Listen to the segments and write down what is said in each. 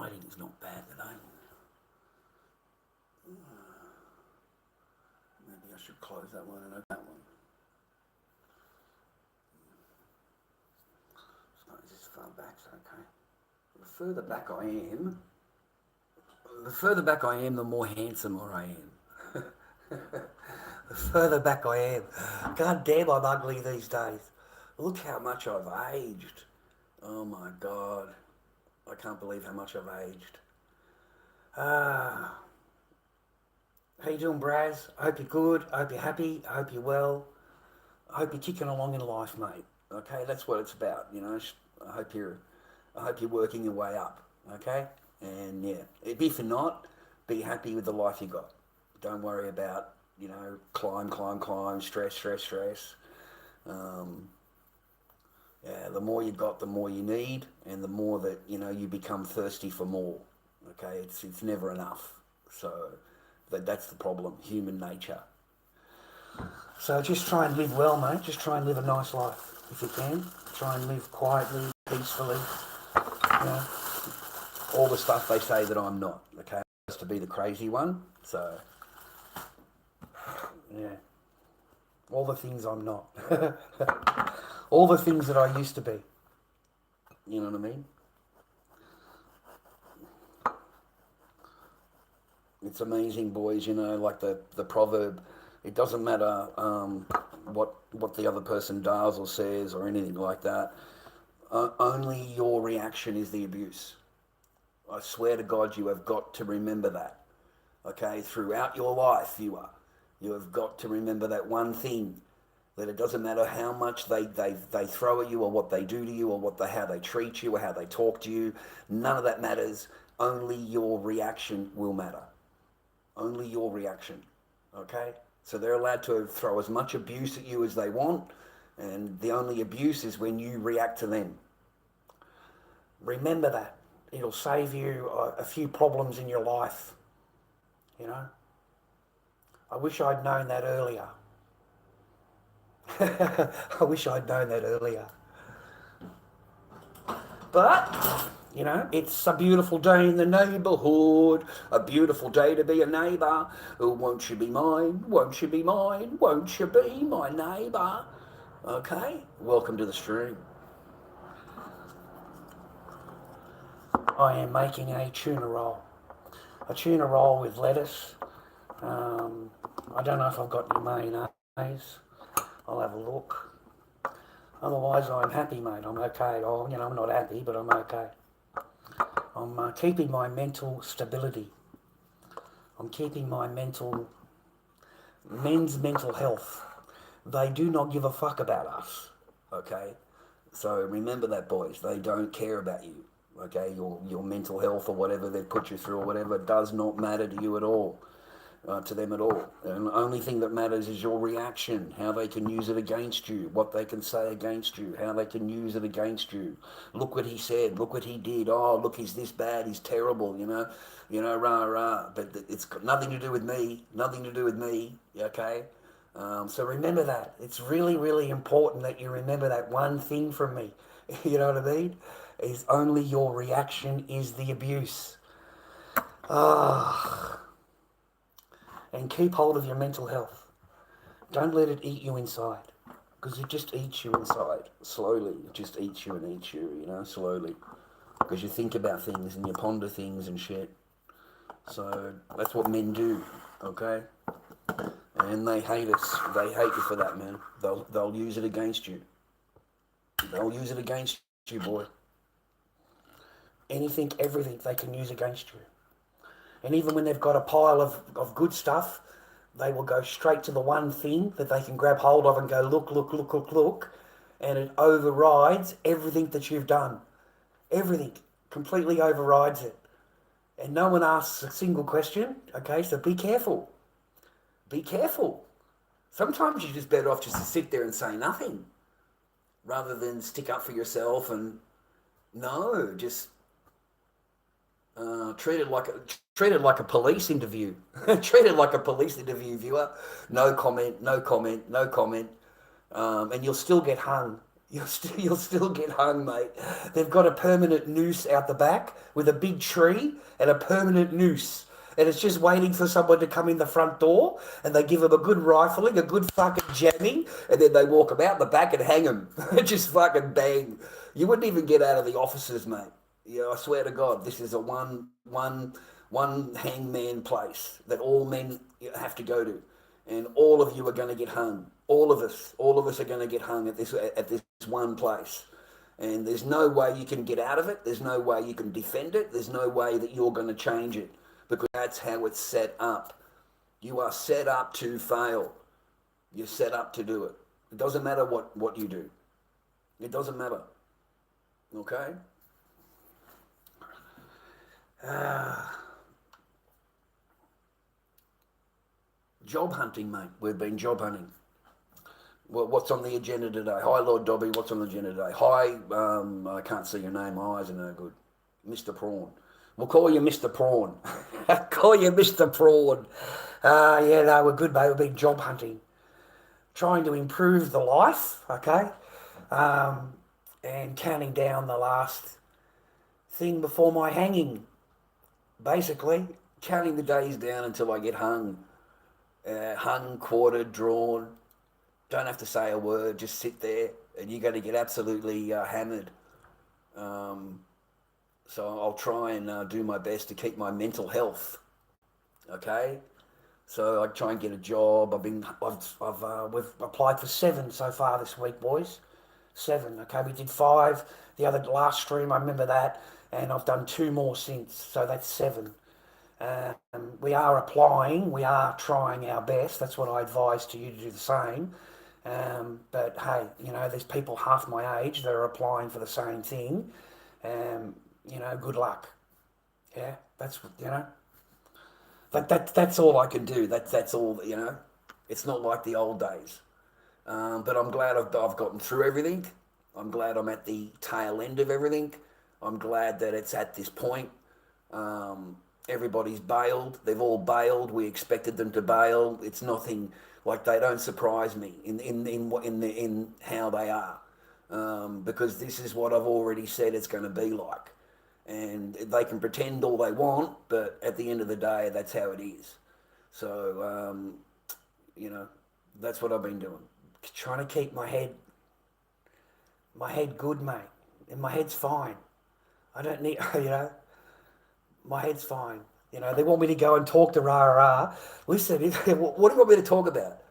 lighting's not bad today. Maybe I should close that one and open that one. Suppose this far back's okay. The further back I am, the more handsomer I am. The further back I am. God damn, I'm ugly these days. Look how much I've aged. Oh my God. I can't believe how much I've aged. How you doing, Braz? I hope you're good. I hope you're happy. I hope you're well. I hope you're kicking along in life, mate. Okay, that's what it's about, you know. I hope you're working your way up. Okay, and yeah, if you're not, be happy with the life you got. Don't worry about, you know, climb, stress. Yeah, the more you got, the more you need, and the more that, you know, you become thirsty for more. Okay, it's never enough. So that's the problem, human nature. So just try and live well, mate. Just try and live a nice life if you can. Try and live quietly, peacefully. You know, all the stuff they say that I'm not. Okay, I used to be the crazy one. So yeah, all the things I'm not. All the things that I used to be. You know what I mean? It's amazing, boys, you know, like the proverb, it doesn't matter what the other person does or says or anything like that. Only your reaction is the abuse. I swear to God, you have got to remember that. Okay? Throughout your life, you have got to remember that one thing. That it doesn't matter how much they throw at you or what they do to you or how they treat you or how they talk to you. None of that matters. Only your reaction will matter. Only your reaction. Okay? So they're allowed to throw as much abuse at you as they want, and the only abuse is when you react to them. Remember that. It'll save you a few problems in your life. You know? I wish I'd known that earlier. I wish I'd known that earlier. But, you know, it's a beautiful day in the neighbourhood, a beautiful day to be a neighbour. Oh, won't you be mine? Won't you be mine? Won't you be my neighbour? Okay, welcome to the stream. I am making a tuna roll. A tuna roll with lettuce. I don't know if I've got any mayonnaise. I'll have a look. Otherwise, I'm happy, mate. I'm okay. Oh, you know, I'm not happy, but I'm okay. I'm keeping my mental stability. I'm keeping my men's mental health. They do not give a fuck about us, okay? So remember that, boys. They don't care about you, okay? Your mental health or whatever they've put you through or whatever does not matter to you at all. To them at all. And the only thing that matters is your reaction, how they can use it against you, what they can say against you, how they can use it against you. Look what he said, look what he did. Oh, look, he's this bad, he's terrible, you know, rah, rah. But it's got nothing to do with me, okay? So remember that. It's really, really important that you remember that one thing from me. You know what I mean? Is only your reaction is the abuse. And keep hold of your mental health. Don't let it eat you inside, because it just eats you inside, slowly. It just eats you and eats you, you know, slowly. Because you think about things and you ponder things and shit. So that's what men do, okay? And they hate us. They hate you for that, man. They'll use it against you. They'll use it against you, boy. Anything, everything they can use against you. And even when they've got a pile of good stuff, they will go straight to the one thing that they can grab hold of and go, look, and it overrides everything that you've done. Everything. Completely overrides it. And no one asks a single question, okay? So be careful. Be careful. Sometimes you're just better off just to sit there and say nothing, rather than stick up for yourself and, no, just... treat it like a police interview. Treat it like a police interview, viewer. No comment. And you'll still get hung. You'll still get hung, mate. They've got a permanent noose out the back with a big tree and a permanent noose. And it's just waiting for someone to come in the front door, and they give them a good rifling, a good fucking jamming, and then they walk them out the back and hang them. Just fucking bang. You wouldn't even get out of the offices, mate. You know, I swear to God, this is a one hangman place that all men have to go to, and all of you are going to get hung. All of us are going to get hung at this one place, and there's no way you can get out of it. There's no way you can defend it. There's no way that you're going to change it, because that's how it's set up. You are set up to fail. You're set up to do it. It doesn't matter what you do. It doesn't matter. Okay? Job hunting, mate. We've been job hunting. Well, what's on the agenda today? Hi, Lord Dobby. What's on the agenda today? Hi, I can't see your name. My eyes are no good. Mr. Prawn. We'll call you Mr. Prawn. Call you Mr. Prawn. Yeah, no, we're good, mate. We've been job hunting. Trying to improve the life, okay? And counting down the last thing before my hanging. Basically, counting the days down until I get hung. Hung, quartered, drawn. Don't have to say a word, just sit there, and you're going to get absolutely hammered. So I'll try and do my best to keep my mental health. Okay, so I try and get a job. We've applied for 7 so far this week, boys. 7. Okay, we did 5 the last stream. I remember that, and I've done 2 more since. So that's 7. We are applying. We are trying our best. That's what I advise to you to do the same. But hey, you know, there's people half my age that are applying for the same thing. You know, good luck. Yeah, that's, you know, that's all I can do. That's all, you know. It's not like the old days. But I'm glad I've gotten through everything. I'm glad I'm at the tail end of everything. I'm glad that it's at this point. Everybody's bailed. They've all bailed. We expected them to bail. It's nothing, like, they don't surprise me in how they are, because this is what I've already said it's going to be like. And they can pretend all they want, but at the end of the day, that's how it is. So, you know, that's what I've been doing. Trying to keep my head good, mate. And my head's fine. I don't need, you know, my head's fine. You know, they want me to go and talk to rah-rah. Listen, what do you want me to talk about?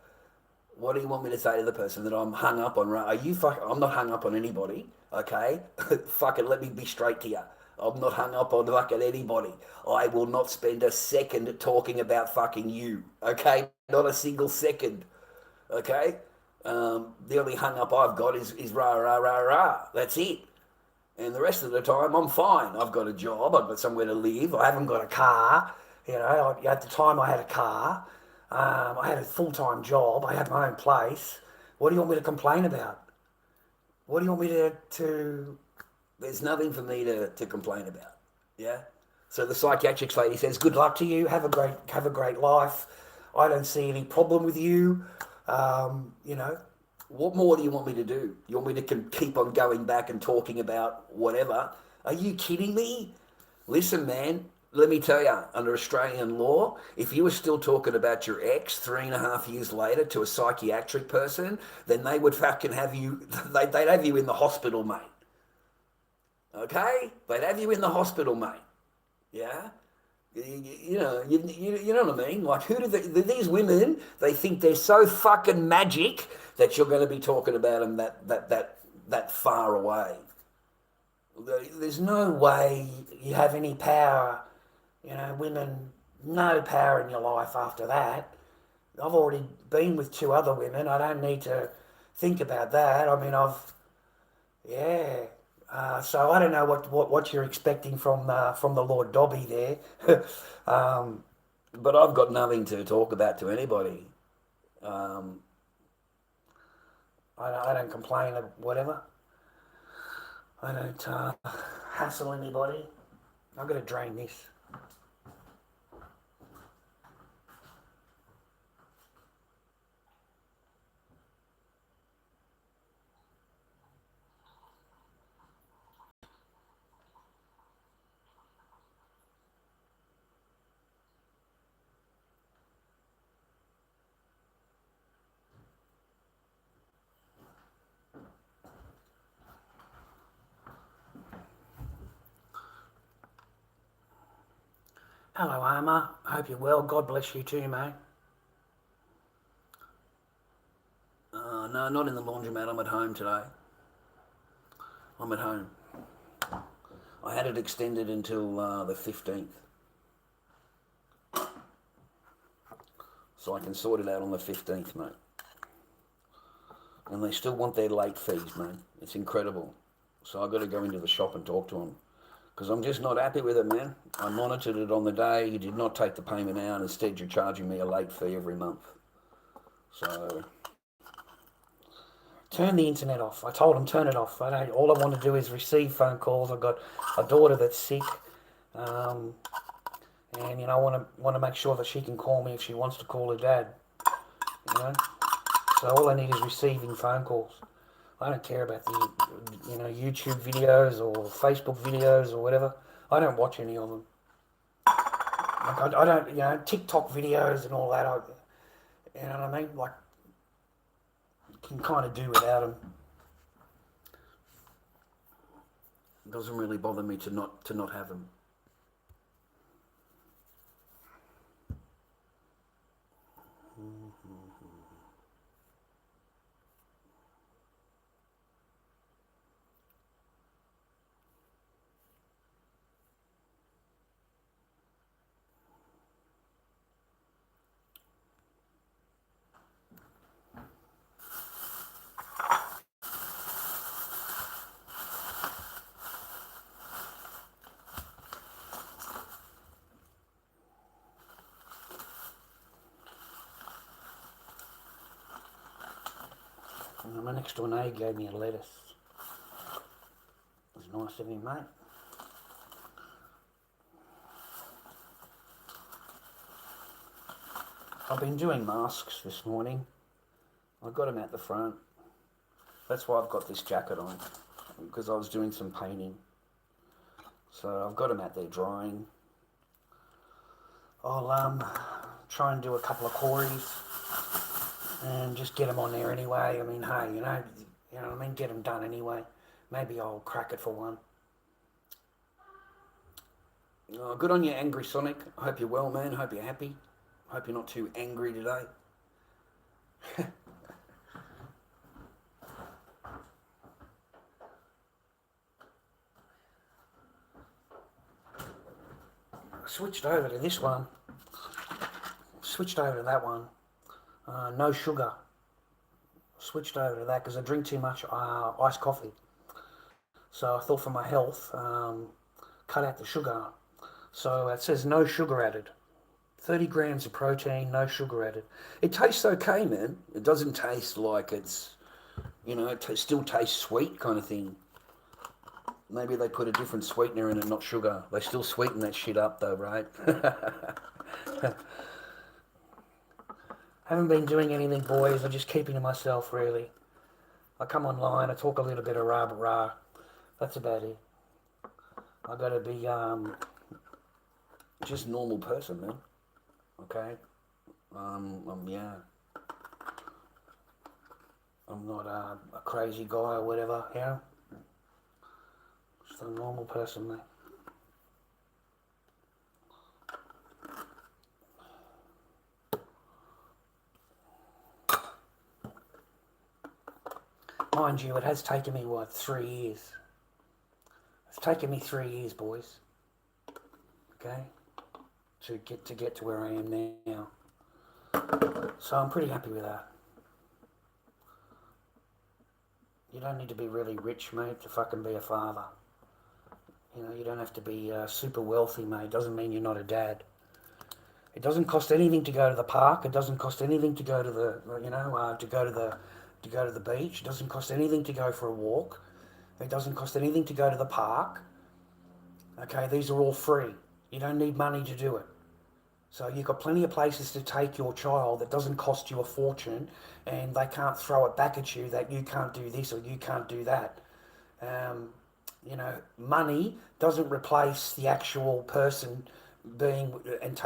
What do you want me to say to the person that I'm hung up on? Are you I'm not hung up on anybody, okay? Fucking let me be straight to you. I'm not hung up on fucking anybody. I will not spend a second talking about fucking you, okay? Not a single second, okay? The only hung up I've got is rah, rah, rah, rah. That's it. And the rest of the time, I'm fine. I've got a job. I've got somewhere to live. I haven't got a car. You know, at the time I had a car. I had a full-time job. I had my own place. What do you want me to complain about? What do you want me to... There's nothing for me to complain about. Yeah? So the psychiatric lady says, good luck to you. Have a great life. I don't see any problem with you. You know, what more do you want me to do? You want me to keep on going back and talking about whatever? Are you kidding me? Listen, man, let me tell you, under Australian law, if you were still talking about your ex 3.5 years later to a psychiatric person, then they would fucking have you, they'd have you in the hospital, mate. Okay? They'd have you in the hospital, mate. Yeah? You know what I mean? Like, who do these women, they think they're so fucking magic that you're going to be talking about them that far away. There's no way you have any power, you know, women, no power in your life after that. I've already been with 2 other women. I don't need to think about that. I mean, yeah. So I don't know what you're expecting from the Lord Dobby there, but I've got nothing to talk about to anybody. I don't complain or whatever. I don't hassle anybody. I've got to drain this. Hello, Armour. Hope you're well. God bless you too, mate. No, not in the laundromat. I'm at home today. I'm at home. I had it extended until the 15th. So I can sort it out on the 15th, mate. And they still want their late fees, mate. It's incredible. So I've got to go into the shop and talk to them. Because I'm just not happy with it, man. I monitored it on the day. You did not take the payment out. Instead, you're charging me a late fee every month. So turn the internet off. I told them turn it off. All I want to do is receive phone calls. I've got a daughter that's sick, and I want to make sure that she can call me if she wants to call her dad. You know, so all I need is receiving phone calls. I don't care about the YouTube videos or Facebook videos or whatever. I don't watch any of them. Like I don't TikTok videos and all that. You know what I mean? Like, can kind of do without them. It doesn't really bother me to not have them. And my next door neighbour gave me a lettuce. It was nice of him, mate. I've been doing masks this morning. I got them at the front. That's why I've got this jacket on, because I was doing some painting. So I've got them out there drying. I'll try and do a couple of Corys and just get them on there anyway. I mean, hey, you know what I mean? Get them done anyway. Maybe I'll crack it for one. Good on you, Angry Sonic. I hope you're well, man. Hope you're happy. Hope you're not too angry today. I switched over to this one. Switched over to that one. No sugar. Switched over to that because I drink too much iced coffee. So I thought for my health, cut out the sugar. So it says no sugar added. 30 grams of protein, no sugar added. It tastes okay, man. It doesn't taste like it's, it still tastes sweet kind of thing. Maybe they put a different sweetener in it, not sugar. They still sweeten that shit up though, right? Haven't been doing anything, boys. I'm just keeping to myself, really. I come online, I talk a little bit of rah. That's about it. I gotta be just normal person, man. Okay? Yeah. I'm not a crazy guy or whatever, you know? Just a normal person, mate. Mind you, it has taken me, 3 years? It's taken me 3 years, boys. Okay? To get to where I am now. So I'm pretty happy with that. You don't need to be really rich, mate, to fucking be a father. You don't have to be super wealthy, mate. Doesn't mean you're not a dad. It doesn't cost anything to go to the park. It doesn't cost anything to go to the, to go to the beach. It doesn't cost anything to go for a walk. It doesn't cost anything to go to the park. Okay, these are all free. You don't need money to do it. So you've got plenty of places to take your child that doesn't cost you a fortune, and they can't throw it back at you that you can't do this or you can't do that. Money doesn't replace the actual person being and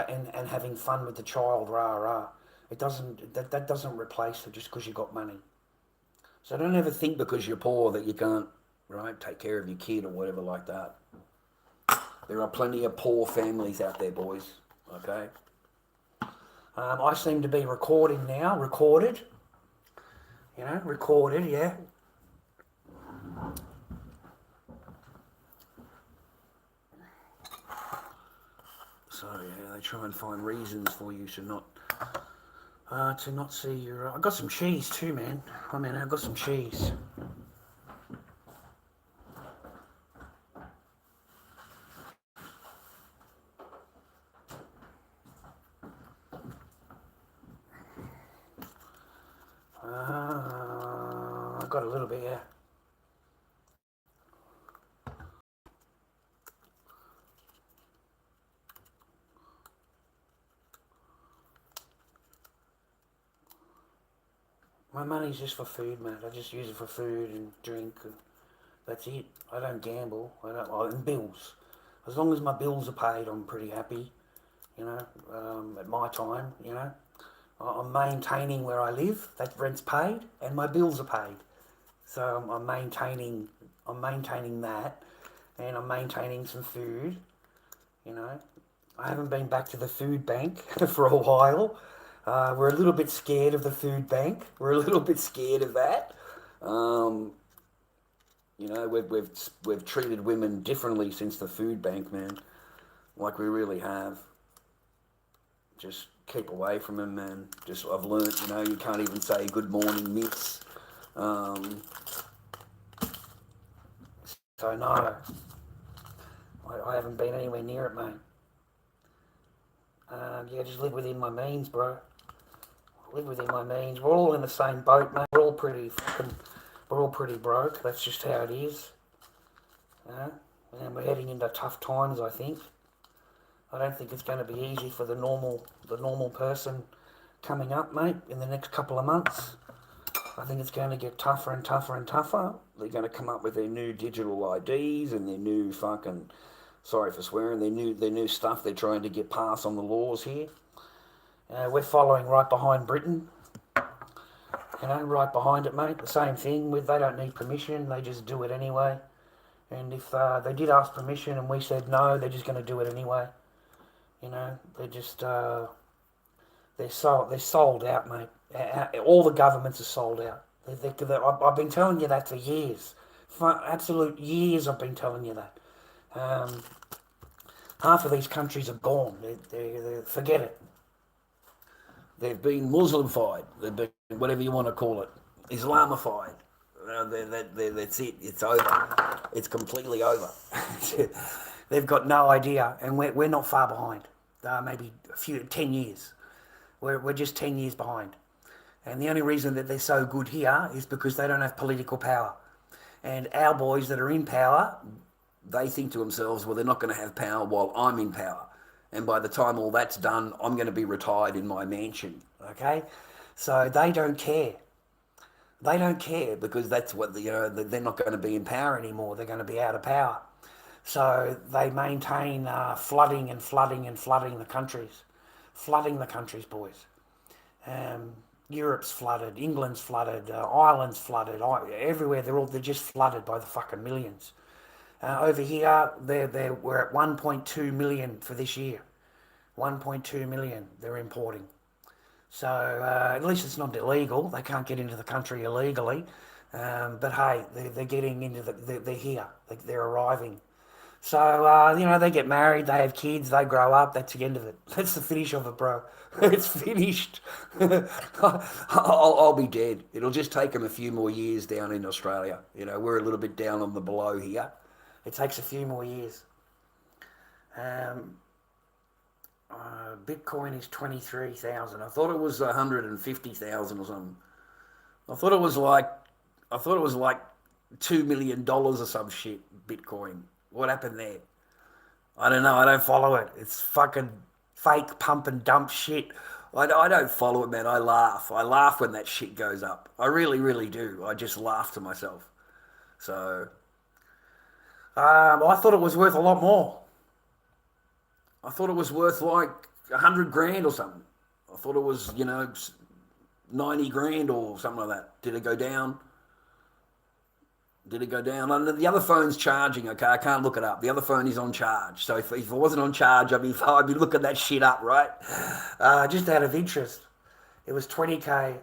having fun with the child, rah. It doesn't, that doesn't replace it just because you've got money. So don't ever think because you're poor that you can't, right, take care of your kid or whatever like that. There are plenty of poor families out there, boys. Okay. I seem to be recording now. Recorded. Recorded. Yeah. So yeah, they try and find reasons for you to not see your. I got some cheese too, man. I got some cheese. I got a little bit, yeah. My money's just for food, mate. I just use it for food and drink, and that's it. I don't gamble. And bills. As long as my bills are paid, I'm pretty happy. At my time, I'm maintaining where I live. That rent's paid, and my bills are paid. So I'm maintaining that, and I'm maintaining some food. I haven't been back to the food bank for a while. We're a little bit scared of the food bank. We're a little bit scared of that. We've treated women differently since the food bank, man. Like we really have. Just keep away from them, man. I've learnt, you can't even say good morning, miss. So no, I haven't been anywhere near it, mate. Just live within my means, bro. Live within my means. We're all in the same boat, mate. We're all pretty broke. That's just how it is. And we're heading into tough times, I think. I don't think it's going to be easy for the normal person coming up, mate, in the next couple of months. I think it's going to get tougher and tougher and tougher. They're going to come up with their new digital IDs and their new fucking, sorry for swearing, their new stuff they're trying to get passed on the laws here. We're following right behind Britain. Right behind it, mate. The same thing. They don't need permission. They just do it anyway. And if they did ask permission and we said no, they're just going to do it anyway. They're just they're sold out, mate. All the governments are sold out. I've been telling you that for years. For absolute years, I've been telling you that. Half of these countries are gone. Forget it. They've been Muslimfied. They've been whatever you want to call it, Islamified. That's it. It's over. It's completely over. They've got no idea, and we're not far behind. Maybe 10 years. We're just 10 years behind. And the only reason that they're so good here is because they don't have political power. And our boys that are in power, they think to themselves, well, they're not going to have power while I'm in power. And by the time all that's done, I'm going to be retired in my mansion. Okay? So they don't care. They don't care because that's what, they're not going to be in power anymore. They're going to be out of power. So they maintain flooding the countries. Flooding the countries, boys. Europe's flooded, England's flooded, Ireland's flooded, everywhere they're just flooded by the fucking millions. Over here, we're at 1.2 million for this year. 1.2 million they're importing. So at least it's not illegal. They can't get into the country illegally. But hey, they're getting into they're here. They're arriving. So, they get married, they have kids, they grow up, that's the end of it. That's the finish of it, bro. It's finished. I'll be dead. It'll just take them a few more years down in Australia. We're a little bit down on the below here. It takes a few more years. Bitcoin is 23,000. I thought it was 150,000 or something. I thought it was like $2 million or some shit, Bitcoin. What happened there? I don't know. I don't follow it. It's fucking fake pump and dump shit. I don't follow it, man. I laugh. I laugh when that shit goes up. I really, really do. I just laugh to myself. So, I thought it was worth a lot more. I thought it was worth like 100 grand or something. I thought it was, 90 grand or something like that. Did it go down? Did it go down? And the other phone's charging, okay? I can't look it up. The other phone is on charge. So if it wasn't on charge, I'd be looking that shit up, right? Just out of interest. It was 20K.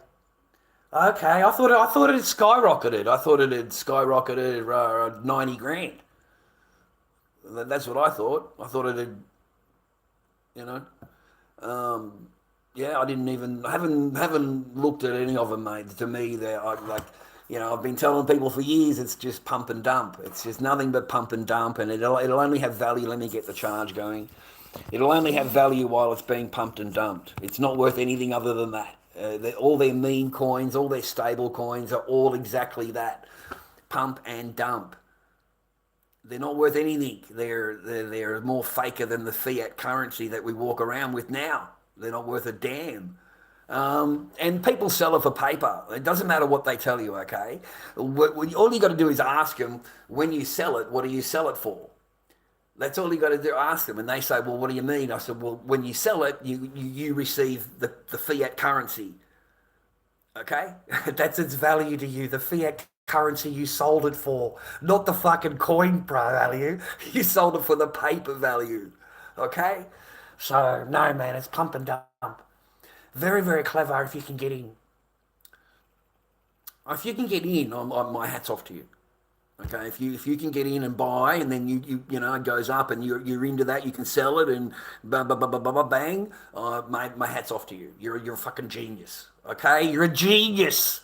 Okay, I thought it had skyrocketed. I thought it had skyrocketed 90 grand. That's what I thought. I thought it had, you know. Yeah, I didn't even haven't looked at any of them, mate. To me, I've been telling people for years it's just pump and dump. It's just nothing but pump and dump, and it'll only have value. Let me get the charge going. It'll only have value while it's being pumped and dumped. It's not worth anything other than that. All their meme coins, all their stable coins are all exactly that, pump and dump. They're not worth anything. They're more faker than the fiat currency that we walk around with now. They're not worth a damn. And people sell it for paper. It doesn't matter what they tell you, okay? All you got to do is ask them, when you sell it, what do you sell it for? That's all you got to do, ask them. And they say, well, what do you mean? I said, well, when you sell it, you receive the fiat currency, okay? That's its value to you, the fiat currency you sold it for, not the fucking coin value. You sold it for the paper value, okay? So, no, man, it's pump and dump. Very, very clever if you can get in. If you can get in, my hat's off to you. Okay, if you can get in and buy, and then it goes up, and you're into that, you can sell it, and bang, my hat's off to you. You're a fucking genius. Okay, you're a genius.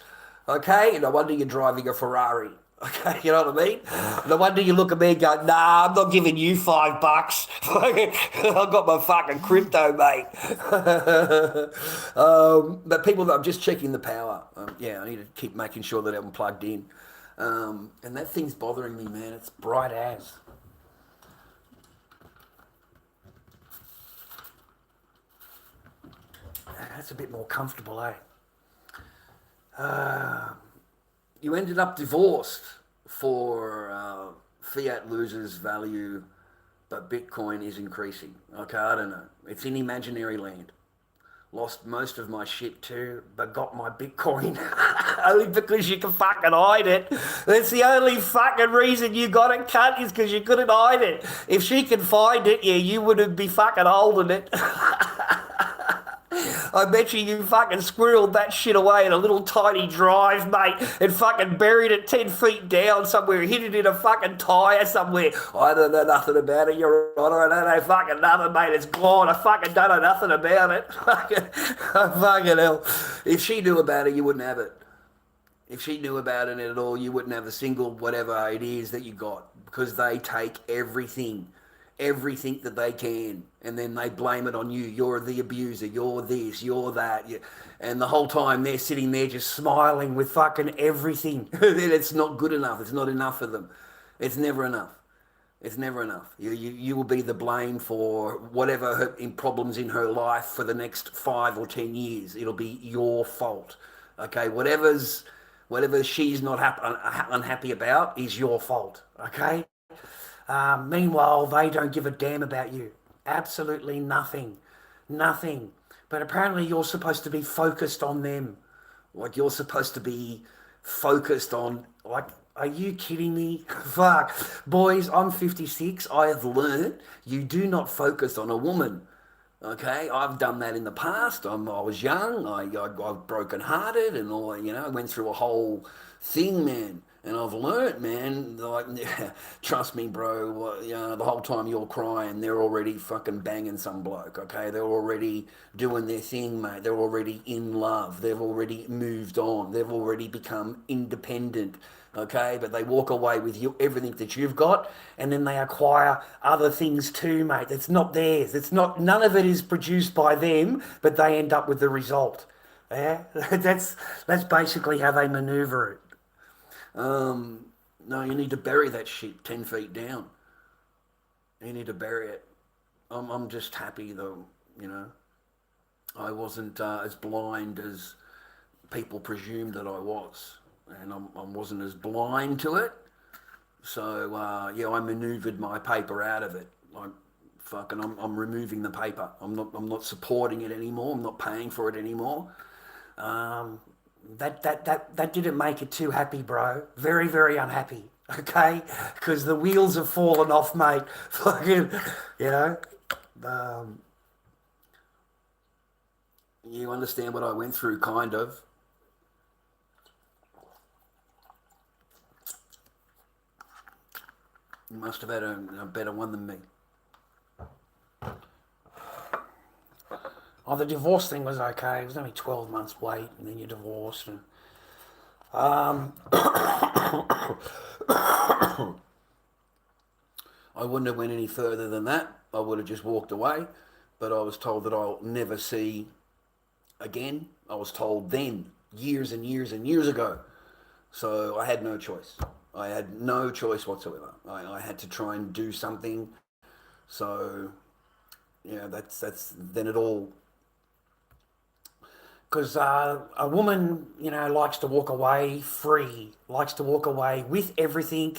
Okay, no wonder you're driving a Ferrari. Okay, you know what I mean? No wonder you look at me and go, nah, I'm not giving you $5. I've got my fucking crypto, mate. But I'm just checking the power. I need to keep making sure that I'm plugged in. And that thing's bothering me, man. It's bright as. That's a bit more comfortable, eh? You ended up divorced for fiat loses value, but Bitcoin is increasing. Okay, I don't know. It's in imaginary land. Lost most of my shit too, but got my Bitcoin only because you can fucking hide it. That's the only fucking reason you got it, cunt, is because you couldn't hide it. If she could find it, yeah, you wouldn't be fucking holding it. I bet you fucking squirreled that shit away in a little tiny drive, mate, and fucking buried it 10 feet down somewhere, hid it in a fucking tyre somewhere. I don't know nothing about it, Your Honour. I don't know fucking nothing, mate. It's gone. I fucking don't know nothing about it. Fucking hell. If she knew about it, you wouldn't have it. If she knew about it at all, you wouldn't have a single whatever it is that you got, because they take everything that they can, and then they blame it on you. You're the abuser, you're this, you're that. And the whole time they're sitting there just smiling with fucking everything. It's not good enough. It's not enough for them. It's never enough. It's never enough. You will be the blame for whatever problems in her life for the next 5 or 10 years. It'll be your fault. Okay, whatever she's not unhappy about is your fault. Okay? Meanwhile, they don't give a damn about you. Absolutely nothing. Nothing. But apparently you're supposed to be focused on them. Like, you're supposed to be focused on, like, are you kidding me? Fuck. Boys, I'm 56. I have learned you do not focus on a woman. Okay? I've done that in the past. I was young. I got broken-hearted and all, I went through a whole thing, man. And I've learnt, man, like, trust me, bro, the whole time you're crying, they're already fucking banging some bloke, okay? They're already doing their thing, mate. They're already in love. They've already moved on. They've already become independent, okay? But they walk away with everything that you've got, and then they acquire other things too, mate. It's not theirs. None of it is produced by them, but they end up with the result. Yeah? That's basically how they maneuver it. No, you need to bury that shit 10 feet down. You need to bury it. I'm just happy though, I wasn't as blind as people presumed that I was, and I wasn't as blind to it. So I maneuvered my paper out of it. I'm removing the paper. I'm not supporting it anymore. I'm not paying for it anymore. That didn't make it too happy, bro. Very, very unhappy. Okay, because the wheels have fallen off, mate. Fucking, you know. Um, You understand what I went through, kind of. You must have had a better one than me. oh, the divorce thing was okay. It was only 12 months wait, and then you're divorced. And um, I wouldn't have went any further than that. I would have just walked away. But I was told that I'll never see again. I was told then, years and years and years ago. So I had no choice. I had no choice whatsoever. I had to try and do something. So yeah, that's then it all. because a woman, likes to walk away free, likes to walk away with everything,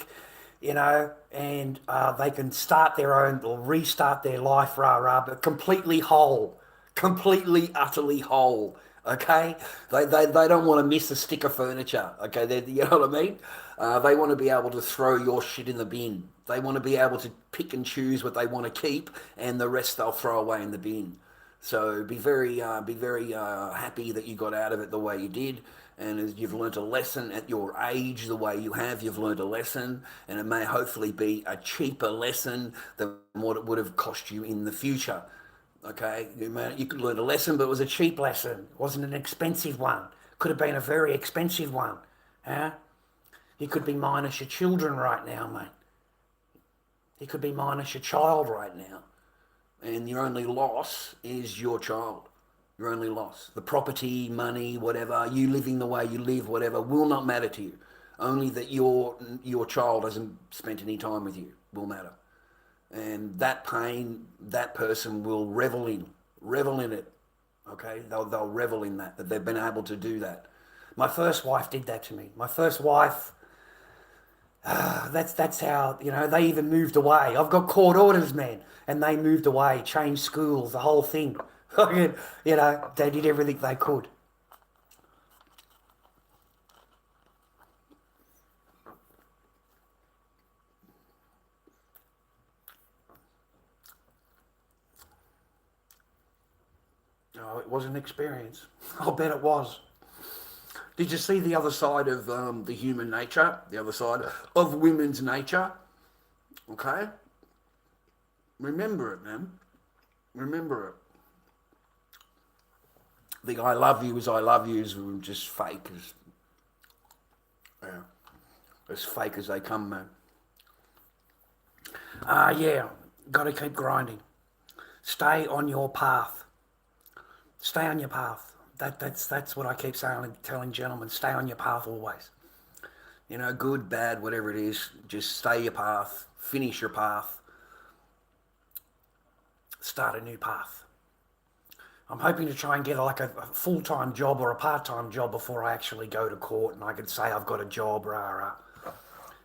and they can start their own or restart their life, but completely, utterly whole. Okay, they don't want to miss a stick of furniture. Okay, you know what I mean. They want to be able to throw your shit in the bin. They want to be able to pick and choose what they want to keep, and the rest they'll throw away in the bin. So be very happy that you got out of it the way you did, and as you've learnt a lesson at your age the way you have. You've learnt a lesson, and it may hopefully be a cheaper lesson than what it would have cost you in the future. Okay, you could learn a lesson, but it was a cheap lesson. It wasn't an expensive one. Could have been a very expensive one. Huh? You could be minus your children right now, mate. You could be minus your child right now. And your only loss is your child. Your only loss. The property, money, whatever, you living the way you live, whatever, will not matter to you. Only that your child hasn't spent any time with you will matter. And that pain, that person will revel in it. Okay, they'll revel in that they've been able to do that. My first wife did that to me. My first wife, that's how, they even moved away. I've got court orders, man, and they moved away, changed schools, the whole thing. They did everything they could. Oh, it was an experience. I'll bet it was. Did you see the other side of the human nature? The other side of women's nature? Okay? Remember it, man. Remember it. The I love yous were just fake yeah, as fake as they come, man. Yeah, got to keep grinding. Stay on your path. Stay on your path. That's what I keep saying, telling gentlemen. Stay on your path always. Good, bad, whatever it is, just stay your path, finish your path. Start a new path. I'm hoping to try and get like a full-time job or a part-time job before I actually go to court and I can say I've got a job,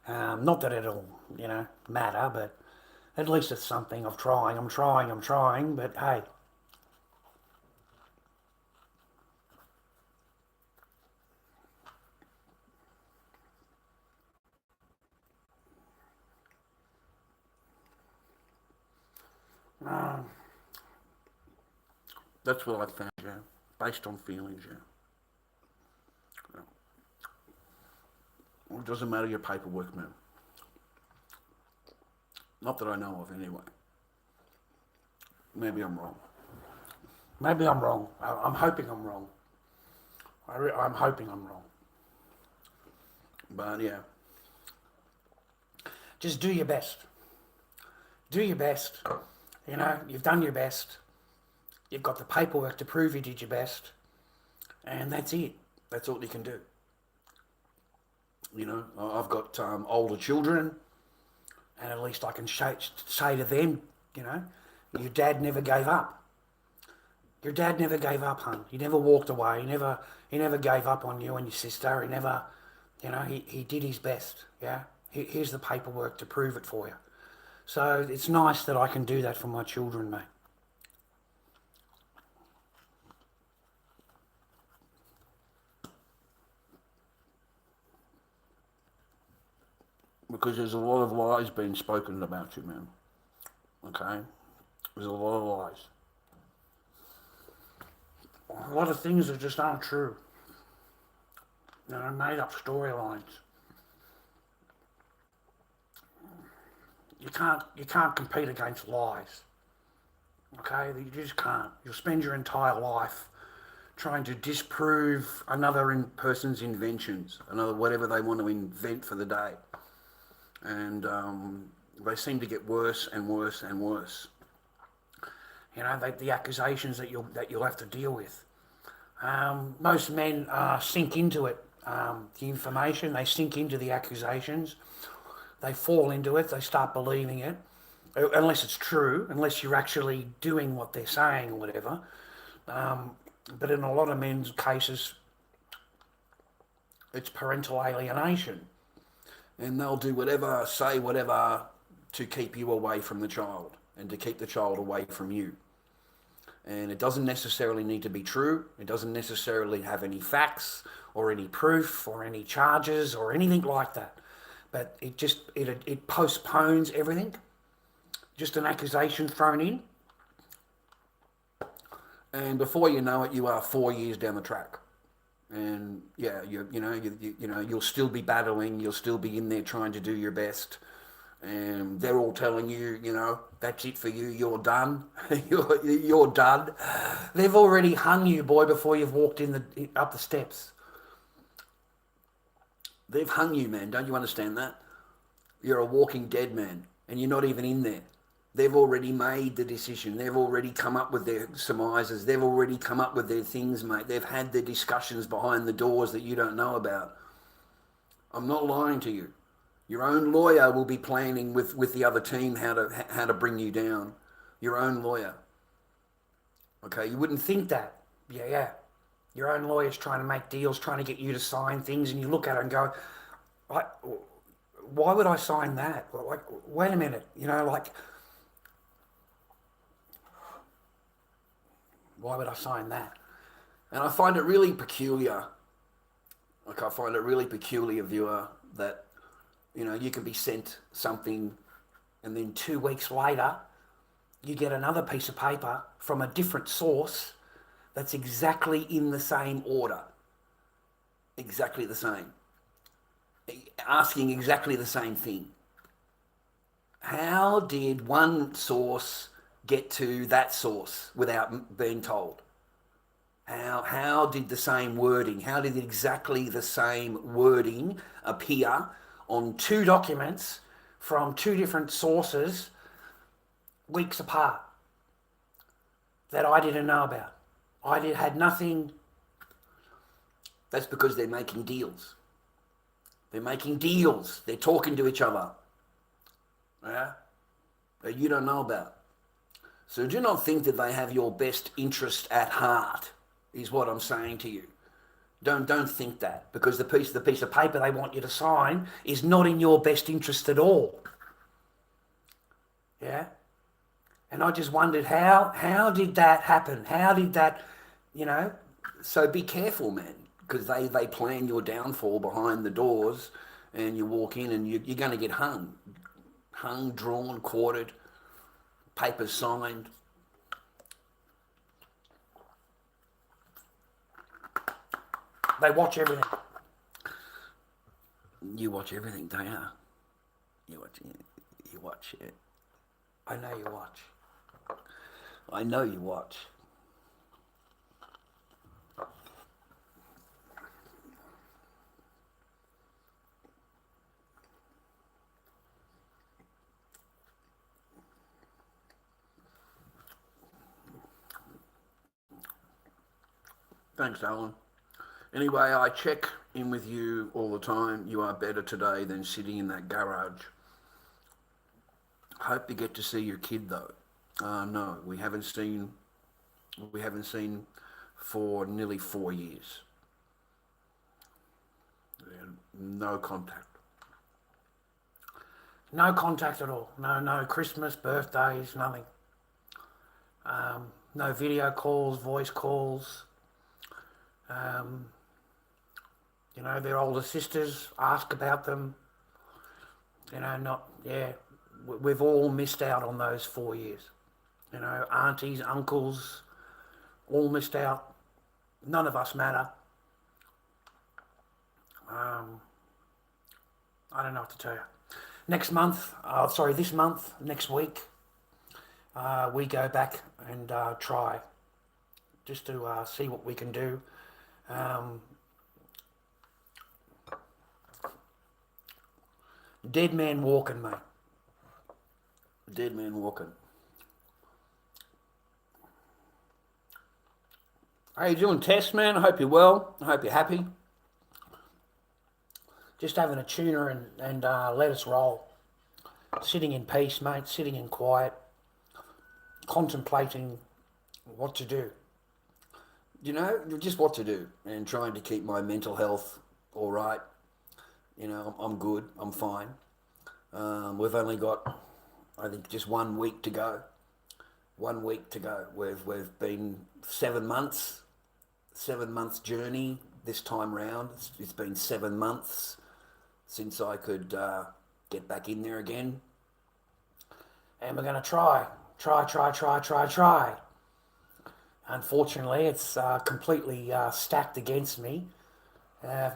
not that it'll, matter, but at least it's something. I'm trying, but hey. That's what I found, yeah. Based on feelings, yeah. Well, it doesn't matter your paperwork, man. Not that I know of, anyway. Maybe I'm wrong. Maybe I'm wrong. I'm hoping I'm wrong. I'm hoping I'm wrong. But yeah, Just do your best. Do your best. You've done your best. You've got the paperwork to prove you did your best. And that's it. that's all you can do. I've got older children. And at least I can say to them, your dad never gave up. Your dad never gave up, hon. He never walked away. He never gave up on you and your sister. He never, he did his best. Yeah. Here's the paperwork to prove it for you. So it's nice that I can do that for my children, mate. Because there's a lot of lies being spoken about you, man. Okay? There's a lot of lies. A lot of things that just aren't true. Made up storylines. You can't compete against lies. Okay? You just can't. You'll spend your entire life trying to disprove another person's inventions, another whatever they want to invent for the day. And they seem to get worse and worse and worse. The accusations that you'll have to deal with. Most men sink into it. The information, they sink into the accusations. They fall into it. They start believing it, unless it's true, unless you're actually doing what they're saying or whatever. But in a lot of men's cases, it's parental alienation. And they'll do whatever, say whatever, to keep you away from the child and to keep the child away from you. And it doesn't necessarily need to be true. It doesn't necessarily have any facts or any proof or any charges or anything like that. But it postpones everything. Just an accusation thrown in. And before you know it, you are 4 years down the track. And yeah, you'll still be battling. You'll still be in there trying to do your best. And they're all telling you, that's it for you. You're done. you're done. They've already hung you, boy, before you've walked up the steps. They've hung you, man. Don't you understand that? You're a walking dead, man, and you're not even in there. They've already made the decision. They've already come up with their surmises. They've already come up with their things, mate. They've had their discussions behind the doors that you don't know about. I'm not lying to you. Your own lawyer will be planning with the other team how to bring you down. Your own lawyer. Okay, you wouldn't think that. Yeah. Your own lawyer's trying to make deals, trying to get you to sign things, and you look at it and go, why would I sign that? Like, wait a minute, why would I sign that? And I find it really peculiar. I find it really peculiar, viewer, that you can be sent something and then 2 weeks later you get another piece of paper from a different source that's exactly in the same order. Exactly the same. Asking exactly the same thing. How did one source get to that source without being told? How did the same wording, how did exactly the same wording appear on 2 documents from 2 different sources weeks apart that I didn't know about? Had nothing. That's because they're making deals. They're making deals. They're talking to each other. Yeah? That you don't know about. So do not think that they have your best interest at heart, is what I'm saying to you. Don't think that, because the piece of paper they want you to sign is not in your best interest at all. Yeah? And I just wondered how did that happen? How did that, So be careful, man, because they plan your downfall behind the doors, and you walk in and you're going to get hung, drawn, quartered, papers signed. They watch everything. You watch everything, don't you? You watch it. I know you watch. I know you watch. Thanks, Alan. Anyway, I check in with you all the time. You are better today than sitting in that garage. Hope you get to see your kid, though. No, we haven't seen for nearly 4 years. No contact. No contact at all. No Christmas, birthdays, nothing. No video calls, voice calls. Their older sisters ask about them. Not, yeah, we've all missed out on those 4 years. Aunties, uncles, all missed out. None of us matter. Um, I don't know what to tell you. This month, next week, we go back and try just to see what we can do. Um, Dead man walking, mate. Dead man walking. How you doing, Tess, man? I hope you're well. I hope you're happy. Just having a tuna and let us roll. Sitting in peace, mate. Sitting in quiet. Contemplating what to do. Just what to do, and trying to keep my mental health all right. I'm good. I'm fine. We've only got, I think, just 1 week to go. 1 week to go. We've been 7 months. 7 months journey this time round. It's been 7 months since I could get back in there again. And we're going to try. Try. Unfortunately, it's completely stacked against me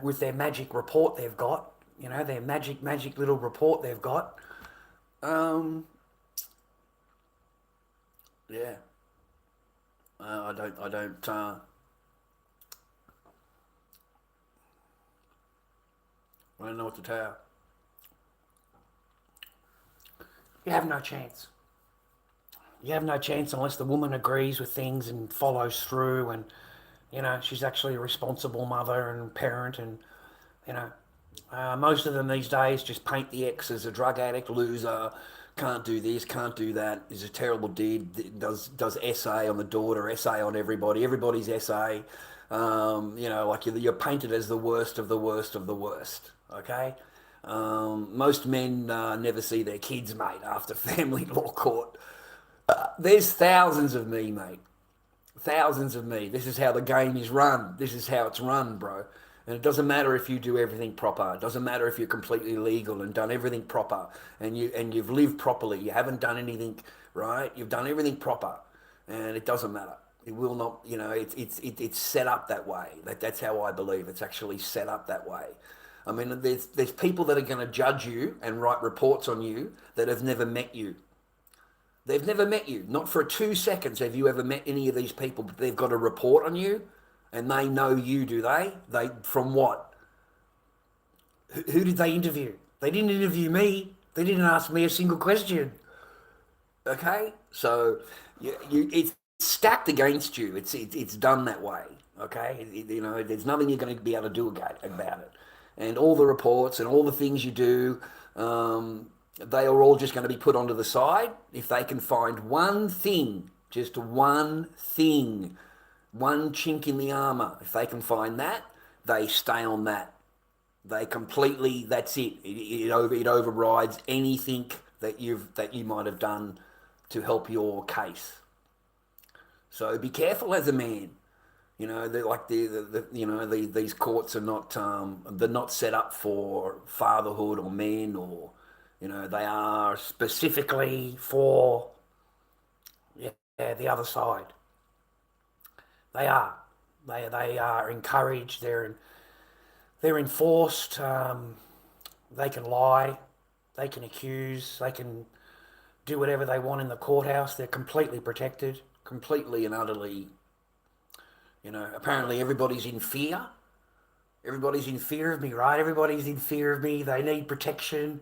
with their magic report they've got. Their magic little report they've got. Yeah. I don't know what to tell you. You have no chance. You have no chance unless the woman agrees with things and follows through, and she's actually a responsible mother and parent, and most of them these days just paint the ex as a drug addict, loser, can't do this, can't do that, is a terrible did, does SA on the daughter, SA on everybody, everybody's SA. Like you're painted as the worst of the worst of the worst. Okay. Most men never see their kids, mate, after family law court. There's thousands of me, mate. Thousands of me. This is how the game is run. This is how it's run, bro. And it doesn't matter if you do everything proper. It doesn't matter if you're completely legal and done everything proper and you've lived properly. You haven't done anything right. You've done everything proper, and it doesn't matter. It will not. It's set up that way. That's how I believe. It's actually set up that way. I mean, there's people that are going to judge you and write reports on you that have never met you. They've never met you. Not for 2 seconds have you ever met any of these people, but they've got a report on you and they know you, do they? From what? Who did they interview? They didn't interview me. They didn't ask me a single question. Okay? So it's stacked against you. It's done that way. Okay? There's nothing you're going to be able to do about it. And all the reports and all the things you do, they are all just going to be put onto the side. If they can find one thing, just one thing, one chink in the armour, if they can find that, they stay on that. They completely, that's it. It overrides anything that you might have done to help your case. So be careful as a man. These courts are not they're not set up for fatherhood or men, or they are specifically for the other side. They are. They are encouraged. They're enforced. They can lie. They can accuse. They can do whatever they want in the courthouse. They're completely protected. Completely and utterly. Apparently everybody's in fear. Everybody's in fear of me, right? Everybody's in fear of me. They need protection.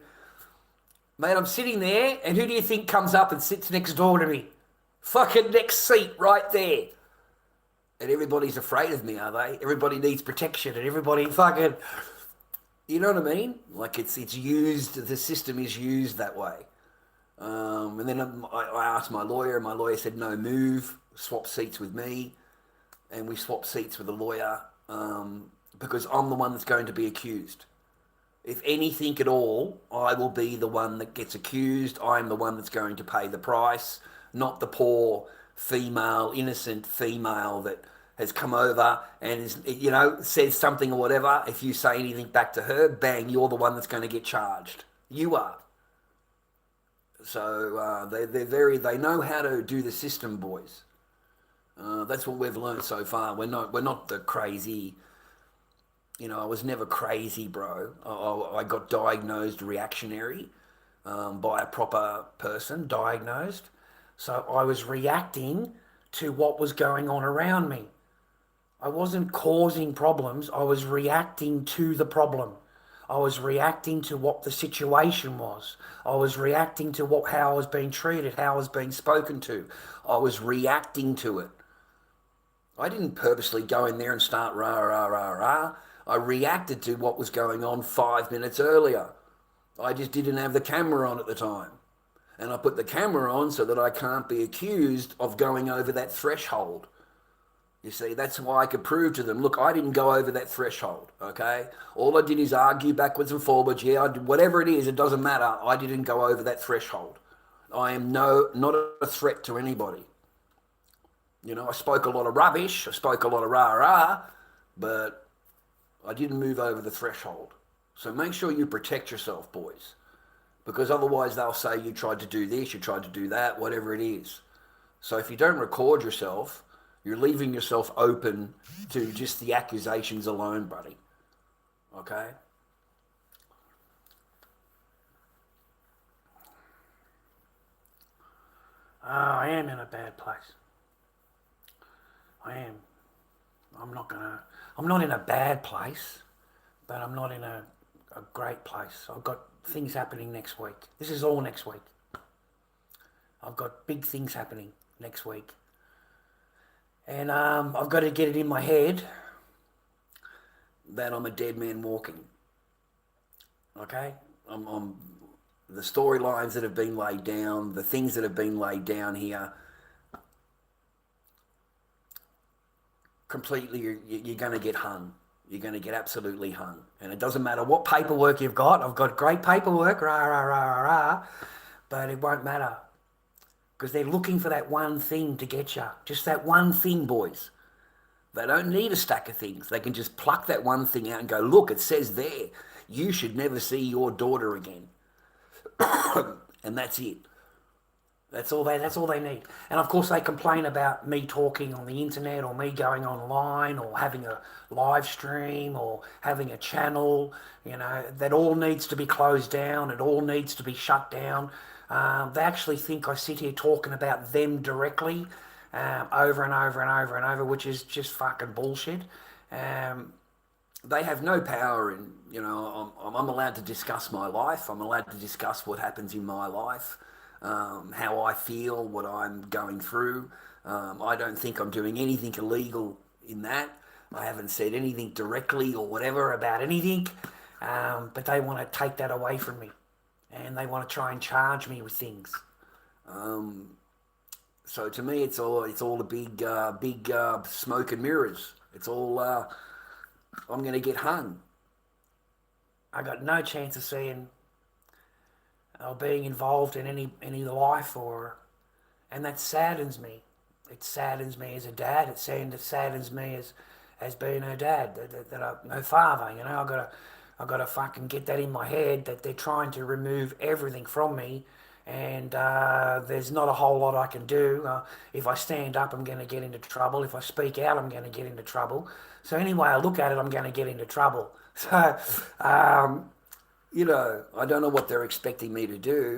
Mate, I'm sitting there, and who do you think comes up and sits next door to me? Fucking next seat, right there. And everybody's afraid of me, are they? Everybody needs protection, and everybody fucking... You know what I mean? Like, it's used, the system is used that way. And then I asked my lawyer, and my lawyer said, no, move, swap seats with me. And we swap seats with the lawyer because I'm the one that's going to be accused. If anything at all, I will be the one that gets accused. I'm the one that's going to pay the price, not the poor female, innocent female that has come over and is, says something or whatever. If you say anything back to her, bang, you're the one that's going to get charged. You are. So they know how to do the system, boys. That's what we've learned so far. We're not the crazy. I was never crazy, bro. I got diagnosed reactionary by a proper person, diagnosed. So I was reacting to what was going on around me. I wasn't causing problems. I was reacting to the problem. I was reacting to what the situation was. I was reacting to how I was being treated, how I was being spoken to. I was reacting to it. I didn't purposely go in there and start rah, rah, rah, rah. I reacted to what was going on 5 minutes earlier. I just didn't have the camera on at the time. And I put the camera on so that I can't be accused of going over that threshold. You see, that's why I could prove to them, look, I didn't go over that threshold, okay? All I did is argue backwards and forwards. Yeah, I did, whatever it is, it doesn't matter. I didn't go over that threshold. I am not a threat to anybody. I spoke a lot of rubbish. I spoke a lot of rah-rah, but I didn't move over the threshold. So make sure you protect yourself, boys, because otherwise they'll say you tried to do this, you tried to do that, whatever it is. So if you don't record yourself, you're leaving yourself open to just the accusations alone, buddy. Okay? I am in a bad place. I am. I'm not in a bad place, but I'm not in a great place. I've got things happening next week. This is all next week. I've got big things happening next week. And I've got to get it in my head that I'm a dead man walking. Okay? I'm the storylines that have been laid down, the things that have been laid down here, completely, you're going to get hung. You're going to get absolutely hung. And it doesn't matter what paperwork you've got. I've got great paperwork, rah, rah, rah, rah, rah, but it won't matter. Because they're looking for that one thing to get you. Just that one thing, boys. They don't need a stack of things. They can just pluck that one thing out and go, look, it says there, you should never see your daughter again. And that's it. That's all they need. And of course they complain about me talking on the internet or me going online or having a live stream or having a channel. That all needs to be closed down. It all needs to be shut down. They actually think I sit here talking about them directly over and over and over and over, which is just fucking bullshit. They have no power in, I'm allowed to discuss my life. I'm allowed to discuss what happens in my life, how I feel, what I'm going through. I don't think I'm doing anything illegal in that. I haven't said anything directly or whatever about anything, but they want to take that away from me. And they want to try and charge me with things. So to me, it's all a big smoke and mirrors. It's all I'm going to get hung. I got no chance of seeing or being involved in any life, and that saddens me. It saddens me as a dad. It saddens me as being her dad, that I'm her father. I've got to fucking get that in my head that they're trying to remove everything from me, and there's not a whole lot I can do. If I stand up, I'm going to get into trouble. If I speak out, I'm going to get into trouble. So any way I look at it, I'm going to get into trouble. So, I don't know what they're expecting me to do,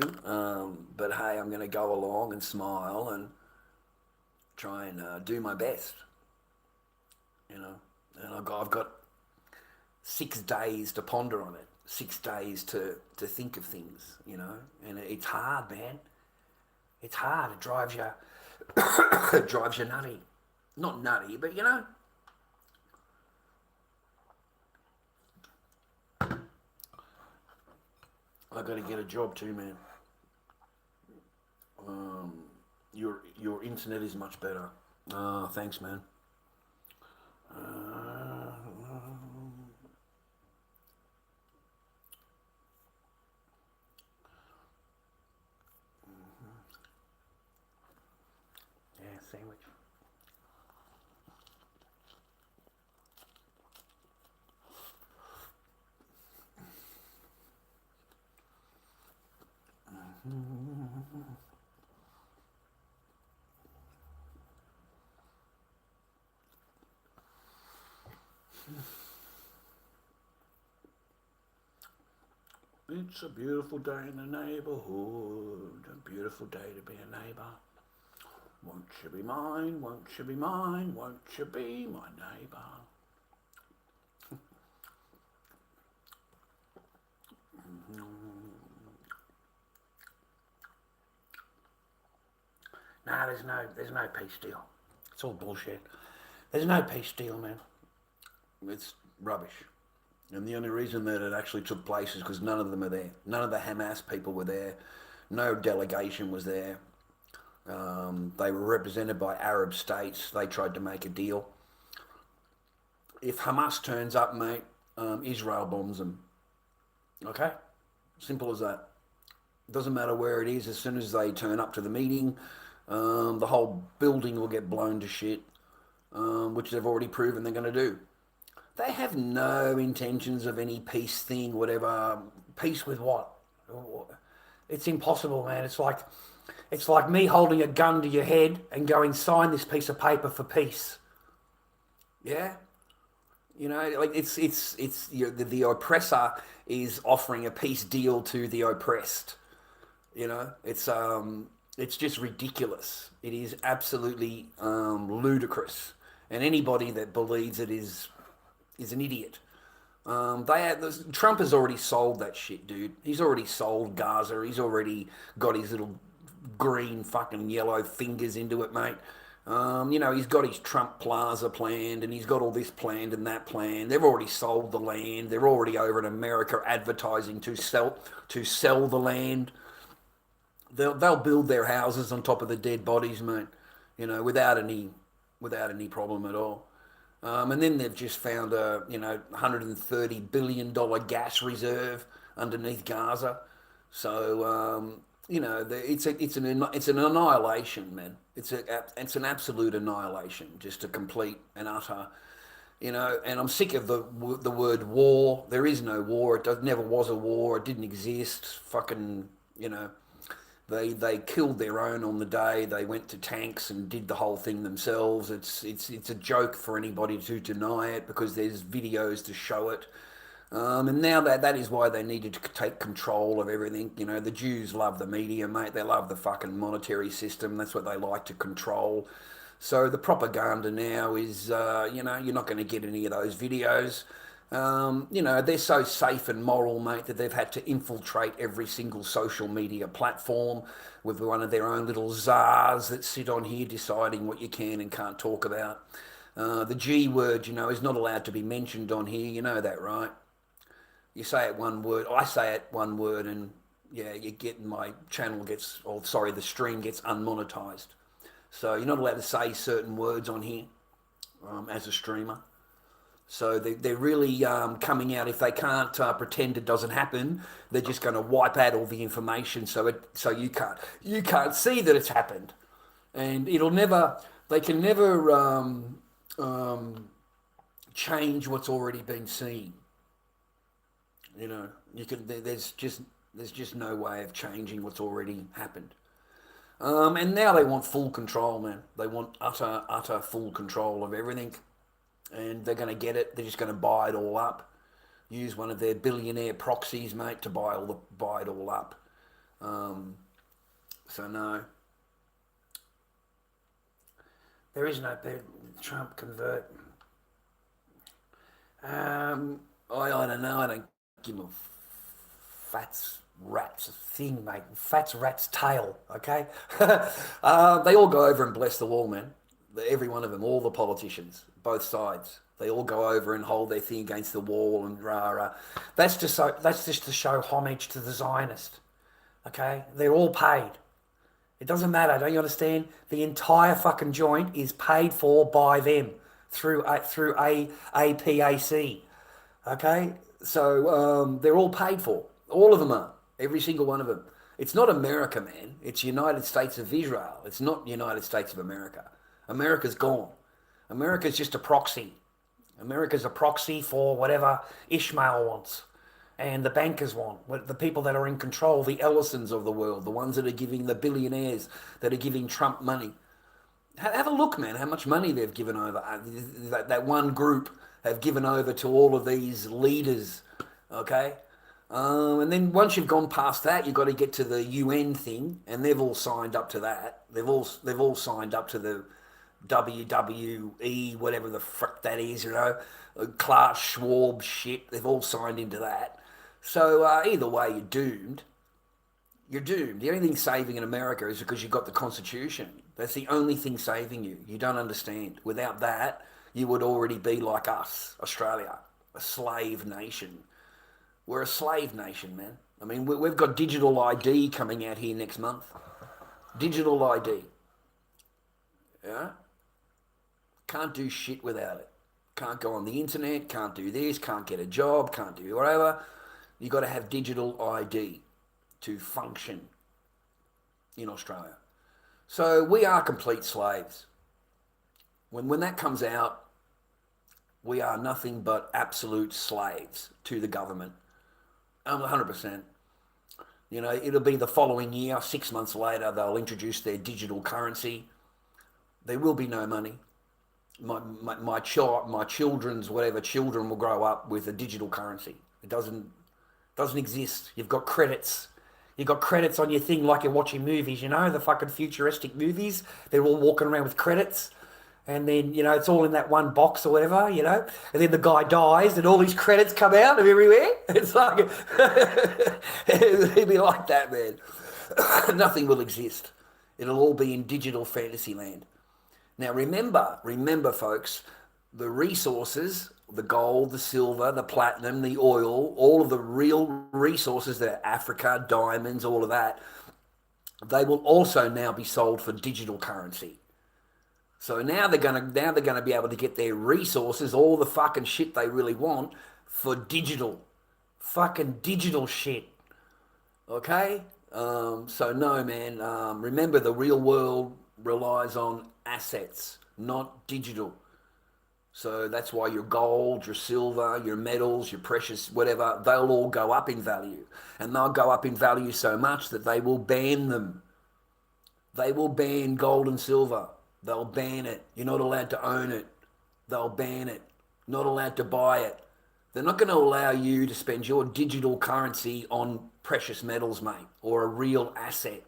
but hey, I'm going to go along and smile and try and do my best. And I've got 6 days to ponder on it, 6 days to think of things, and it's hard, man. It's hard. It drives you, it drives you nutty. Not nutty, but I got to get a job too, man. Your internet is much better. Thanks, man. Sandwich. It's a beautiful day in the neighbourhood, a beautiful day to be a neighbour. Won't you be mine, won't you be mine, won't you be my neighbour? Nah, there's no peace deal. It's all bullshit. There's no peace deal, man. It's rubbish. And the only reason that it actually took place is because none of them are there. None of the Hamas people were there. No delegation was there. They were represented by Arab states. They tried to make a deal. If Hamas turns up, mate, Israel bombs them. Okay? Simple as that. Doesn't matter where it is. As soon as they turn up to the meeting, the whole building will get blown to shit, which they've already proven they're going to do. They have no intentions of any peace thing, whatever. Peace with what? It's impossible, man. It's like me holding a gun to your head and going, sign this piece of paper for peace. Yeah? You know, like the oppressor is offering a peace deal to the oppressed. You know, it's just ridiculous. It is absolutely ludicrous, and anybody that believes it is an idiot. Trump has already sold that shit, dude. He's already sold Gaza. He's already got his little green fucking yellow fingers into it, mate. You know, he's got his Trump Plaza planned, and he's got all this planned and that planned. They've already sold the land. They're already over in America advertising to sell the land. They'll build their houses on top of the dead bodies, mate. You know, without any problem at all. And then they've just found a $130 billion gas reserve underneath Gaza. So you know, it's an annihilation, man. It's an absolute annihilation, just a complete and utter. You know, and I'm sick of the word war. There is no war. It never was a war. It didn't exist. Fucking, you know. They killed their own on the day. They went to tanks and did the whole thing themselves. It's a joke for anybody to deny it because there's videos to show it. And now that is why they needed to take control of everything. You know, the Jews love the media, mate. They love the fucking monetary system. That's what they like to control. So the propaganda now is, you know, you're not going to get any of those videos. You know, they're so safe and moral, mate, that they've had to infiltrate every single social media platform with one of their own little czars that sit on here deciding what you can and can't talk about. The G word, you know, is not allowed to be mentioned on here. You know that, right? You say it one word, I say it one word, and yeah, my channel gets, the stream gets unmonetized. So you're not allowed to say certain words on here as a streamer. So they're really coming out. If they can't pretend it doesn't happen, they're just going to wipe out all the information so you can't see that it's happened, and they can never change what's already been seen. You know, there's just no way of changing what's already happened. And now they want full control, man. They want utter full control of everything. And they're going to get it. They're just going to buy it all up. Use one of their billionaire proxies, mate, to buy it all up. So no. There is no Trump convert. I don't know. I don't give a Fat's rat's thing, mate. Fat's rat's tail, okay? They all go over and bless the wall, man. Every one of them, all the politicians, both sides, they all go over and hold their thing against the wall and rah rah. That's just to show homage to the Zionist. Okay, they're all paid. It doesn't matter. Don't you understand? The entire fucking joint is paid for by them through APAC. Okay, so they're all paid for. All of them are. Every single one of them. It's not America, man. It's United States of Israel. It's not United States of America. America's gone. America's just a proxy. America's a proxy for whatever Ishmael wants and the bankers want, the people that are in control, the Ellisons of the world, the ones that are giving the billionaires, that are giving Trump money. Have a look, man, how much money they've given over. That one group have given over to all of these leaders, okay? And then once you've gone past that, you've got to get to the UN thing, and they've all signed up to that. They've all signed up to the WWE, whatever the frick that is, Klaus Schwab shit. They've all signed into that. So either way, you're doomed. You're doomed. The only thing saving in America is because you've got the Constitution. That's the only thing saving you. You don't understand. Without that, you would already be like us, Australia, a slave nation. We're a slave nation, man. I mean, we've got digital ID coming out here next month. Digital ID. Yeah? Can't do shit without it. Can't go on the internet, can't do this, can't get a job, can't do whatever. You've got to have digital ID to function in Australia. So we are complete slaves. When that comes out, we are nothing but absolute slaves to the government. 100%. It'll be the following year, 6 months later, they'll introduce their digital currency. There will be no money. My children's whatever children will grow up with a digital currency. It doesn't exist. You've got credits. You've got credits on your thing like you're watching movies, the fucking futuristic movies. They're all walking around with credits. And then, it's all in that one box or whatever, and then the guy dies and all these credits come out of everywhere. It's like, it'd be like that, man. Nothing will exist. It'll all be in digital fantasy land. Now, remember, folks, the resources, the gold, the silver, the platinum, the oil, all of the real resources that are Africa, diamonds, all of that, they will also now be sold for digital currency. So now they're gonna be able to get their resources, all the fucking shit they really want, for fucking digital shit. Okay? So no, man. Remember, the real world relies on assets, not digital. So that's why your gold, your silver, your metals, your precious whatever, they'll all go up in value, and they'll go up in value so much that they will ban them. They will ban gold and silver. They'll ban it. You're not allowed to own it. They'll ban it. Not allowed to buy it. They're not going to allow you to spend your digital currency on precious metals, mate, or a real asset.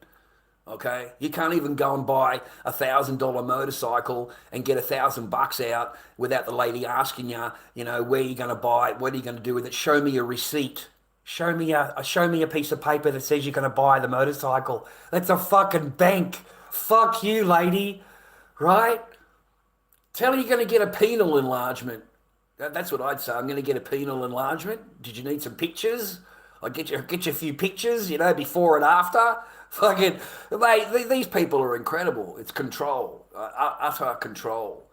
Okay? You can't even go and buy $1,000 motorcycle and get $1,000 out without the lady asking you, where you're going to buy it, what are you going to do with it? Show me a receipt. Show me a piece of paper that says you're going to buy the motorcycle. That's a fucking bank. Fuck you, lady. Right? Tell her you're going to get a penal enlargement. That's what I'd say. I'm going to get a penal enlargement. Did you need some pictures? I'll get you a few pictures, before and after. Fucking, mate, these people are incredible. It's control, utter control.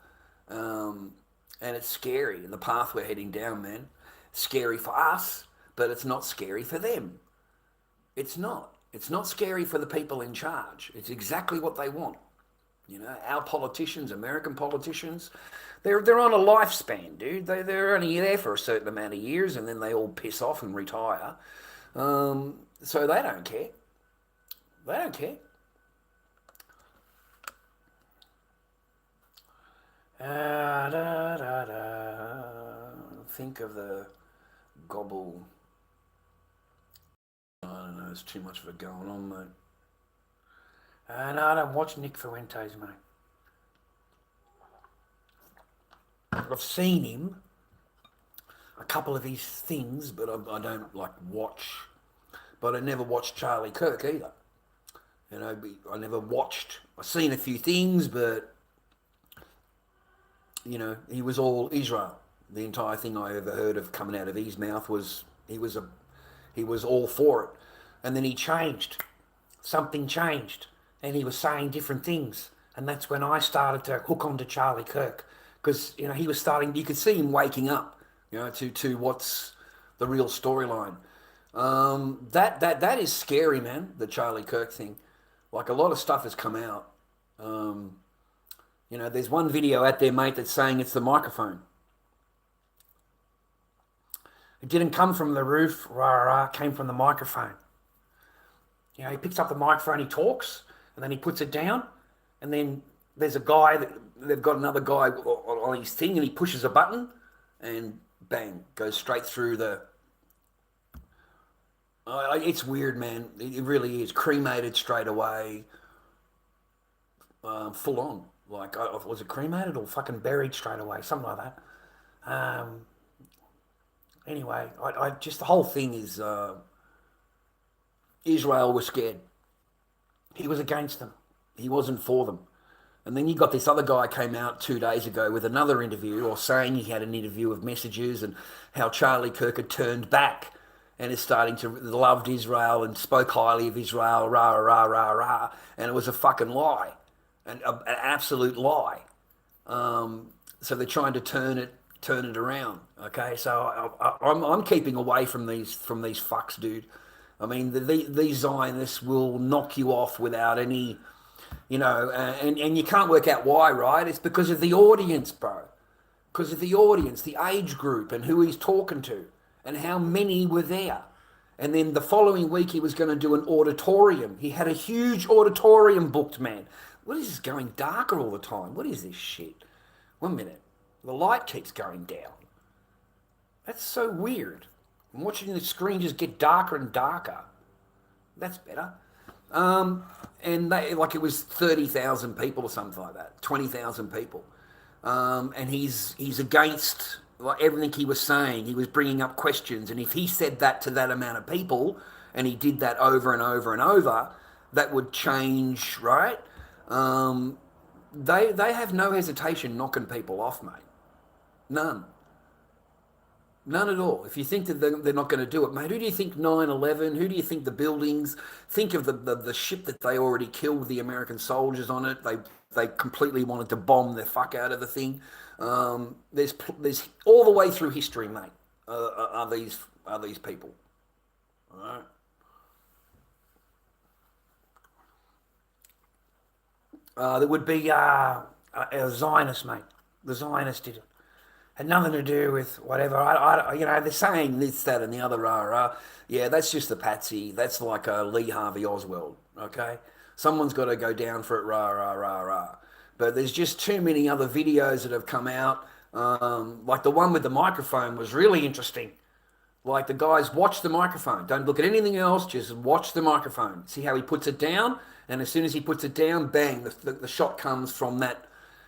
And it's scary. The path we're heading down, man. Scary for us, but it's not scary for them. It's not. It's not scary for the people in charge. It's exactly what they want. Our politicians, American politicians, they're on a lifespan, dude. They're only there for a certain amount of years, and then they all piss off and retire. So they don't care. They don't care. Think of the gobble. I don't know. There's too much of it going on, mate. No, I don't watch Nick Fuentes, mate. I've seen him, a couple of his things, but I don't watch. But I never watched Charlie Kirk either. I never watched. I've seen a few things, but he was all Israel. The entire thing I ever heard of coming out of his mouth was he was all for it, and then he changed. Something changed. And he was saying different things. And that's when I started to hook on to Charlie Kirk. Because, he was starting, you could see him waking up, to what's the real storyline. That is scary, man, the Charlie Kirk thing. Like, a lot of stuff has come out. There's one video out there, mate, that's saying it's the microphone. It didn't come from the roof, it came from the microphone. He picks up the microphone, he talks, and then he puts it down, and then there's a guy that they've got another guy on his thing, and he pushes a button, and bang, goes straight through the. It's weird, man. It really is. Cremated straight away, full on. Like, was it cremated or fucking buried straight away? Something like that. Anyway, I just the whole thing is Israel was scared. He was against them. He wasn't for them. And then you got this other guy came out 2 days ago with another interview, or saying he had an interview of messages and how Charlie Kirk had turned back and is starting to loved Israel and spoke highly of Israel, rah, rah, rah, rah. And it was a fucking lie, an absolute lie. So they're trying to turn it around. Okay, so I'm keeping away from these fucks, dude. I mean, these Zionists will knock you off without any, and you can't work out why, right? It's because of the audience, bro. Because of the audience, the age group, and who he's talking to, and how many were there. And then the following week, he was going to do an auditorium. He had a huge auditorium booked, man. What is this going darker all the time? What is this shit? 1 minute. The light keeps going down. That's so weird. I'm watching the screen just get darker and darker. That's better. And it was 30,000 people or something like that, 20,000 people. And he's against everything he was saying. He was bringing up questions. And if he said that to that amount of people, and he did that over and over and over, that would change, right? They have no hesitation knocking people off, mate. None. None at all. If you think that they're not going to do it, mate, who do you think 9/11? Who do you think the buildings? Think of the ship that they already killed the American soldiers on it. They completely wanted to bomb the fuck out of the thing. There's all the way through history, mate. Are these people? All right. There would be a Zionist, mate. The Zionists did it. Had nothing to do with whatever. They're saying This, that, and the other. Rah, rah. Yeah, that's just the patsy. That's like a Lee Harvey Oswald. Okay, someone's got to go down for it. Rah, rah, rah, rah. But there's just too many other videos that have come out. Like the one with the microphone was really interesting. Like the guys watch the microphone. Don't look at anything else. Just watch the microphone. See how he puts it down, and as soon as he puts it down, bang, the shot comes from that.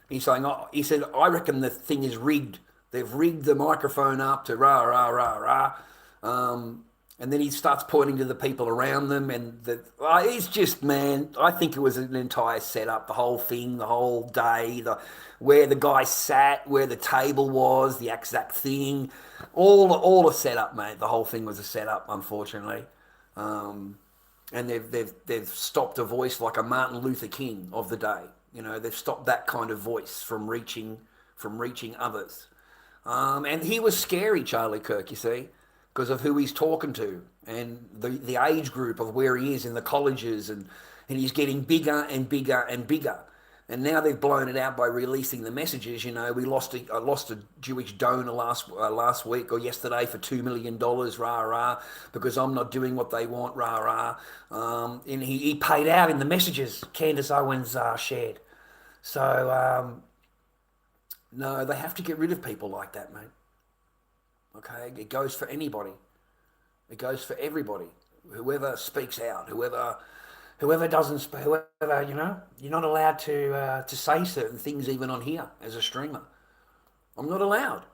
He's saying, he said, I reckon the thing is rigged. They've rigged the microphone up to rah, rah, rah, rah. And then he starts pointing to the people around them. And it's just, man, I think it was an entire setup, the whole thing, the whole day, where the guy sat, where the table was, the exact thing, all a setup, mate. The whole thing was a setup, unfortunately. And they've stopped a voice like a Martin Luther King of the day. They've stopped that kind of voice from reaching others. And he was scary, Charlie Kirk, you see, because of who he's talking to and the age group of where he is in the colleges, and he's getting bigger and bigger and bigger. And now they've blown it out by releasing the messages. We lost a Jewish donor last week or yesterday for $2 million, rah, rah, because I'm not doing what they want, rah, rah. And he paid out in the messages Candace Owens shared. So, no, they have to get rid of people like that, mate. Okay? It goes for anybody. It goes for everybody. Whoever speaks out, whoever doesn't, you're not allowed to say certain things even on here as a streamer. I'm not allowed.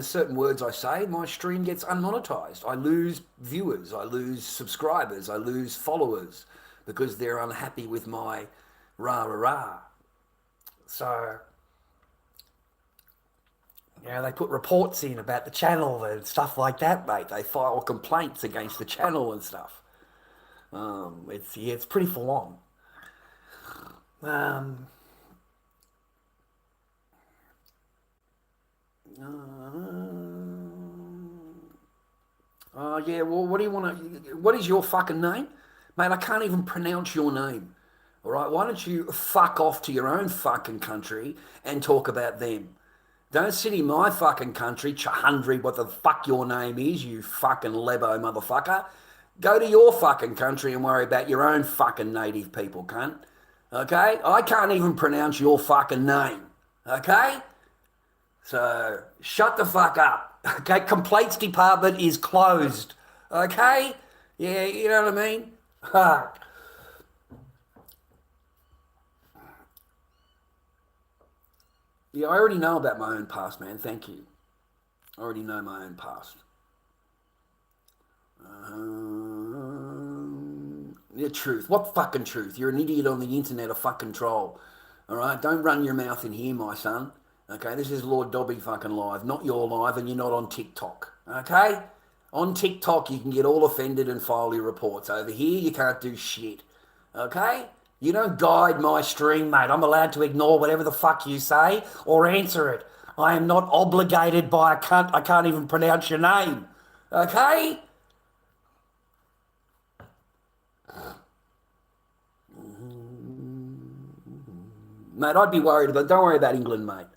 Certain words I say, my stream gets unmonetized. I lose viewers, I lose subscribers, I lose followers because they're unhappy with my rah, rah, rah. So, they put reports in about the channel and stuff like that, mate. They file complaints against the channel and stuff. It's pretty full on. Yeah, well, what is your fucking name? Mate, I can't even pronounce your name. All right, why don't you fuck off to your own fucking country and talk about them? Don't sit in my fucking country, Chahandri, what the fuck your name is, you fucking lebo motherfucker. Go to your fucking country and worry about your own fucking native people, cunt. Okay? I can't even pronounce your fucking name. Okay? So shut the fuck up. Okay? Complaints department is closed. Okay? Yeah, you know what I mean? Yeah, I already know about my own past, man. Thank you. I already know my own past. Yeah, truth. What fucking truth? You're an idiot on the internet, a fucking troll. All right? Don't run your mouth in here, my son. Okay? This is Lord Dobby fucking live, not your live, and you're not on TikTok. Okay? On TikTok, you can get all offended and file your reports. Over here, you can't do shit. Okay? You don't guide my stream, mate. I'm allowed to ignore whatever the fuck you say or answer it. I am not obligated by a cunt. I can't even pronounce your name. Okay? Mate, I'd be worried about. Don't worry about England, mate.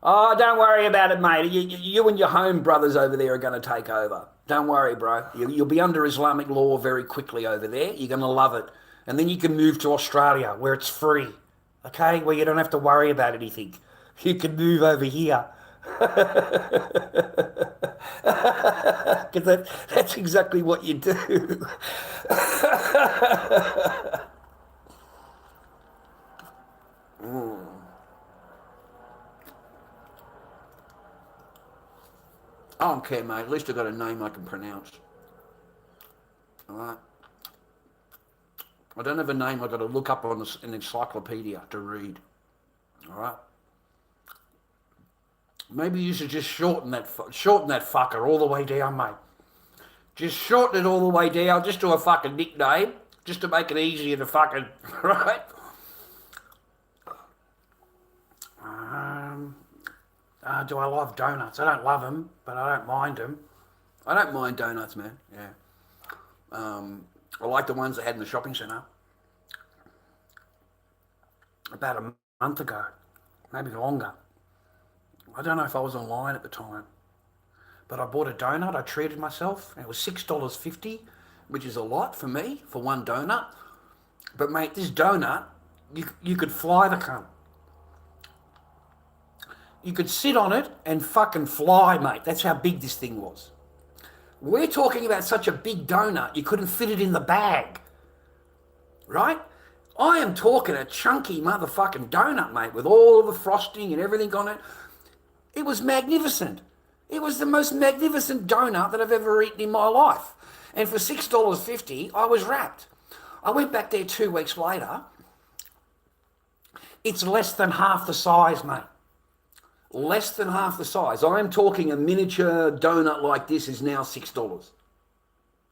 Oh, don't worry about it, mate. You and your home brothers over there are going to take over. Don't worry, bro. You'll be under Islamic law very quickly over there. You're going to love it. And then you can move to Australia where it's free, okay? Where you don't have to worry about anything. You can move over here. Because that's exactly what you do. I don't care, mate. At least I've got a name I can pronounce. All right? I don't have a name I've got to look up on an encyclopedia to read. All right? Maybe you should just shorten that fucker all the way down, mate. Just shorten it all the way down, just to a fucking nickname, just to make it easier to fucking, right? Do I love donuts? I don't love them, but I don't mind them. I don't mind donuts, man. Yeah. I like the ones they had in the shopping centre. About a month ago, maybe longer. I don't know if I was online at the time, but I bought a donut. I treated myself. And it was $6.50, which is a lot for me, for one donut. But mate, this donut, you could fly the cunt. You could sit on it and fucking fly, mate. That's how big this thing was. We're talking about such a big donut, you couldn't fit it in the bag. Right? I am talking a chunky motherfucking donut, mate, with all of the frosting and everything on it. It was magnificent. It was the most magnificent donut that I've ever eaten in my life. And for $6.50, I was wrapped. I went back there 2 weeks later. It's less than half the size, mate. Less than half the size. I'm talking a miniature donut like this is now $6.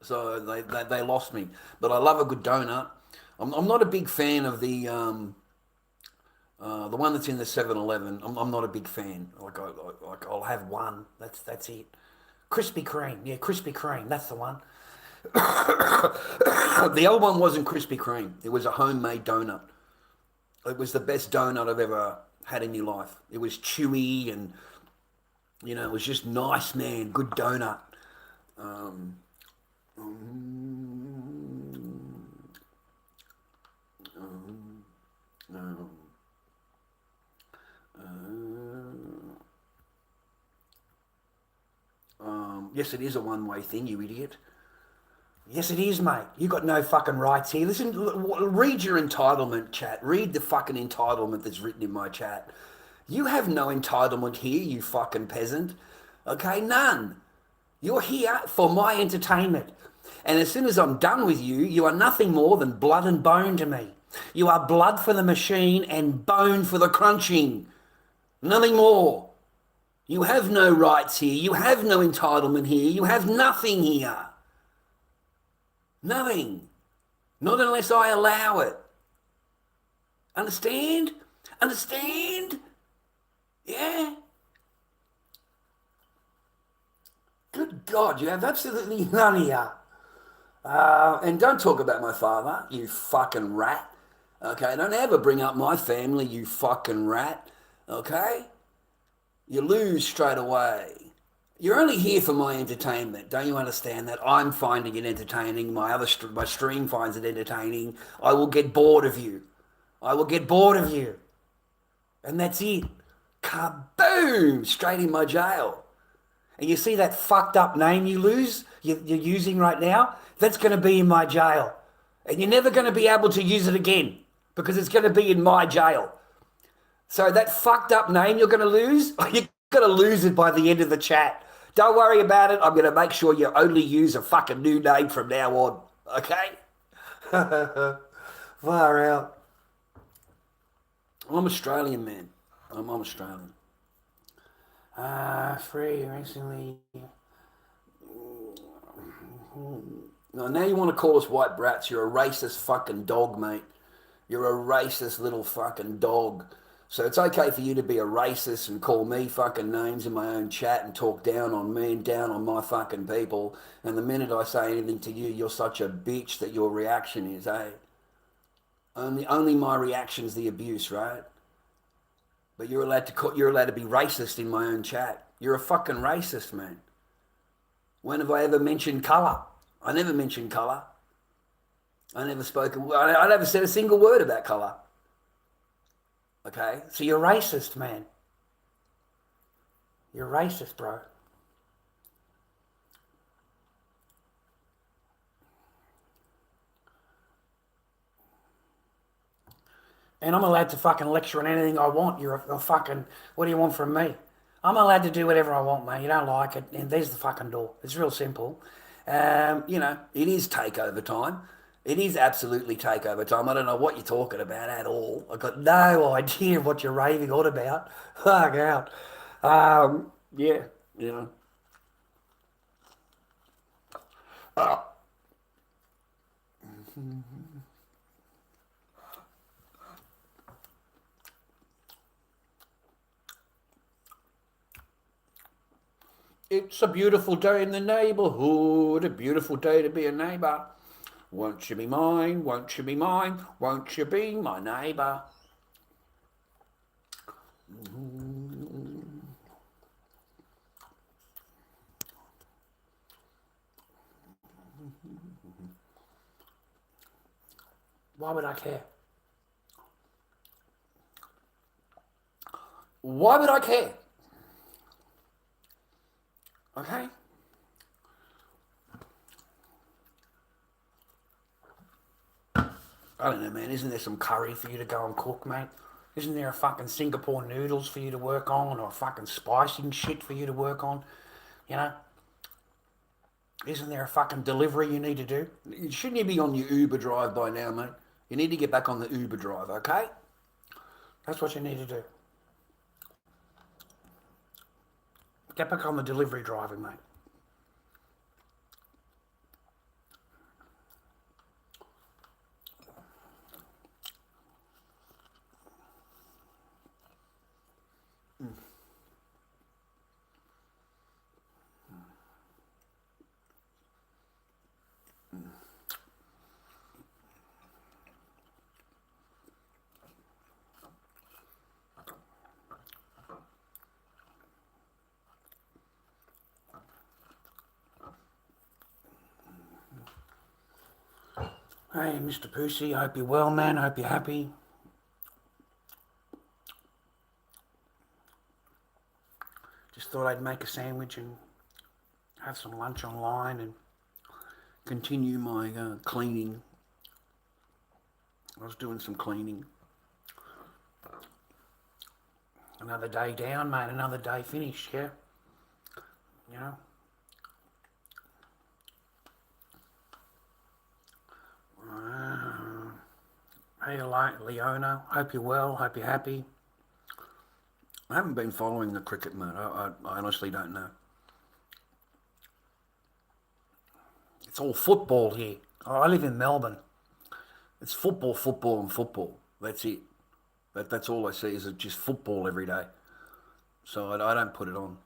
So they lost me. But I love a good donut. I'm not a big fan of the one that's in the 7-Eleven. I'm not a big fan. Like I'll have one. That's it. Krispy Kreme. Yeah, Krispy Kreme. That's the one. The other one wasn't Krispy Kreme. It was a homemade donut. It was the best donut I've ever had in my life. It was chewy and, you know, it was just nice, man. Good donut. Yes, it is a one-way thing, you idiot. Yes, it is, mate. You got no fucking rights here. Listen, read your entitlement, chat. Read the fucking entitlement that's written in my chat. You have no entitlement here, you fucking peasant. Okay, none. You're here for my entertainment. And as soon as I'm done with you, you are nothing more than blood and bone to me. You are blood for the machine and bone for the crunching. Nothing more. You have no rights here. You have no entitlement here. You have nothing here. Nothing. Not unless I allow it. Understand? Understand? Yeah? Good God, you have absolutely none here. And don't talk about my father, you fucking rat. Okay, don't ever bring up my family, you fucking rat. Okay? You lose straight away. You're only here for my entertainment. Don't you understand that? I'm finding it entertaining. My stream finds it entertaining. I will get bored of you. I will get bored of you. And that's it. Kaboom! Straight in my jail. And you see that fucked up name you're using right now? That's going to be in my jail. And you're never going to be able to use it again because it's going to be in my jail. So that fucked up name you're going to lose, you're going to lose it by the end of the chat. Don't worry about it. I'm going to make sure you only use a fucking new name from now on. Okay? Far out. I'm Australian, man. I'm Australian. Free recently. Now you want to call us white brats. You're a racist fucking dog, mate. You're a racist little fucking dog. So it's okay for you to be a racist and call me fucking names in my own chat and talk down on me and down on my fucking people. And the minute I say anything to you, you're such a bitch that your reaction is, eh? Only my reaction's the abuse, right? But you're allowed to be racist in my own chat. You're a fucking racist, man. When have I ever mentioned colour? I never mentioned colour. I never said a single word about colour. Okay? So you're racist, man. You're racist, bro. And I'm allowed to fucking lecture on anything I want. You're a fucking, what do you want from me? I'm allowed to do whatever I want, mate. You don't like it, and there's the fucking door. It's real simple. It is takeover time. It is absolutely takeover time. I don't know what you're talking about at all. I've got no idea what you're raving on about. Fuck out. Yeah, you know. It's a beautiful day in the neighbourhood, a beautiful day to be a neighbour. Won't you be mine? Won't you be mine? Won't you be my neighbour? Why would I care? Why would I care? Okay? I don't know, man. Isn't there some curry for you to go and cook, mate? Isn't there a fucking Singapore noodles for you to work on, or fucking spicing shit for you to work on? You know? Isn't there a fucking delivery you need to do? Shouldn't you be on your Uber drive by now, mate? You need to get back on the Uber drive, okay? That's what you need to do. Get back on the delivery driving, mate. Hey, Mr. Pussy, I hope you're well, man. I hope you're happy. Just thought I'd make a sandwich and have some lunch online and Continue my cleaning. I was doing some cleaning. another day down, mate. Another day finished, yeah? You know? Hey, Leona, hope you're well, hope you're happy. I haven't been following the cricket, mate. I honestly don't know. It's all football here. I live in Melbourne. It's football, football, and football. That's it. That's all I see is just football every day. So I don't put it on.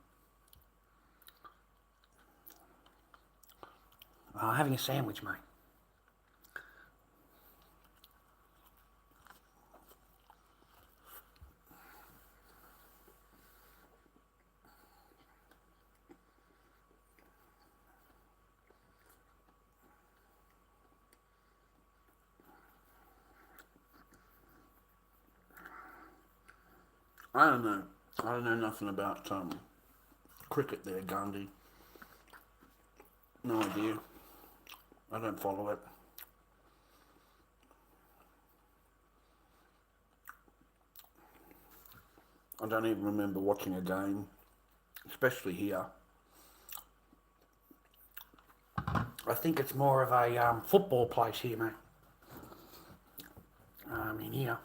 Having a sandwich, mate. I don't know. I don't know nothing about cricket there, Gandhi. No idea. I don't follow it. I don't even remember watching a game, especially here. I think it's more of a football place here, mate. In here.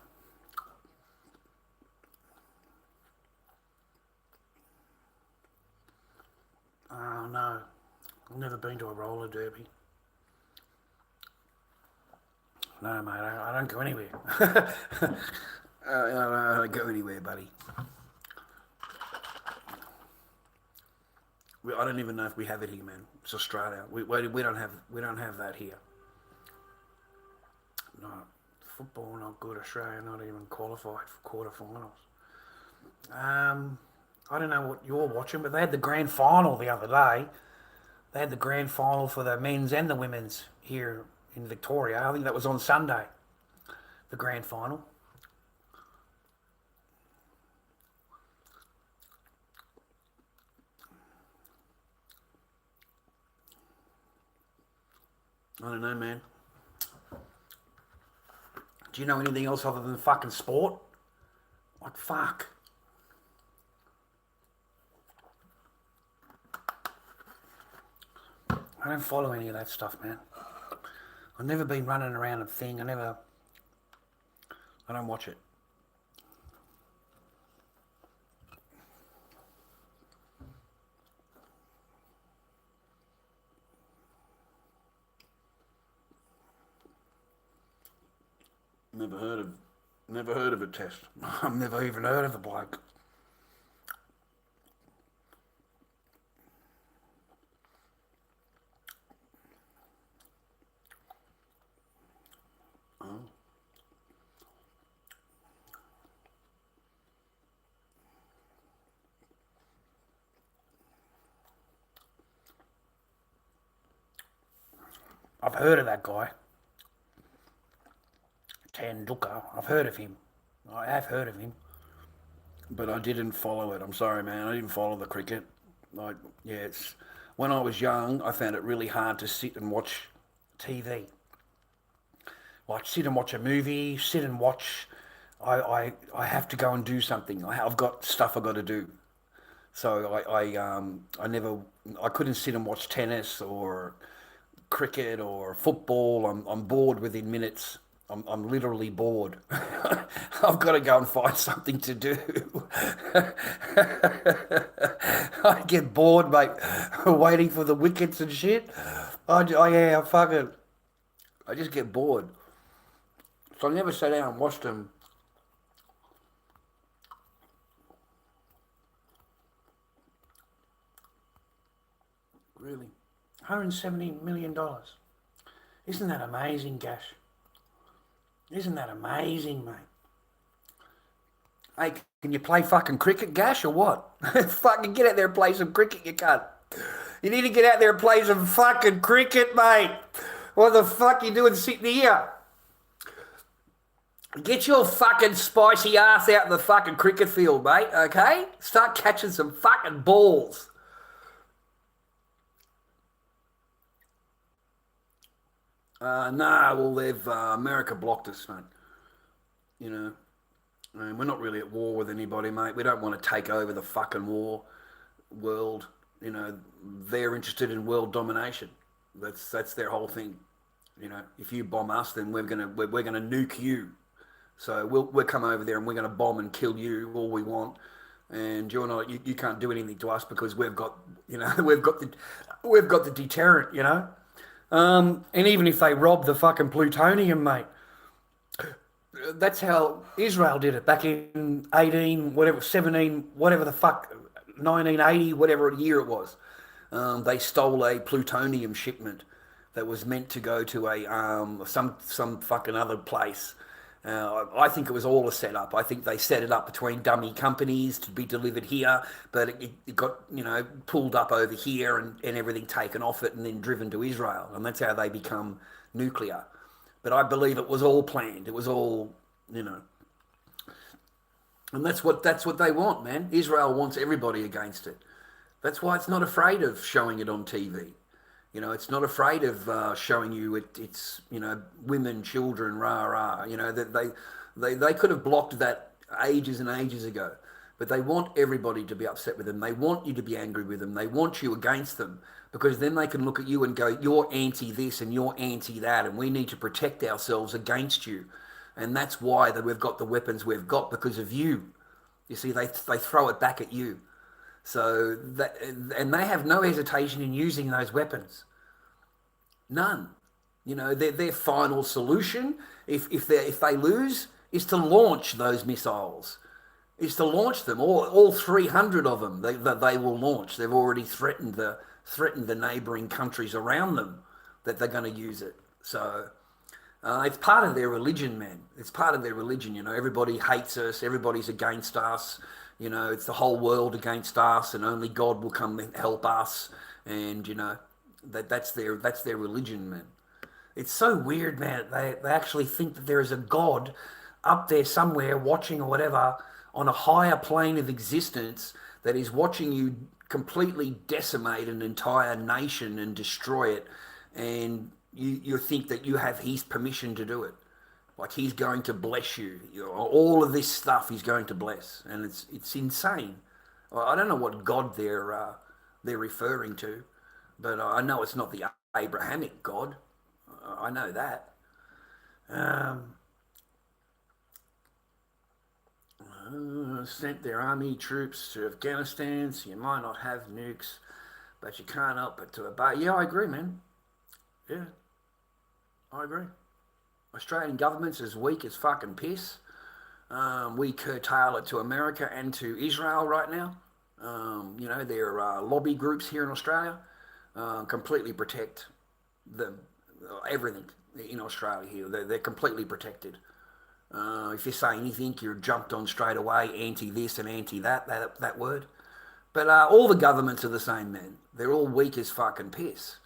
Oh, no. I've never been to a roller derby. No, mate, I don't go anywhere. I don't go anywhere, buddy. I don't even know if we have it here, man. It's Australia. We don't have that here. No, football not good. Australia not even qualified for quarterfinals. I don't know what you're watching, but they had the grand final the other day. They had the grand final for the men's and the women's here in Victoria. I think that was on Sunday, the grand final. I don't know, man. Do you know anything else other than fucking sport? Like, fuck. I don't follow any of that stuff, man. I've never been running around a thing. I don't watch it. Never heard of a test. I've never even heard of the bloke. Oh. I've heard of that guy. Tanduka. I've heard of him. I have heard of him. But I didn't follow it. I'm sorry, man. I didn't follow the cricket. It's when I was young, I found it really hard to sit and watch TV. Like sit and watch a movie, sit and watch. I have to go and do something. I've got stuff I got to do. So I couldn't sit and watch tennis or cricket or football. I'm bored within minutes. I'm literally bored. I've got to go and find something to do. I get bored, mate, waiting for the wickets and shit. I just get bored. So I never sat down and watched them. Really? $170 million. Isn't that amazing, Gash? Isn't that amazing, mate? Hey, can you play fucking cricket, Gash, or what? Fucking get out there and play some cricket, you cunt. You need to get out there and play some fucking cricket, mate. What the fuck you doing sitting here? Get your fucking spicy ass out in the fucking cricket field, mate, okay? Start catching some fucking balls. They've America blocked us, mate. You know, we're not really at war with anybody, mate. We don't want to take over the fucking world. You know, they're interested in world domination. That's their whole thing. You know, if you bomb us, then we're gonna nuke you. So we'll come over there and we're gonna bomb and kill you all we want. And you're not, you can't do anything to us because we've got, you know, we've got the deterrent, you know. And even if they rob the fucking plutonium, mate, that's how Israel did it back in 1980, whatever year it was. They stole a plutonium shipment that was meant to go to a some fucking other place. I think it was all a setup. I think they set it up between dummy companies to be delivered here, but it got, you know, pulled up over here and everything taken off it and then driven to Israel. And that's how they become nuclear. But I believe it was all planned. It was all, you know. And that's what they want, man. Israel wants everybody against it. That's why it's not afraid of showing it on TV. It's not afraid of showing you it's women, children, rah rah. That they could have blocked that ages and ages ago, but they want everybody to be upset with them. They want you to be angry with them. They want you against them because then they can look at you and go, "You're anti this and you're anti that, and we need to protect ourselves against you." And that's why that we've got the weapons we've got because of you. You see, they throw it back at you. So that, and they have no hesitation in using those weapons. None. Their final solution, if they lose, is to launch those missiles. Is to launch them. All 300 of them they will launch. They've already threatened the neighbouring countries around them that they're going to use it. So it's part of their religion, man. It's part of their religion. Everybody hates us. Everybody's against us. It's the whole world against us, and only God will come and help us. And that's their religion, man. It's so weird, man. They actually think that there is a God up there somewhere watching or whatever on a higher plane of existence that is watching you completely decimate an entire nation and destroy it, and you think that you have his permission to do it. Like he's going to bless you. All of this stuff he's going to bless, and it's insane. I don't know what God they're referring to, but I know it's not the Abrahamic God. I know that. Sent their army troops to Afghanistan, so you might not have nukes, but you can't help but to obey. Yeah, I agree, man. Yeah, I agree. Australian government's as weak as fucking piss. We curtail it to America and to Israel right now. Their lobby groups here in Australia completely protect everything in Australia here. They're completely protected. If you say anything, you're jumped on straight away, anti this and anti that word. But all the governments are the same, man. They're all weak as fucking piss.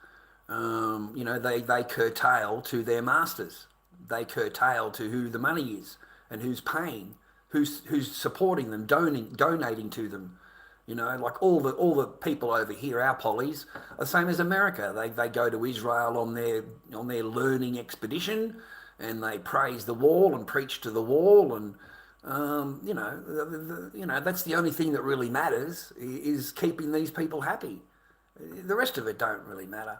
They curtail to their masters. They curtail to who the money is and who's paying, who's supporting them, donating to them. Like all the people over here, our pollies, are the same as America. They go to Israel on their learning expedition, and they praise the wall and preach to the wall, and that's the only thing that really matters is keeping these people happy. The rest of it don't really matter.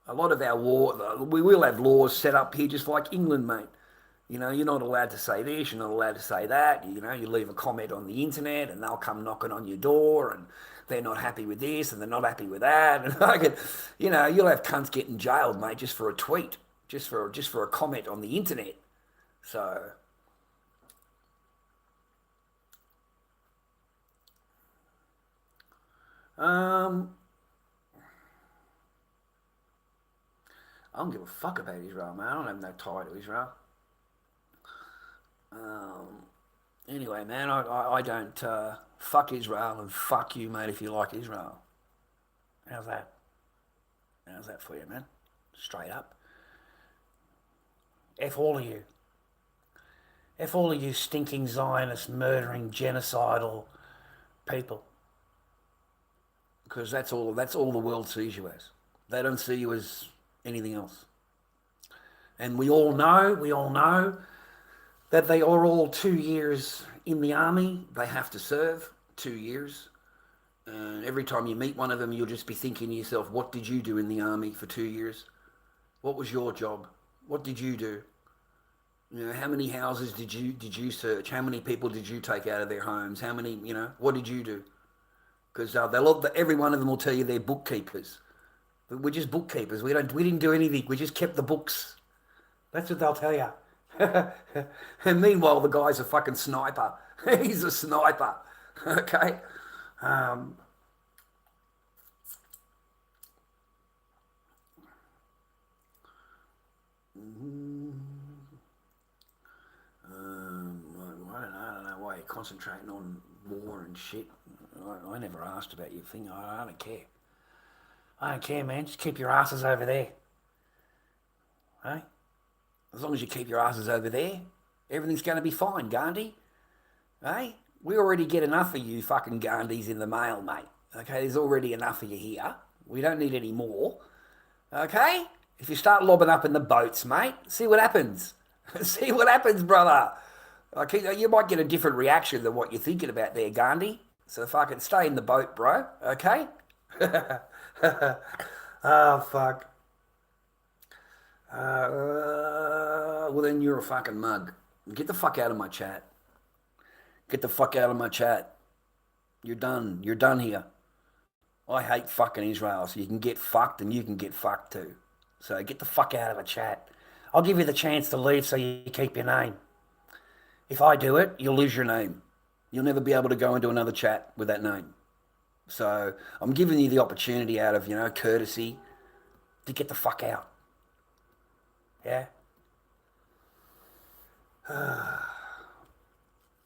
A lot of our we will have laws set up here just like England, mate. You're not allowed to say this, you're not allowed to say that. You leave a comment on the internet and they'll come knocking on your door and they're not happy with this and they're not happy with that. And you'll have cunts getting jailed, mate, just for a tweet, just for a comment on the internet. So I don't give a fuck about Israel, man. I don't have no tie to Israel. Anyway, man, I don't fuck Israel and fuck you, mate, if you like Israel. How's that? How's that for you, man? Straight up. F all of you. F all of you stinking Zionist, murdering, genocidal people. Because that's all the world sees you as. They don't see you as anything else. And we all know that they are all 2 years in the army. They have to serve 2 years. And every time you meet one of them, you'll just be thinking to yourself, what did you do in the army for 2 years? What was your job? What did you do? How many houses did you search? How many people did you take out of their homes? How many, what did you do? Because every one of them will tell you they're bookkeepers. But we're just bookkeepers. We didn't do anything. We just kept the books. That's what they'll tell you. And meanwhile, the guy's a fucking sniper. He's a sniper. Okay. I don't know why you're concentrating on war and shit. I never asked about your thing. I don't care. I don't care, man. Just keep your asses over there. Hey? As long as you keep your asses over there, Everything's going to be fine, Gandhi. Hey, we already get enough of you fucking Gandhis in the mail, mate. Okay, there's already enough of you here. We don't need any more. Okay? If you start lobbing up in the boats, mate, see what happens. See what happens, brother. Okay, you might get a different reaction than what you're thinking about there, Gandhi. So fucking stay in the boat, bro. Okay? Oh, fuck. Well, then you're a fucking mug. Get the fuck out of my chat. Get the fuck out of my chat. You're done. You're done here. I hate fucking Israel, so you can get fucked and you can get fucked too. So get the fuck out of the chat. I'll give you the chance to leave so you keep your name. If I do it, you'll lose your name. You'll never be able to go into another chat with that name. So I'm giving you the opportunity out of, courtesy to get the fuck out. Yeah?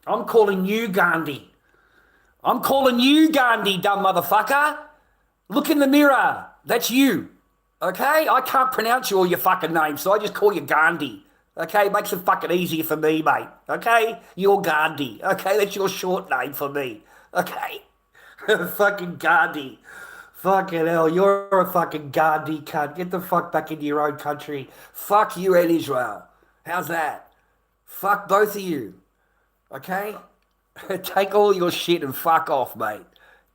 I'm calling you Gandhi. I'm calling you Gandhi, dumb motherfucker. Look in the mirror. That's you. Okay? I can't pronounce you all your fucking names, so I just call you Gandhi. Okay? It makes it fucking easier for me, mate. Okay? You're Gandhi. Okay? That's your short name for me. Okay? Fucking Gandhi. Fucking hell, you're a fucking Gandhi cunt. Get the fuck back into your own country. Fuck you and Israel. How's that? Fuck both of you. Okay? Take all your shit and fuck off, mate.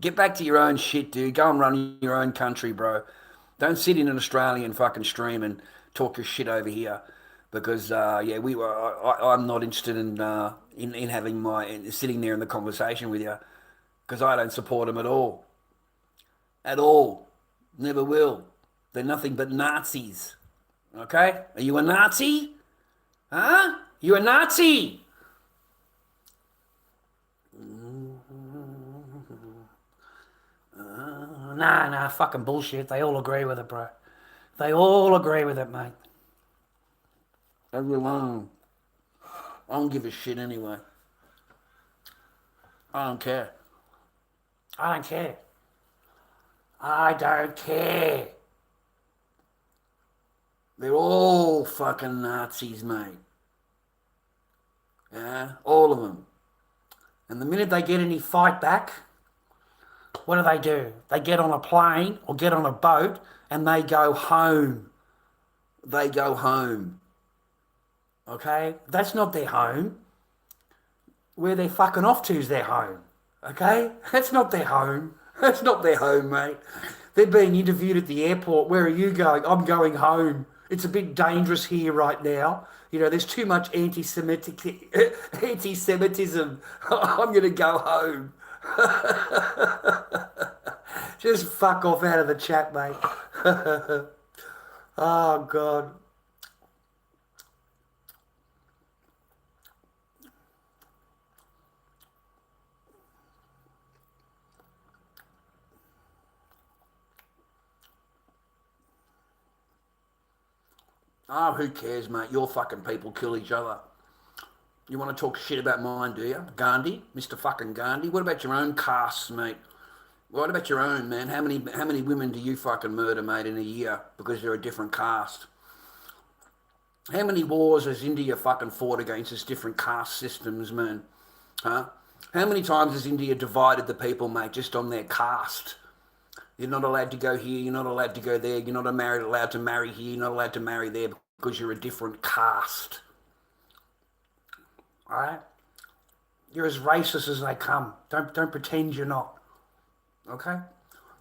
Get back to your own shit, dude. Go and run your own country, bro. Don't sit in an Australian fucking stream and talk your shit over here. Because, I'm not interested in having sitting there in the conversation with you. Because I don't support them at all. At all. Never will. They're nothing but Nazis. Okay? Are you a Nazi? Huh? You a Nazi? Nah, fucking bullshit. They all agree with it, bro. They all agree with it, mate. Everyone. I don't give a shit anyway. I don't care. I don't care. I don't care. They're all fucking Nazis, mate. Yeah, all of them. And the minute they get any fight back, what do? They get on a plane or get on a boat and they go home. They go home. Okay? That's not their home. Where they're fucking off to is their home. Okay? That's not their home. That's not their home, mate. They're being interviewed at the airport. Where are you going? I'm going home. It's a bit dangerous here right now. There's too much anti-Semitism. I'm going to go home. Just fuck off out of the chat, mate. Oh, God. Oh, who cares, mate? Your fucking people kill each other. You want to talk shit about mine, do you? Gandhi? Mr. fucking Gandhi? What about your own castes, mate? What about your own, man? How many women do you fucking murder, mate, in a year because they're a different caste? How many wars has India fucking fought against its different caste systems, man? Huh? How many times has India divided the people, mate, just on their caste? You're not allowed to go here, you're not allowed to go there, you're not allowed to marry here, you're not allowed to marry there because you're a different caste. All right? You're as racist as they come. Don't pretend you're not. Okay?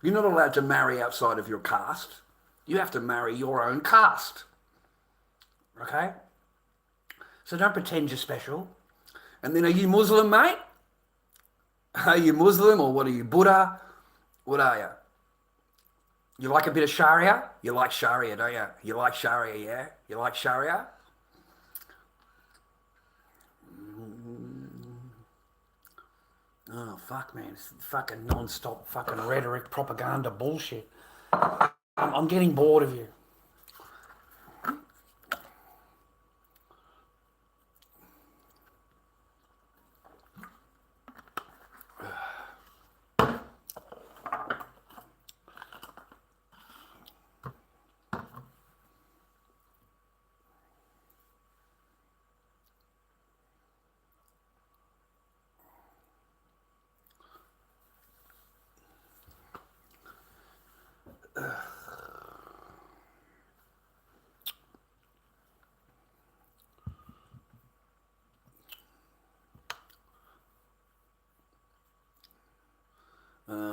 You're not allowed to marry outside of your caste. You have to marry your own caste. Okay? So don't pretend you're special. And then are you Muslim, mate? Are you Muslim or what are you, Buddha? What are you? You like a bit of Sharia? You like Sharia, don't you? You like Sharia, yeah? You like Sharia? Oh, fuck, man. It's fucking non-stop fucking rhetoric, propaganda bullshit. I'm getting bored of you.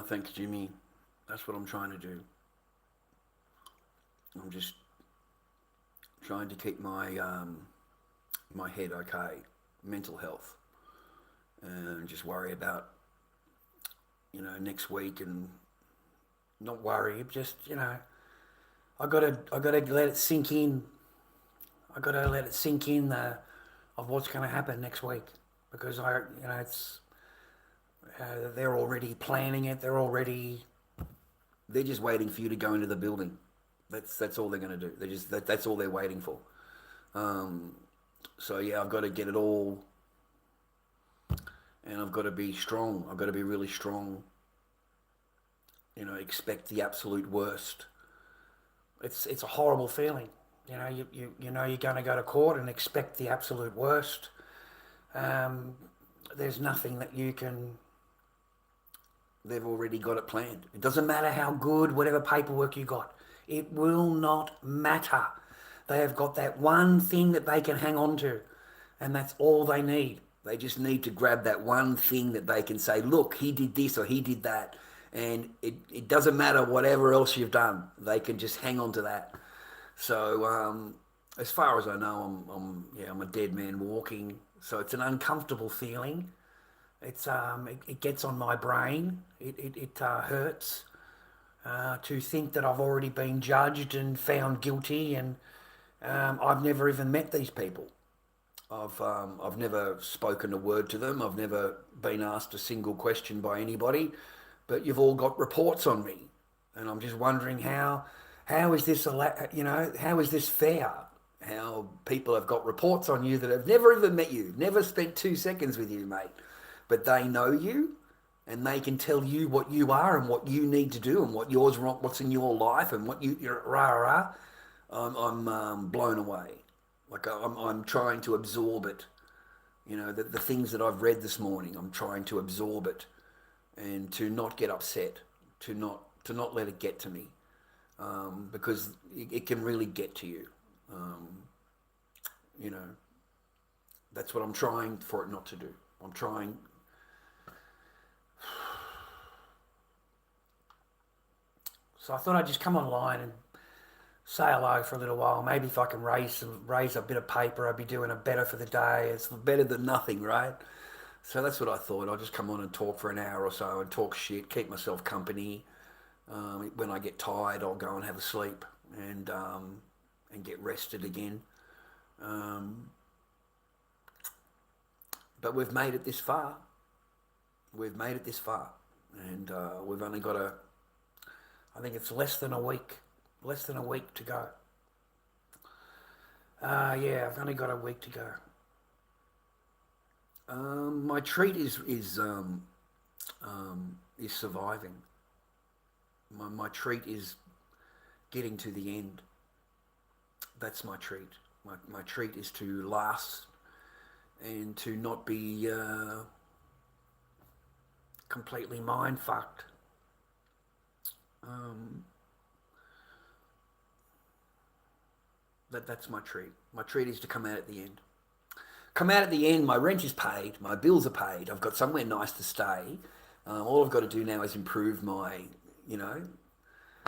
Thanks, Jimmy. That's what I'm trying to do. I'm just trying to keep my head okay, mental health, and just worry about next week and Not worry, just, I gotta let it sink in. I gotta let it sink in of what's going to happen next week, because it's they're already planning it. they're just waiting for you to go into the building. That's all they're going to do. That's all they're waiting for. So yeah, I've got to get it all, and I've got to be strong. I've got to be really strong. Expect the absolute worst. It's a horrible feeling. You know you're going to go to court and expect the absolute worst. There's nothing that you can. They've already got it planned. It doesn't matter how good whatever paperwork you got. It will not matter. They have got that one thing that they can hang on to, and that's all they need. They just need to grab that one thing that they can say, look, he did this or he did that. And it doesn't matter whatever else you've done. They can just hang on to that. So as far as I know, I'm a dead man walking. So it's an uncomfortable feeling. It gets on my brain. It hurts to think that I've already been judged and found guilty, and I've never even met these people. I've never spoken a word to them. I've never been asked a single question by anybody. But you've all got reports on me, and I'm just wondering how is this how is this fair? How people have got reports on you that have never even met you, never spent 2 seconds with you, mate, but they know you, and they can tell you what you are and what you need to do and what's in your life and what you're rah rah. I'm blown away. Like I'm trying to absorb it. The things that I've read this morning, I'm trying to absorb it. And to not get upset, to not let it get to me, because it can really get to you. That's what I'm trying for it not to do. I'm trying. So I thought I'd just come online and say hello for a little while. Maybe if I can raise a bit of paper, I'd be doing a better for the day. It's better than nothing, right? So that's what I thought. I'll just come on and talk for an hour or so and talk shit, keep myself company. When I get tired, I'll go and have a sleep and get rested again. But we've made it this far. And we've only got I think it's less than a week to go. Yeah, I've only got a week to go. My treat is surviving. My treat is getting to the end. That's my treat. My treat is to last and to not be completely mind fucked. That's my treat. My treat is to come out at the end. My rent is paid, my bills are paid, I've got somewhere nice to stay. All I've got to do now is improve my,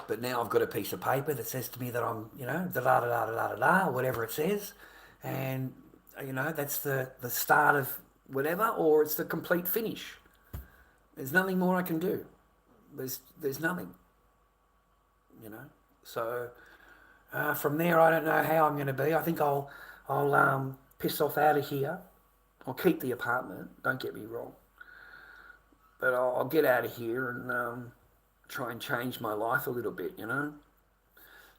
but now I've got a piece of paper that says to me that I'm, da da da da da da da, whatever it says. And, that's the start of whatever, or it's the complete finish. There's nothing more I can do. There's nothing, So from there, I don't know how I'm going to be. I think I'll piss off out of here. I'll keep the apartment, don't get me wrong. But I'll get out of here and try and change my life a little bit,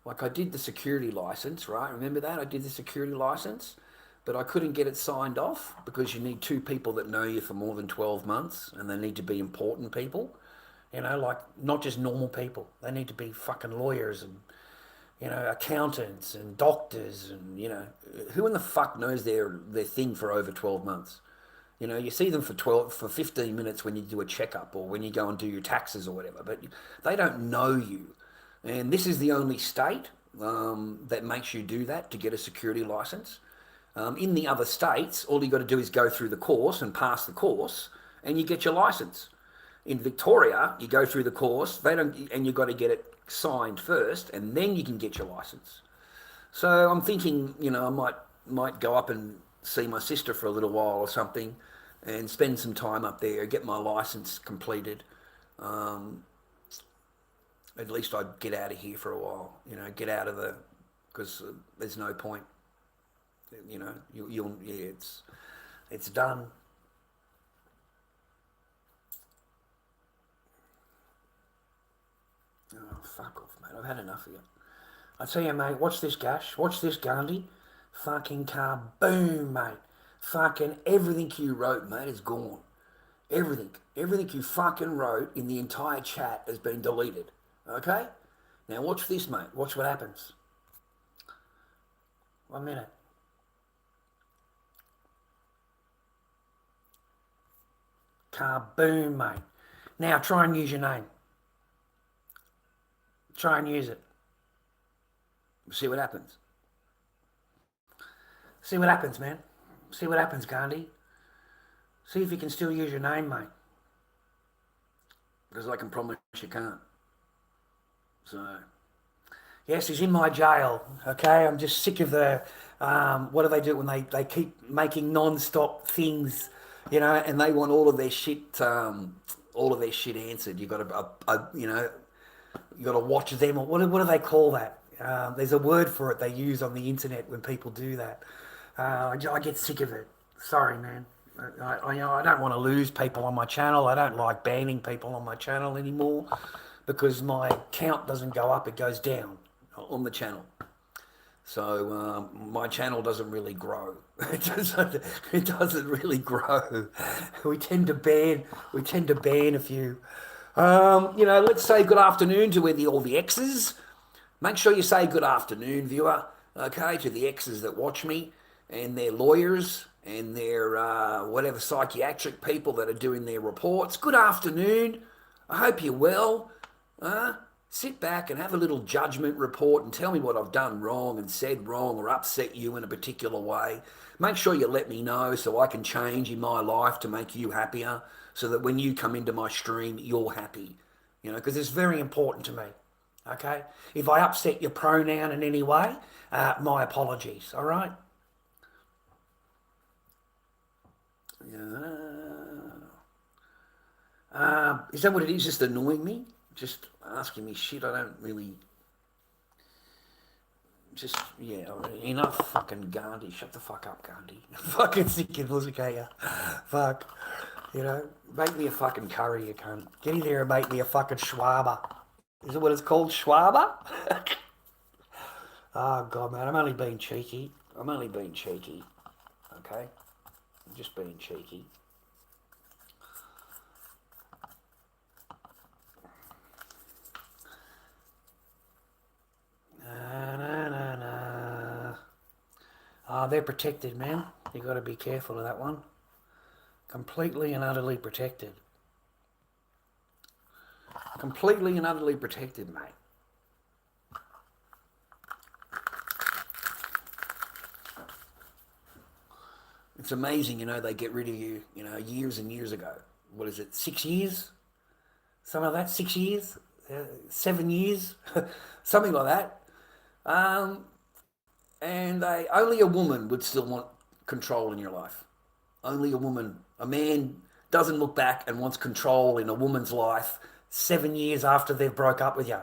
Like I did the security license, right? Remember that? I did the security license, but I couldn't get it signed off because you need 2 people that know you for more than 12 months, and they need to be important people, like not just normal people. They need to be fucking lawyers and accountants and doctors and, who in the fuck knows their thing for over 12 months? You see them for 15 minutes when you do a checkup or when you go and do your taxes or whatever, but they don't know you. And this is the only state that makes you do that to get a security license. In the other states, all you got to do is go through the course and pass the course and you get your license. In Victoria, you go through the course, they don't, and you've got to get it signed first, and then you can get your license. So I'm thinking, I might go up and see my sister for a little while or something, and spend some time up there, get my license completed. At least I'd get out of here for a while, get out of because there's no point, it's done. Oh, fuck off, mate. I've had enough of you. I tell you, mate, watch this, Gash. Watch this, Gandhi. Fucking kaboom, mate. Fucking everything you wrote, mate, is gone. Everything you fucking wrote in the entire chat has been deleted. Okay? Now watch this, mate. Watch what happens. 1 minute. Kaboom, mate. Now try and use your name. Try and use it. See what happens. See what happens, man. See what happens, Gandhi. See if you can still use your name, mate. Because I can promise you can't. So, yes, he's in my jail, okay? I'm just sick of the, what do they do when they keep making non-stop things, and they want all of their shit answered. You've got to, you got to watch them. What do they call that? There's a word for it they use on the internet when people do that. I get sick of it. Sorry, man. I don't want to lose people on my channel. I don't like banning people on my channel anymore because my count doesn't go up, it goes down on the channel. So my channel doesn't really grow. It doesn't really grow. We tend to ban a few. Let's say good afternoon to all the exes. Make sure you say good afternoon, viewer, okay, to the exes that watch me and their lawyers and their whatever psychiatric people that are doing their reports. Good afternoon. I hope you're well. Sit back and have a little judgment report and tell me what I've done wrong and said wrong or upset you in a particular way. Make sure you let me know so I can change in my life to make you happier so that when you come into my stream, you're happy. Because it's very important to me. Okay? If I upset your pronoun in any way, my apologies. All right? Is that what it is? Just annoying me? Just asking me shit I don't really... enough fucking Gandhi. Shut the fuck up, Gandhi. Fucking sick of looking at you. Fuck. Make me a fucking curry, you cunt. Get in there and make me a fucking schwaber. Is it what it's called? Schwaber? Oh, God, man. I'm only being cheeky. Okay? I'm just being cheeky. Oh, they're protected, man. You got to be careful of that one. Completely and utterly protected. Completely and utterly protected, mate. It's amazing, they get rid of you, years and years ago. What is it, 6 years? Some of that, 6 years? 7 years? Something like that. And only a woman would still want control in your life. Only a woman. A man doesn't look back and wants control in a woman's life 7 years after they've broke up with you.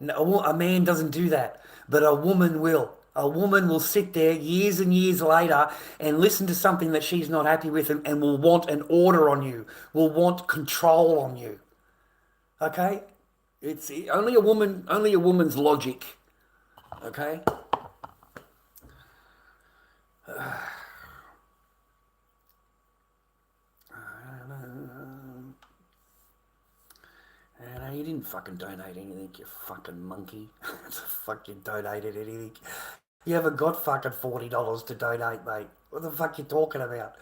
No, a man doesn't do that, but a woman will. A woman will sit there years and years later and listen to something that she's not happy with and will want an order on you, will want control on you. Okay? It's only a woman's logic. Okay? You didn't fucking donate anything, you fucking monkey. Fuck, you donated anything. You haven't got fucking $40 to donate, mate. What the fuck you talking about?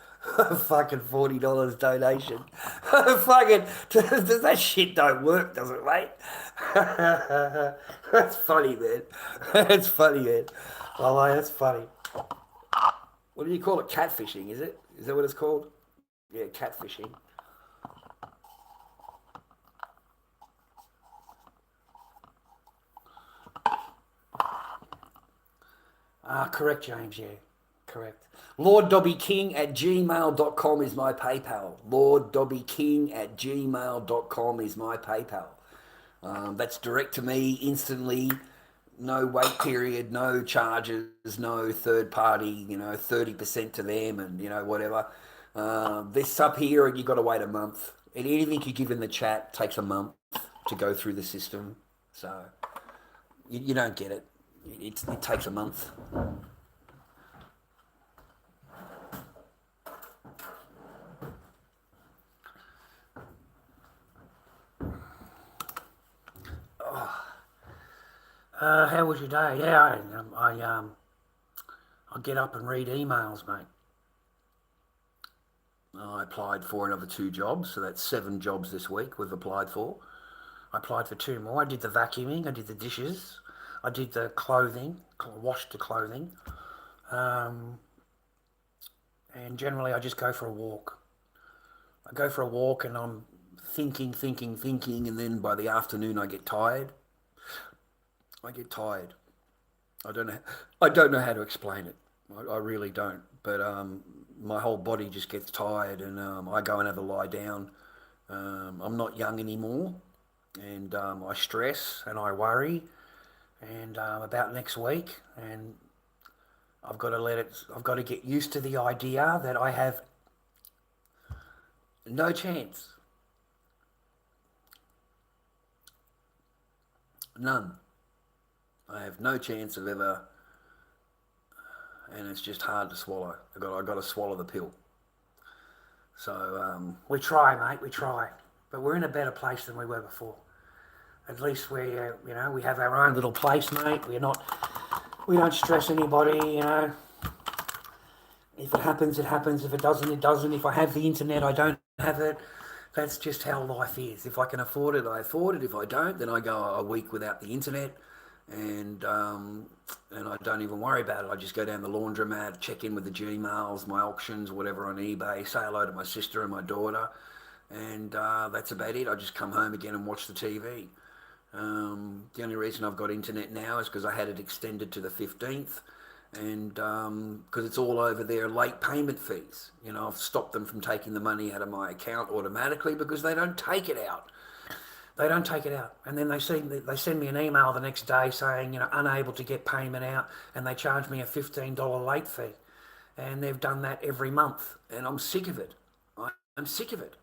Fucking $40 donation. Fucking, that shit don't work, does it, mate? That's funny, man. That's funny, man. Well, that's funny. What do you call it? Catfishing, is it? Is that what it's called? Yeah, catfishing. Correct, James, yeah. Correct. lorddobbyking@gmail.com is my PayPal. lorddobbyking@gmail.com is my PayPal. That's direct to me instantly. No wait period, no charges, no third party, 30% to them and, whatever. This up here, you got to wait a month. And anything you give in the chat takes a month to go through the system. So you don't get it. It takes a month. How was your day? Yeah, I get up and read emails, mate. I applied for another 2 jobs, so that's 7 jobs this week we've applied for. I applied for 2 more. I did the vacuuming, I did the dishes, I did the clothing, washed the clothing. And generally I just go for a walk. I go for a walk and I'm thinking, And then by the afternoon I get tired. I don't know how to explain it. I really don't. But my whole body just gets tired, and I go and have a lie down. I'm not young anymore, and I stress and I worry, and about next week, and I've got to get used to the idea that I have no chance. None. I have no chance of ever, and it's just hard to swallow. I got to swallow the pill. So we try, mate. We try, but we're in a better place than we were before. At least we have our own little place, mate. We don't stress anybody. If it happens, it happens. If it doesn't, it doesn't. If I have the internet, I don't have it. That's just how life is. If I can afford it, I afford it. If I don't, then I go a week without the internet. And I don't even worry about it. I just go down the laundromat, check in with the Gmails, my auctions, whatever on eBay, say hello to my sister and my daughter, and that's about it. I just come home again and watch the TV. The only reason I've got internet now is because I had it extended to the 15th, and because it's all over their late payment fees. I've stopped them from taking the money out of my account automatically because they don't take it out. They don't take it out, and then they send me an email the next day saying, unable to get payment out, and they charge me a $15 late fee, and they've done that every month, and I'm sick of it. I'm sick of it,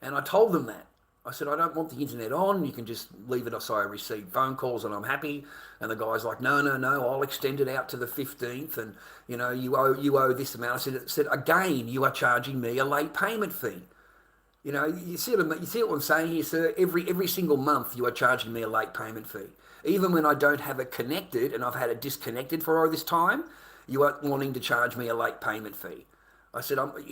and I told them that. I said, I don't want the internet on. You can just leave it. So I received phone calls, and I'm happy. And the guy's like, no, I'll extend it out to the 15th, and you owe this amount. I said again, you are charging me a late payment fee. You see what I'm saying here, sir? Every single month you are charging me a late payment fee. Even when I don't have it connected and I've had it disconnected for all this time, you are wanting to charge me a late payment fee. He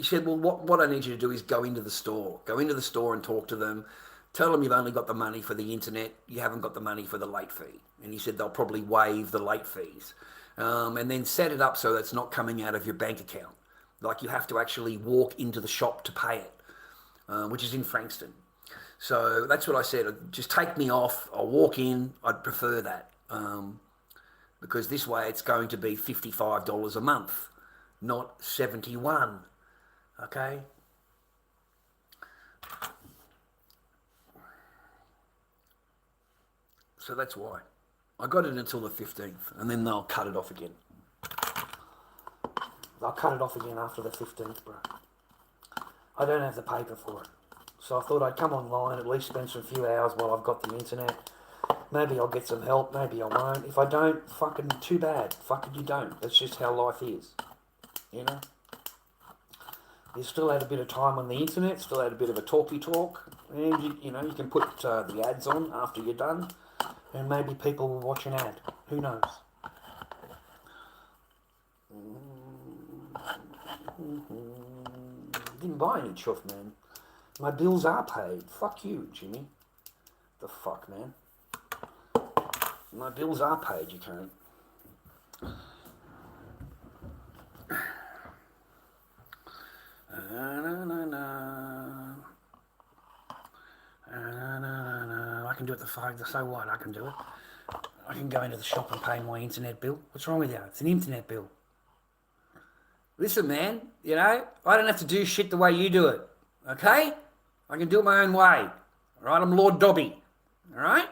said, well, what I need you to do is go into the store. Go into the store and talk to them. Tell them you've only got the money for the internet. You haven't got the money for the late fee. And he said they'll probably waive the late fees. And then set it up so that's not coming out of your bank account. Like you have to actually walk into the shop to pay it. Which is in Frankston. So that's what I said. Just take me off. I'll walk in. I'd prefer that. Because this way it's going to be $55 a month, not $71. Okay? So that's why. I got it until the 15th, and then they'll cut it off again. They'll cut it off again after the 15th, bro. I don't have the paper for it. So I thought I'd come online, at least spend some few hours while I've got the internet. Maybe I'll get some help, maybe I won't. If I don't, fucking too bad. Fucking you don't. That's just how life is. You still had a bit of time on the internet, still had a bit of a talky talk, and you can put the ads on after you're done, and maybe people will watch an ad. Who knows? Didn't buy any chuff, man. My bills are paid. Fuck you, Jimmy. The fuck, man. My bills are paid, you can't. I can do it the phone. So what? I can do it. I can go into the shop and pay my internet bill. What's wrong with you? It's an internet bill. Listen, man, you know, I don't have to do shit the way you do it, okay? I can do it my own way, all right? I'm Lord Dobby, all right?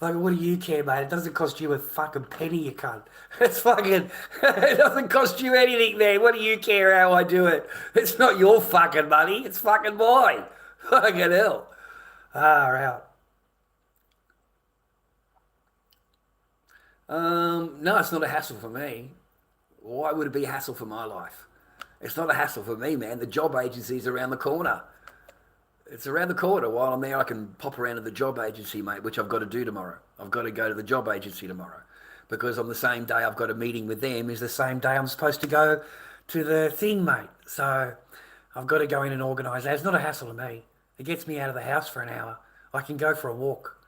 Like, what do you care, mate? It doesn't cost you a fucking penny, you cunt. It's fucking, it doesn't cost you anything, man. What do you care how I do it? It's not your fucking money. It's fucking mine. Fucking hell. Out. No, it's not a hassle for me. Why would it be a hassle for my life? It's not a hassle for me, man. The job agency's around the corner. It's around the corner. While I'm there, I can pop around to the job agency, mate, which I've got to do tomorrow. I've got to go to the job agency tomorrow because on the same day I've got a meeting with them is the same day I'm supposed to go to the thing, mate. So I've got to go in and organise that. It's not a hassle to me. It gets me out of the house for an hour. I can go for a walk.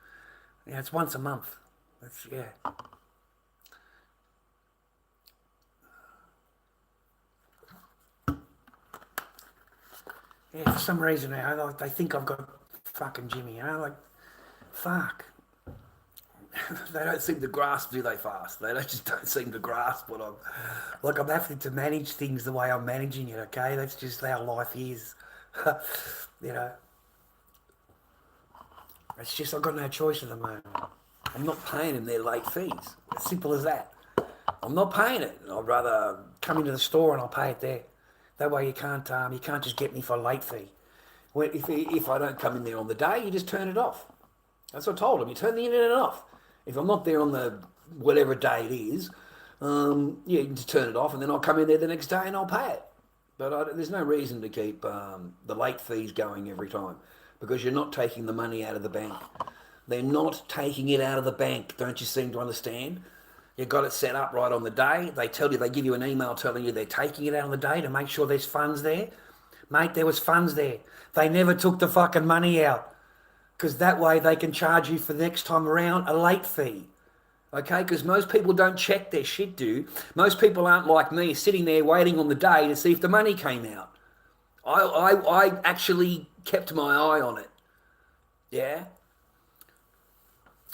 Yeah, it's once a month. Yeah. Yeah, for some reason, you know, like, they think I've got fucking Jimmy, you know, like, fuck. They don't seem to grasp, do they, fast? They just don't seem to grasp what I'm... Like, I'm having to manage things the way I'm managing it, okay? That's just how life is. You know? It's just I've got no choice at the moment. I'm not paying them their late fees. As simple as that. I'm not paying it. I'd rather come into the store and I'll pay it there. That way you can't just get me for a late fee. If I don't come in there on the day, you just turn it off. That's what I told them. You turn the internet off. If I'm not there on the whatever day it is, yeah, you can just turn it off and then I'll come in there the next day and I'll pay it. But there's no reason to keep the late fees going every time because you're not taking the money out of the bank. They're not taking it out of the bank. Don't you seem to understand? You've got it set up right on the day. They give you an email telling you they're taking it out on the day to make sure there's funds there. Mate, there was funds there. They never took the fucking money out because that way they can charge you for the next time around a late fee. Okay, because most people don't check their shit, dude. Most people aren't like me sitting there waiting on the day to see if the money came out. I actually kept my eye on it. Yeah.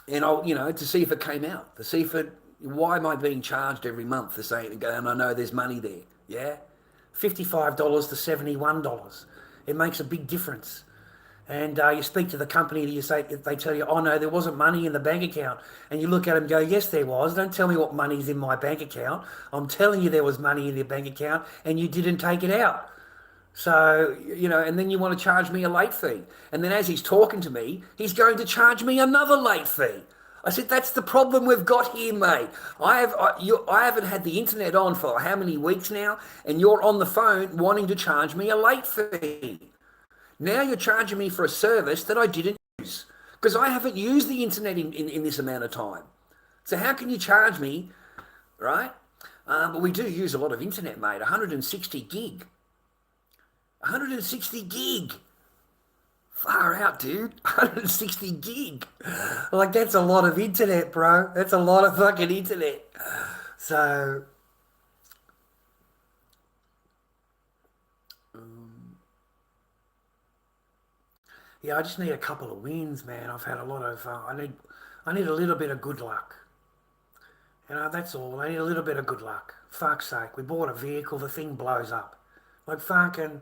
And to see if it came out, to see if it... Why am I being charged every month for saying, and I know there's money there, yeah? $55 to $71. It makes a big difference. And you speak to the company, they tell you, oh no, there wasn't money in the bank account. And you look at them and go, yes, there was. Don't tell me what money's in my bank account. I'm telling you there was money in your bank account and you didn't take it out. So, and then you want to charge me a late fee. And then as he's talking to me, he's going to charge me another late fee. I said, that's the problem we've got here, mate. I haven't had the internet on for how many weeks now, and you're on the phone wanting to charge me a late fee. Now you're charging me for a service that I didn't use because I haven't used the internet in this amount of time. So how can you charge me, right? But we do use a lot of internet, mate, 160 gig. 160 gig. Far out, dude. 160 gig. Like, that's a lot of internet, bro. That's a lot of fucking internet. So, yeah, I just need a couple of wins, man. I've had a lot of, I need a little bit of good luck. That's all. I need a little bit of good luck. Fuck's sake. We bought a vehicle, the thing blows up. Like, fucking...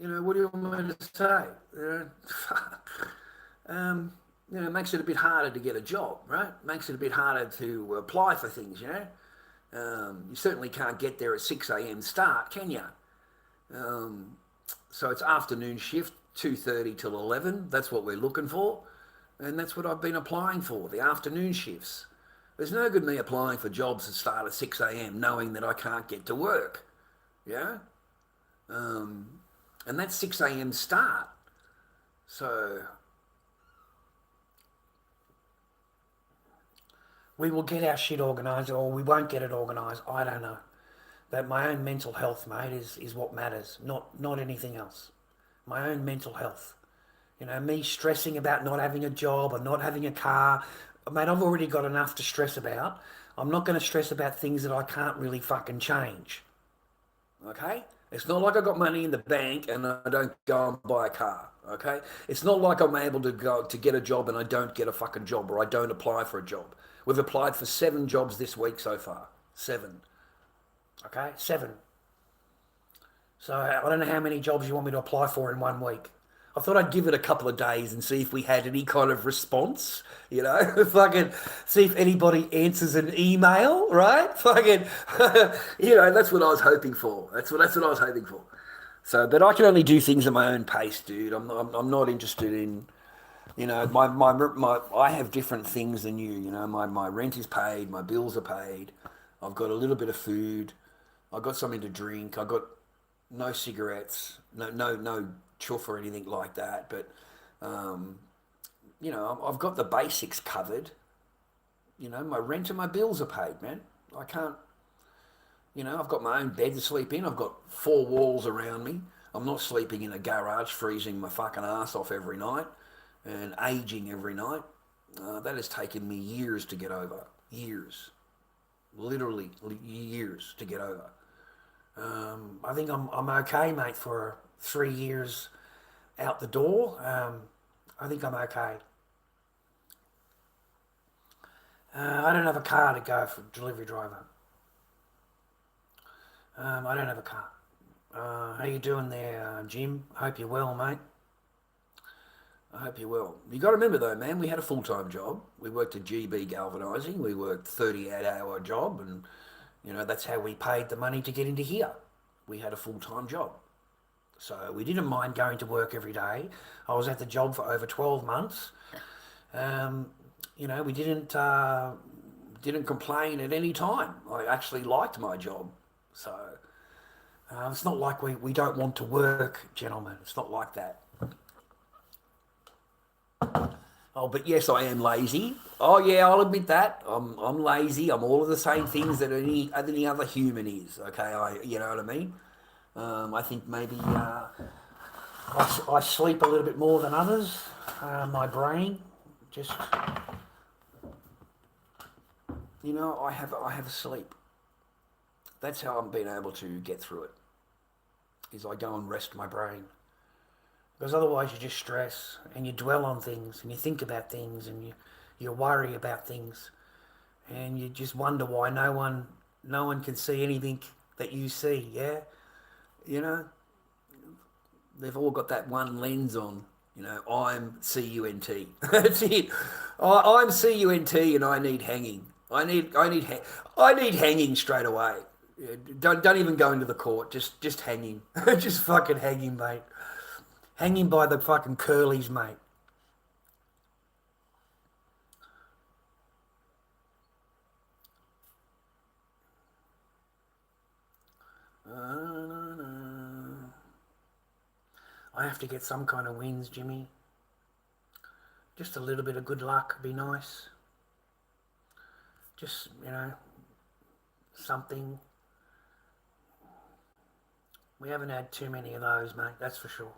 what do you want me to say? It makes it a bit harder to get a job, right? Makes it a bit harder to apply for things, You certainly can't get there at 6 a.m. start, can you? So it's afternoon shift, 2:30 till 11. That's what we're looking for. And that's what I've been applying for, the afternoon shifts. There's no good me applying for jobs that start at 6 a.m. knowing that I can't get to work, yeah? And that's 6 a.m. start. So we will get our shit organised or we won't get it organised. I don't know. But my own mental health, mate, is what matters, not anything else. My own mental health. Me stressing about not having a job or not having a car. Mate, I've already got enough to stress about. I'm not going to stress about things that I can't really fucking change. Okay? It's not like I got money in the bank and I don't go and buy a car. Okay, it's not like I'm able to go to get a job and I don't get a fucking job or I don't apply for a job. We've applied for 7 jobs this week so far. 7. Okay, 7. So I don't know how many jobs you want me to apply for in 1 week. I thought I'd give it a couple of days and see if we had any kind of response, you know, fucking see if anybody answers an email, right? Fucking, you know, that's what I was hoping for. That's what I was hoping for. So, but I can only do things at my own pace, dude. I'm not interested in, you know, I have different things than you. You know, my rent is paid, my bills are paid. I've got a little bit of food. I've got something to drink. I've got no cigarettes, no chuff or anything like that. But, you know, I've got the basics covered. You know, my rent and my bills are paid, man. I can't, you know, I've got my own bed to sleep in. I've got 4 walls around me. I'm not sleeping in a garage freezing my fucking ass off every night and aging every night. That has taken me years to get over. Years. Literally years to get over. I think I'm okay, mate, for 3 years out the door. I think I'm okay. I don't have a car to go for delivery driver. I don't have a car. How you doing there, Jim? Hope you're well, mate. I hope you're well. You got to remember though, man, we had a full-time job. We worked at GB Galvanising. We worked 38-hour job and, you know, that's how we paid the money to get into here. We had a full-time job. So we didn't mind going to work every day. I was at the job for over 12 months. You know, we didn't complain at any time. I actually liked my job. So it's not like we don't want to work, gentlemen. It's not like that. Oh, but yes, I am lazy. Oh yeah, I'll admit that. I'm lazy. I'm all of the same things that any other human is. Okay, you know what I mean. I think maybe I sleep a little bit more than others. My brain just, you know, I have a sleep. That's how I'm being able to get through it. Is I go and rest my brain. because otherwise you just stress and you dwell on things and you think about things and you worry about things and you just wonder why no one can see anything that you see. Yeah, You know, they've all got that one lens on. You know, I'm CUNT. That's it. I'm CUNT and I need hanging. I need hanging straight away. Yeah, don't even go into the court. Just hanging. Just fucking hanging, mate. hanging by the fucking curlies, mate. I have to get some kind of wins, Jimmy. Just a little bit of good luck would be nice. Just, something. We haven't had too many of those, mate, that's for sure.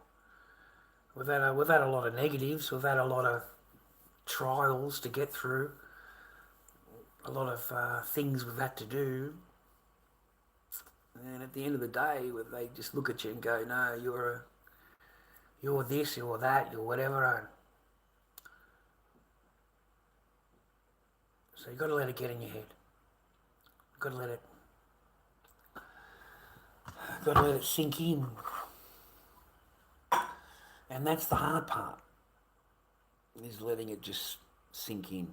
We've had a lot of negatives. We've had a lot of trials to get through. A lot of things we've had to do. And at the end of the day, they just look at you and go, "No, you're this, you're that, you're whatever." And so you've got to let it get in your head. You've got to let it sink in. And that's the hard part. is letting it just sink in."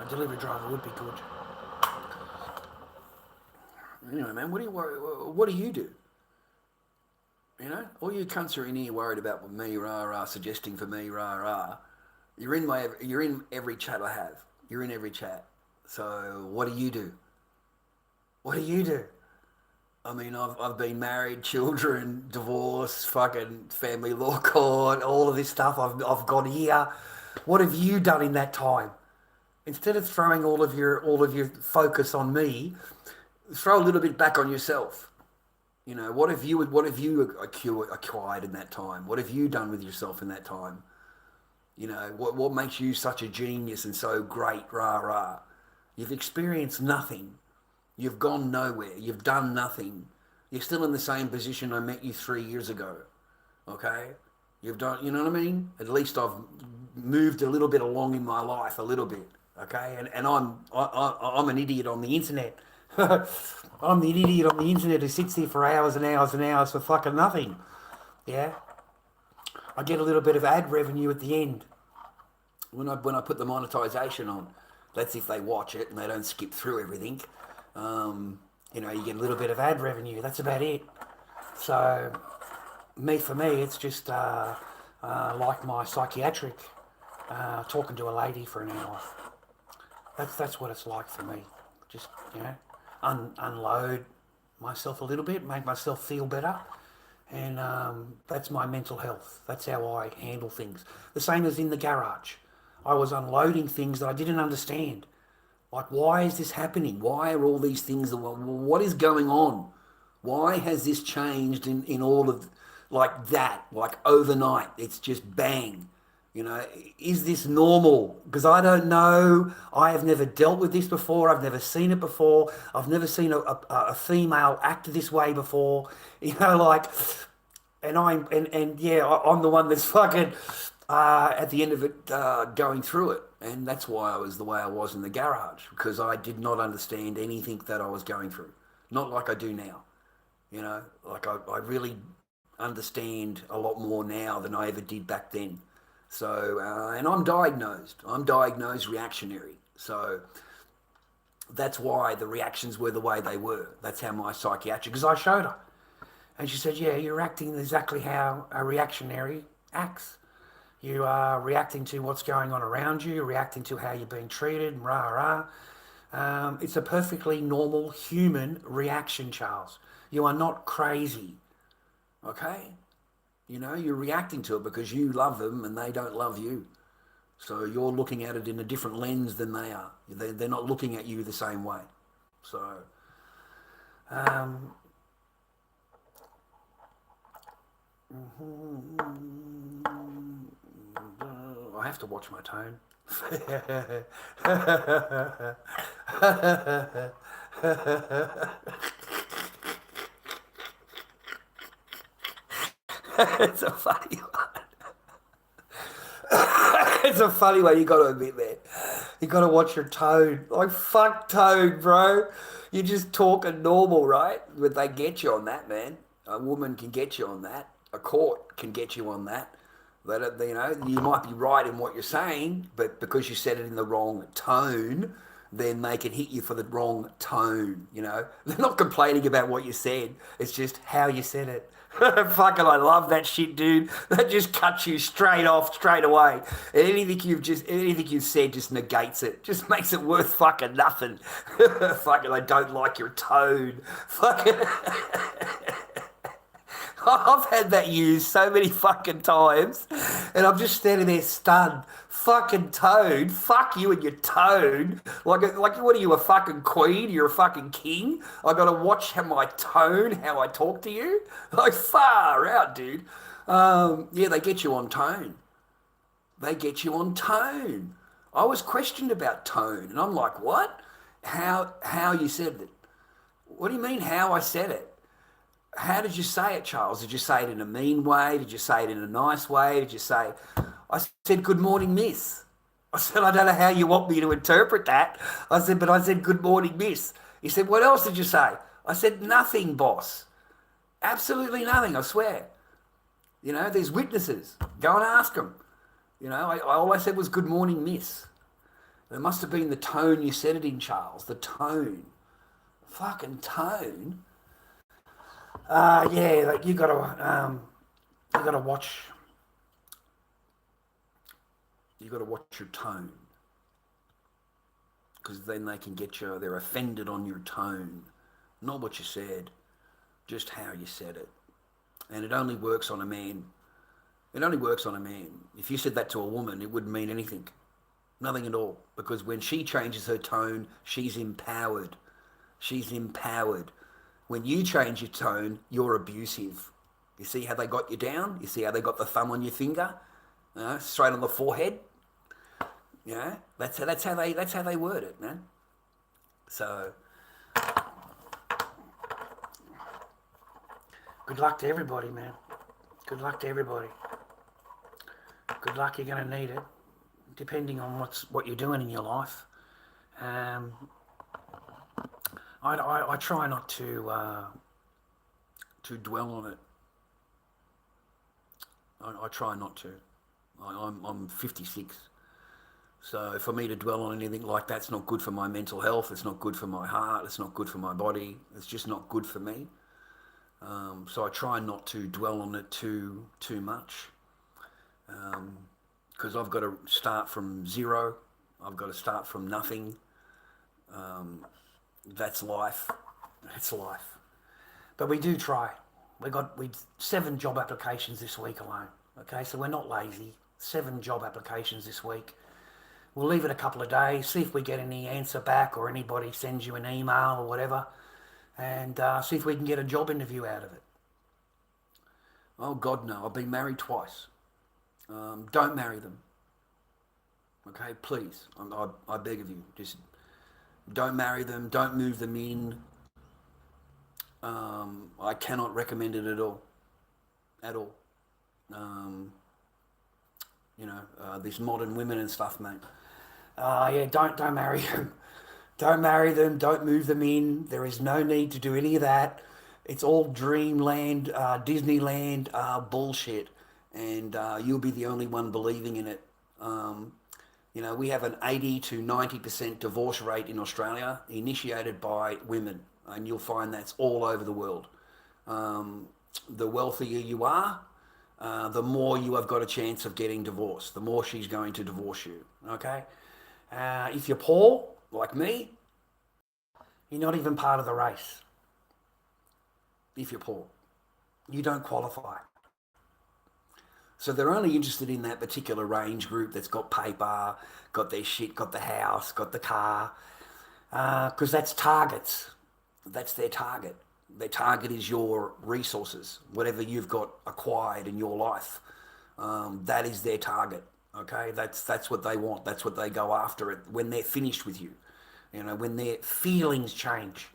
A delivery driver would be good. Anyway, man, what do you do? You know, all you cunts are in here worried about me, rah rah, suggesting for me, rah rah. You're in every chat I have. You're in every chat. So what do you do? What do you do? I mean, I've been married, children, divorce, fucking family law court, all of this stuff I've got here. What have you done in that time? Instead of throwing all of your focus on me, throw a little bit back on yourself. You know, what have you acquired in that time? What have you done with yourself in that time? You know, what makes you such a genius and so great, rah rah? You've experienced nothing. You've gone nowhere. You've done nothing. You're still in the same position I met you 3 years ago. Okay? You've done, you know what I mean? At least I've moved a little bit along in my life, a little bit. Okay? And I'm an idiot on the internet. I'm the idiot on the internet who sits there for hours and hours and hours for fucking nothing. Yeah? I get a little bit of ad revenue at the end. When I put the monetization on, that's if they watch it and they don't skip through everything. You know, you get a little bit of ad revenue. That's about it. So, for me, it's just like my psychiatric, talking to a lady for an hour. That's what it's like for me. Just, you know, unload myself a little bit, make myself feel better. And that's my mental health. That's how I handle things. The same as in the garage. I was unloading things that I didn't understand. Like, why is this happening? Why are all these things? What is going on? Why has this changed in all of, like that, like overnight? It's just bang. You know, is this normal? Because I don't know. I have never dealt with this before. I've never seen it before. I've never seen a female act this way before. You know, like, and I'm the one that's fucking at the end of it going through it. And that's why I was the way I was in the garage, because I did not understand anything that I was going through. Not like I do now. You know, like I really understand a lot more now than I ever did back then. So, and I'm diagnosed. I'm diagnosed reactionary. So that's why the reactions were the way they were. That's how my psychiatric, because I showed her. And she said, yeah, you're acting exactly how a reactionary acts. You are reacting to what's going on around you, reacting to how you're being treated, rah, rah. It's a perfectly normal human reaction, Charles. You are not crazy, okay? You know, you're reacting to it because you love them and they don't love you. So you're looking at it in a different lens than they are. They're not looking at you the same way. So, I have to watch my tone. It's a funny one. It's a funny one, you got to admit that. You got to watch your tone. Like, fuck tone, bro. You're just talking normal, right? But they get you on that, man. A woman can get you on that. A court can get you on that. That, you know, you might be right in what you're saying, but because you said it in the wrong tone, then they can hit you for the wrong tone, you know. They're not complaining about what you said. It's just how you said it. Fucking, I love that shit, dude. That just cuts you straight off, straight away. And anything you've said just negates it. Just makes it worth fucking nothing. Fucking, I don't like your tone. Fucking. I've had that used so many fucking times, and I'm just standing there stunned. Fucking tone, fuck you and your tone. Like what are you, a fucking queen? You're a fucking king? I gotta watch how my tone, how I talk to you? Like, far out, dude. Yeah, they get you on tone. They get you on tone. I was questioned about tone, and I'm like, what? How you said it? What do you mean how I said it? How did you say it, Charles? Did you say it in a mean way? Did you say it in a nice way? Did you say... I said, good morning, miss. I said, I don't know how you want me to interpret that. I said, good morning, miss. He said, what else did you say? I said, nothing, boss. Absolutely nothing, I swear. You know, there's witnesses. Go and ask them. You know, all I said was, good morning, miss. It must have been the tone you said it in, Charles. The tone. Fucking tone. Yeah, like you gotta watch. You got to watch your tone, because then they can get you. They're offended on your tone, not what you said, just how you said it. And it only works on a man. It only works on a man. If you said that to a woman, it wouldn't mean anything. Nothing at all. Because when she changes her tone, she's empowered. She's empowered. When you change your tone, you're abusive. You see how they got you down? You see how they got the thumb on your finger? Straight on the forehead? That's how they word it, man. So Good luck to everybody, man. Good luck to everybody. Good luck. You're going to need it, depending on what you're doing in your life. I try not to dwell on it. I try not to. I'm 56. So for me to dwell on anything like that's not good for my mental health. It's not good for my heart. It's not good for my body. It's just not good for me. So I try not to dwell on it too much, because I've got to start from zero. I've got to start from nothing. That's life. That's life. But we do try. We 7 job applications this week alone. Okay, so we're not lazy. 7 job applications this week. We'll leave it a couple of days, see if we get any answer back or anybody sends you an email or whatever, and see if we can get a job interview out of it. Oh God, no! I've been married twice. Don't marry them. Okay, please. I beg of you, just don't marry them. Don't move them in. I cannot recommend it at all. At all. These modern women and stuff, mate. Yeah, don't marry them. Don't marry them. Don't move them in. There is no need to do any of that. It's all dreamland, Disneyland bullshit, and you'll be the only one believing in it. We have an 80 to 90% divorce rate in Australia, initiated by women, and you'll find that's all over the world. The wealthier you are, the more you have got a chance of getting divorced, the more she's going to divorce you, okay? If you're poor, like me, you're not even part of the race. If you're poor, you don't qualify. So they're only interested in that particular range group that's got paper, got their shit, got the house, got the car, because that's targets. That's their target. Their target is your resources, whatever you've got acquired in your life. That is their target. Okay, that's what they want. That's what they go after it when they're finished with you. When their feelings change.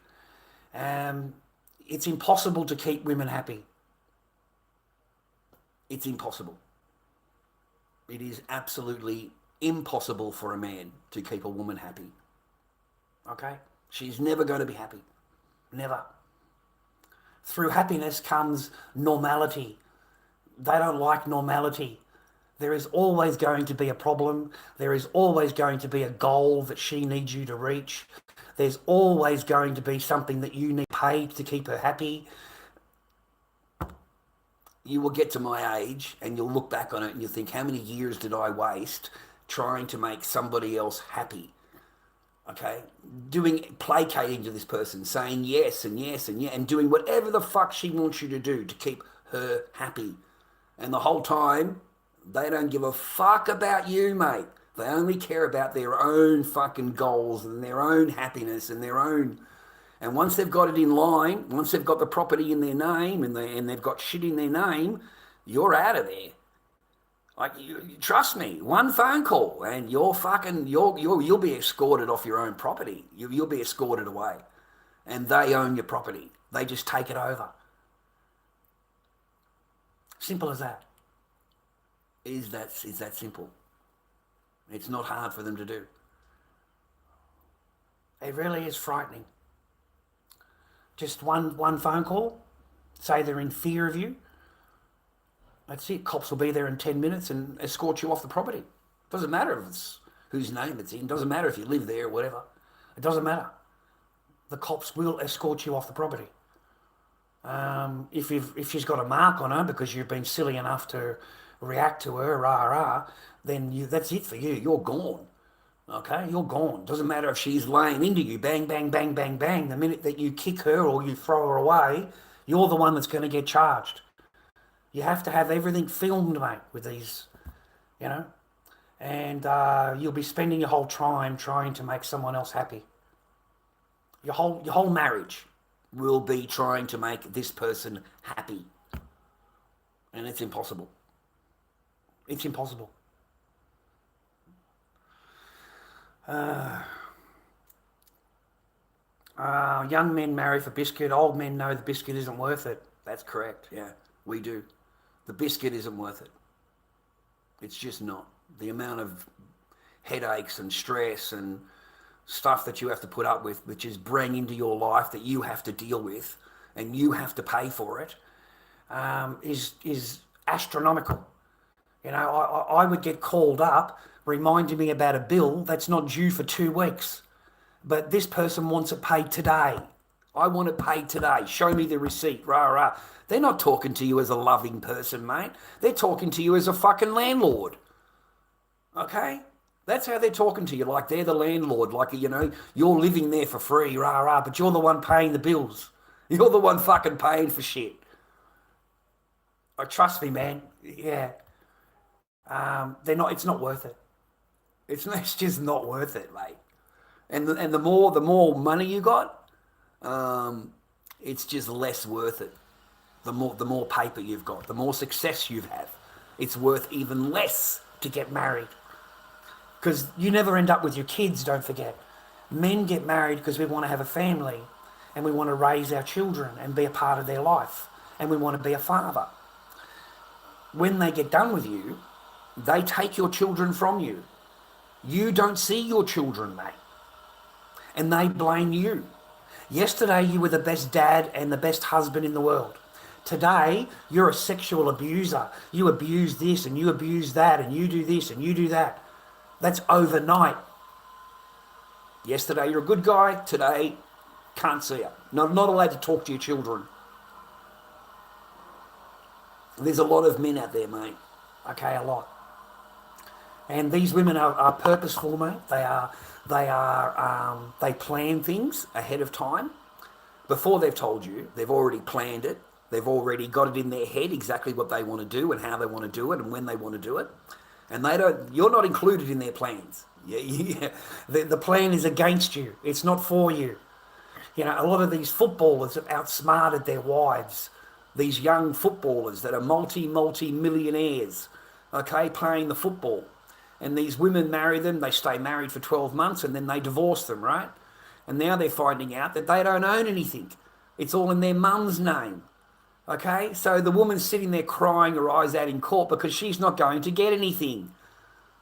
It's impossible to keep women happy. It's impossible. It is absolutely impossible for a man to keep a woman happy. Okay? She's never going to be happy. Never. Through happiness comes normality. They don't like normality. There is always going to be a problem. There is always going to be a goal that she needs you to reach. There's always going to be something that you need paid to keep her happy. You will get to my age and you'll look back on it and you'll think, how many years did I waste trying to make somebody else happy? Okay? Placating to this person, saying yes and yes and yes, and doing whatever the fuck she wants you to do to keep her happy. And the whole time, they don't give a fuck about you, mate. They only care about their own fucking goals and their own happiness and their own... And once they've got it in line, once they've got the property in their name and they've got shit in their name, you're out of there. Like, trust me, one phone call and you'll be escorted off your own property. You'll be escorted away. And they own your property. They just take it over. Simple as that. Is that simple? It's not hard for them to do. It really is frightening. Just one phone call, say they're in fear of you. That's it. Cops will be there in 10 minutes and escort you off the property. Doesn't matter if it's whose name it's in. Doesn't matter if you live there or whatever. It doesn't matter. The cops will escort you off the property. If she's got a mark on her because you've been silly enough to react to her, rah rah, then that's it for you. You're gone. Okay, you're gone. Doesn't matter if she's laying into you, bang, bang, bang, bang, bang. The minute that you kick her or you throw her away, you're the one that's going to get charged. You have to have everything filmed, mate, with these, you know, and you'll be spending your whole time trying to make someone else happy. Your whole marriage will be trying to make this person happy, and it's impossible. It's impossible. Young men marry for biscuit. Old men know the biscuit isn't worth it. That's correct. Yeah, we do. The biscuit isn't worth it. It's just not. The amount of headaches and stress and stuff that you have to put up with, which is bring into your life that you have to deal with and you have to pay for it, is astronomical. You know, I would get called up reminding me about a bill that's not due for 2 weeks, but this person wants it paid today. I want it paid today. Show me the receipt. Rah, rah. They're not talking to you as a loving person, mate. They're talking to you as a fucking landlord. Okay? That's how they're talking to you, like they're the landlord, like, you know, you're living there for free, rah, rah, but you're the one paying the bills. You're the one fucking paying for shit. Oh, trust me, man. Yeah. It's not worth it. It's just not worth it, mate. And the more money you got, it's just less worth it. The more paper you've got, the more success you have, it's worth even less to get married. Because you never end up with your kids, don't forget. Men get married because we want to have a family and we want to raise our children and be a part of their life and we want to be a father. When they get done with you, they take your children from you. You don't see your children, mate. And they blame you. Yesterday, you were the best dad and the best husband in the world. Today, you're a sexual abuser. You abuse this and you abuse that and you do this and you do that. That's overnight. Yesterday, you're a good guy. Today, can't see you. Not allowed to talk to your children. There's a lot of men out there, mate. Okay, a lot. And these women are purposeful, mate. They plan things ahead of time. Before they've told you, they've already planned it. They've already got it in their head exactly what they want to do and how they want to do it and when they want to do it. And you're not included in their plans. Yeah. The plan is against you. It's not for you. You know, a lot of these footballers have outsmarted their wives. These young footballers that are multi-millionaires, okay, playing the football. And these women marry them, they stay married for 12 months and then they divorce them, right? And now they're finding out that they don't own anything. It's all in their mum's name. Okay, so the woman's sitting there crying her eyes out in court because she's not going to get anything.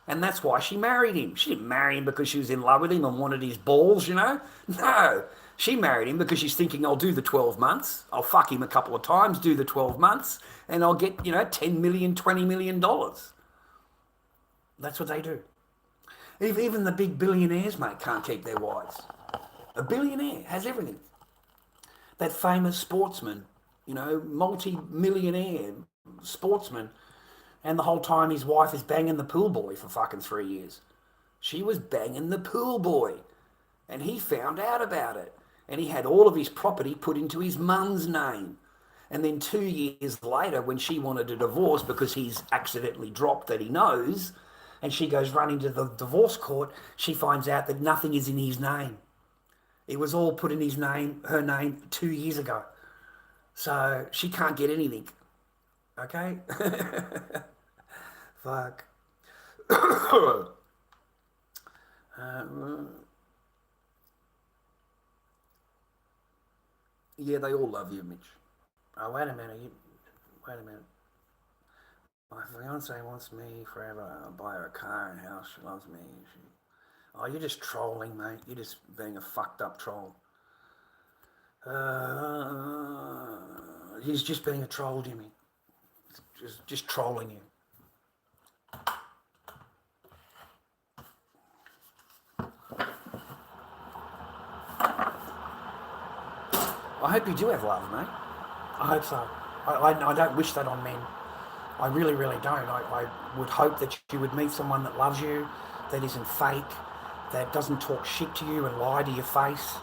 And that's why she married him. She didn't marry him because she was in love with him and wanted his balls, you know? No, she married him because she's thinking, I'll do the 12 months. I'll fuck him a couple of times, do the 12 months, and I'll get, $10 million, $20 million. That's what they do. Even the big billionaires, mate, can't keep their wives. A billionaire has everything. That famous sportsman, multi-millionaire sportsman, and the whole time his wife is banging the pool boy for fucking 3 years. She was banging the pool boy, and he found out about it, and he had all of his property put into his mum's name. And then 2 years later, when she wanted a divorce because he's accidentally dropped that he knows, and she goes running to the divorce court, she finds out that nothing is in his name. It was all put in her name 2 years ago. So she can't get anything. Okay? Fuck. Yeah, they all love you, Mitch. Oh, wait a minute. My fiance wants me forever. I'll buy her a car and house. She loves me. Oh, you're just trolling, mate. You're just being a fucked up troll. He's just being a troll, Jimmy. Just trolling you. I hope you do have love, mate. I hope so. I don't wish that on men. I really, really don't. I would hope that you would meet someone that loves you, that isn't fake, that doesn't talk shit to you and lie to your face,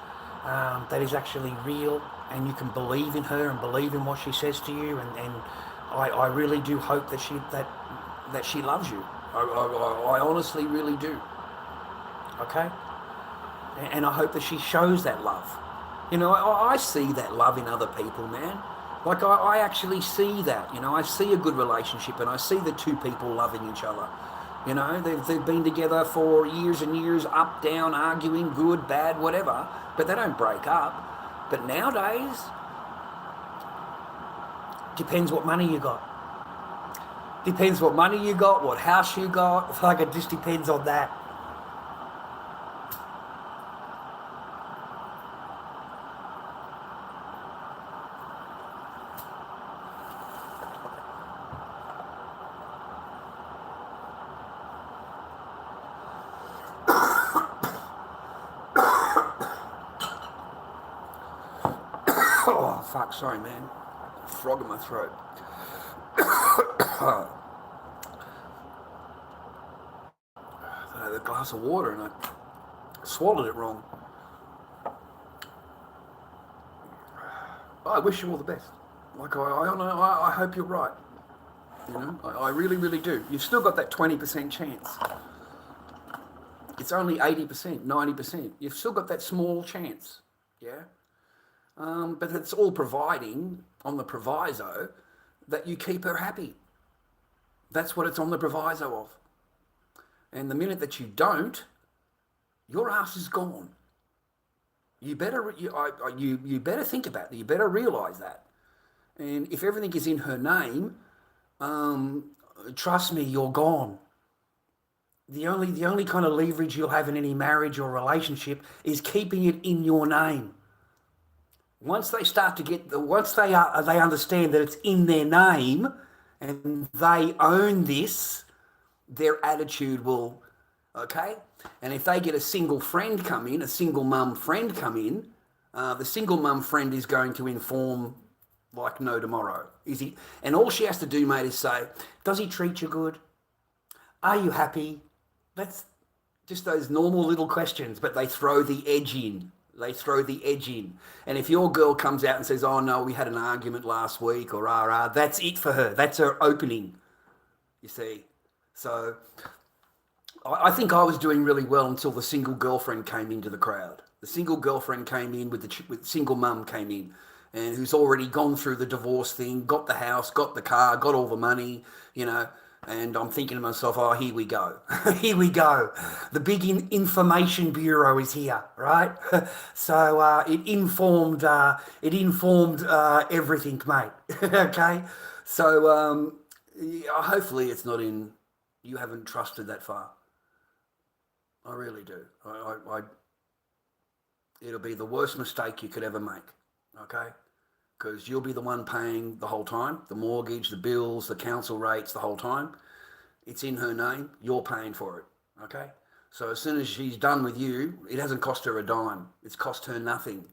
that is actually real, and you can believe in her and believe in what she says to you. And I really do hope that she loves you. I honestly really do. Okay? And I hope that she shows that love. You know, I see that love in other people, man. Like, I actually see that. You know, I see a good relationship, and I see the two people loving each other. You know, they've been together for years and years, up, down, arguing, good, bad, whatever, but they don't break up. But nowadays, depends what money you got. Depends what money you got, what house you got. Like, it just depends on that. Oh, fuck, sorry, man. Frog in my throat. I had a glass of water and I swallowed it wrong. I wish you all the best. Like, I hope you're right. You know, I really, really do. You've still got that 20% chance. It's only 80%, 90%. You've still got that small chance. Yeah? But it's all providing on the proviso that you keep her happy. That's what it's on the proviso of. And the minute that you don't, your ass is gone. You better you better think about that. You better realise that. And if everything is in her name, trust me, you're gone. The only kind of leverage you'll have in any marriage or relationship is keeping it in your name. Once they start to they understand that it's in their name and they own this, their attitude will, okay? And if they get a single friend come in, a single mum friend come in, the single mum friend is going to inform like no tomorrow. Is he? And all she has to do, mate, is say, does he treat you good? Are you happy? That's just those normal little questions, but they throw the edge in. They throw the edge in. And if your girl comes out and says, oh no, we had an argument last week, or that's it for her. That's her opening, you see. So I think I was doing really well until the single girlfriend came into the crowd. The single girlfriend came in with single mum came in, and who's already gone through the divorce thing, got the house, got the car, got all the money, you know. And I'm thinking to myself, oh, here we go. Here we go. The big information bureau is here, right? So it informed everything, mate. Okay? So hopefully it's not in, you haven't trusted that far. I really do. It'll be the worst mistake you could ever make, okay? Because you'll be the one paying the whole time, the mortgage, the bills, the council rates, the whole time. It's in her name, you're paying for it, okay? So as soon as she's done with you, it hasn't cost her a dime. It's cost her nothing,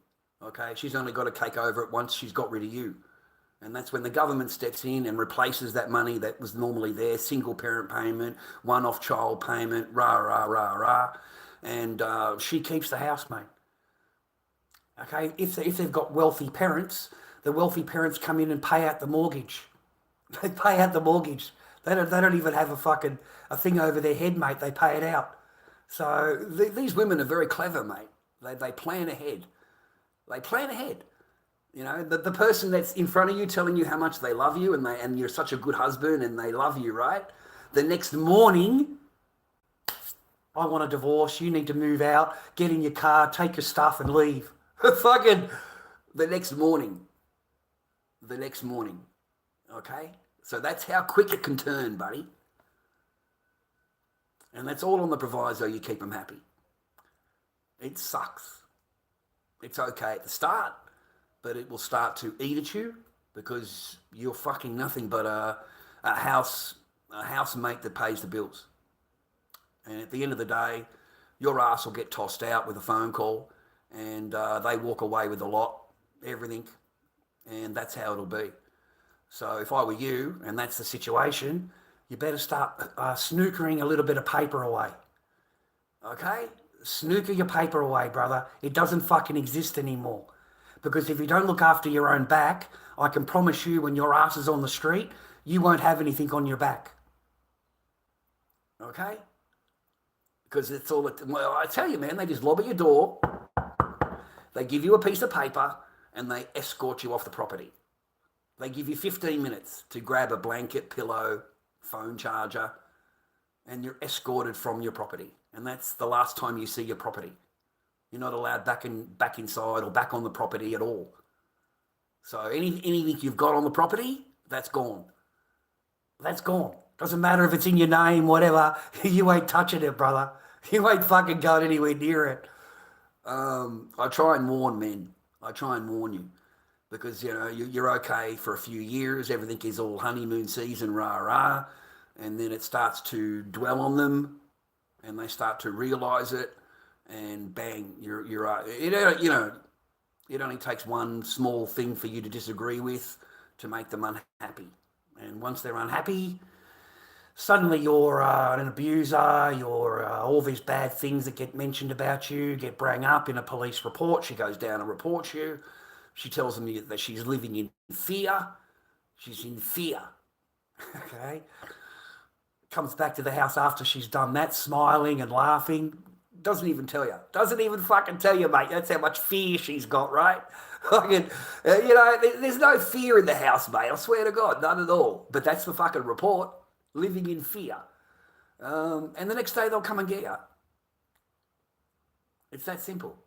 okay? She's only got to take over it once she's got rid of you. And that's when the government steps in and replaces that money that was normally there, single parent payment, one-off child payment, and she keeps the house, mate. Okay, if they've got wealthy parents, the wealthy parents come in and pay out the mortgage. They pay out the mortgage. They don't even have a thing over their head, mate. They pay it out. So these women are very clever, mate. They plan ahead. They plan ahead. You know, the person that's in front of you telling you how much they love you and you're such a good husband and they love you, right? The next morning, I want a divorce. You need to move out, get in your car, take your stuff and leave. Fucking the next morning. Okay? So that's how quick it can turn, buddy. And that's all on the proviso you keep them happy. It sucks. It's okay at the start, but it will start to eat at you because you're fucking nothing but a housemate that pays the bills. And at the end of the day, your ass will get tossed out with a phone call and they walk away with a lot, everything. And that's how it'll be. So if I were you, and that's the situation, you better start snookering a little bit of paper away. Okay? Snooker your paper away, brother. It doesn't fucking exist anymore. Because if you don't look after your own back, I can promise you when your ass is on the street, you won't have anything on your back. Okay? Because it's all, well, I tell you, man, they just lob at your door, they give you a piece of paper, and they escort you off the property. They give you 15 minutes to grab a blanket, pillow, phone charger, and you're escorted from your property. And that's the last time you see your property. You're not allowed back inside or back on the property at all. So anything you've got on the property, that's gone. That's gone. Doesn't matter if it's in your name, whatever. You ain't touching it, brother. You ain't fucking going anywhere near it. I try and warn men. I try and warn you. Because, you know, you're okay for a few years. Everything is all honeymoon season, rah-rah. And then it starts to dwell on them. And they start to realise it. And bang, you're you know, it only takes one small thing for you to disagree with to make them unhappy. And once they're unhappy, suddenly you're an abuser, you're all these bad things that get mentioned about you, get brought up in a police report. She goes down and reports you. She tells them that she's living in fear. She's in fear. Okay? Comes back to the house after she's done that, smiling and laughing. Doesn't even tell you. Doesn't even fucking tell you, mate. That's how much fear she's got, right? Fucking, you know, there's no fear in the house, mate. I swear to God, none at all. But that's the fucking report. Living in fear. And the next day they'll come and get you. It's that simple.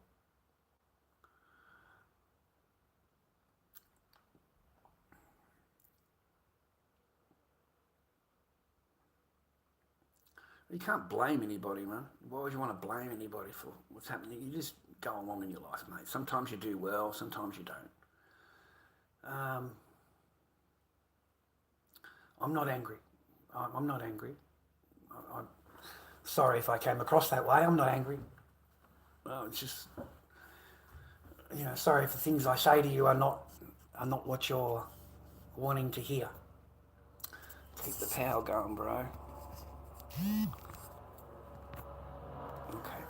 You can't blame anybody, man. Why would you want to blame anybody for what's happening? You just go along in your life, mate. Sometimes you do well, sometimes you don't. I'm not angry. I'm not angry. I'm sorry if I came across that way. I'm not angry. It's just, you know, sorry if the things I say to you are not what you're wanting to hear. Keep the power going, bro. Okay.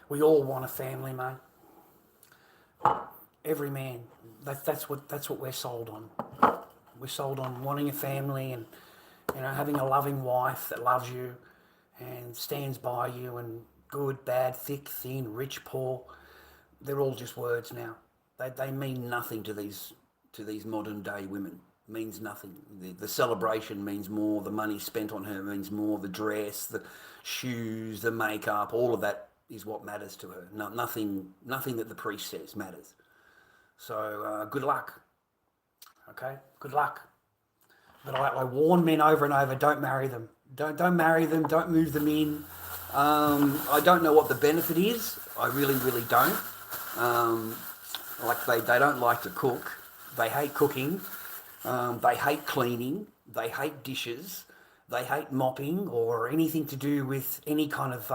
We all want a family, mate. Every man. That's what we're sold on. We're sold on wanting a family and, you know, having a loving wife that loves you and stands by you, and good, bad, thick, thin, rich, poor. They're all just words now. They mean nothing to these modern day women. It means nothing. The celebration means more. The money spent on her means more. The dress, the shoes, the makeup, all of that is what matters to her. No, nothing that the priest says matters. So good luck. Okay, good luck. But I warn men over and over: don't marry them. Don't marry them. Don't move them in. I don't know what the benefit is. I really don't. Like they don't like to cook. They hate cooking. They hate cleaning. They hate dishes. They hate mopping or anything to do with any kind of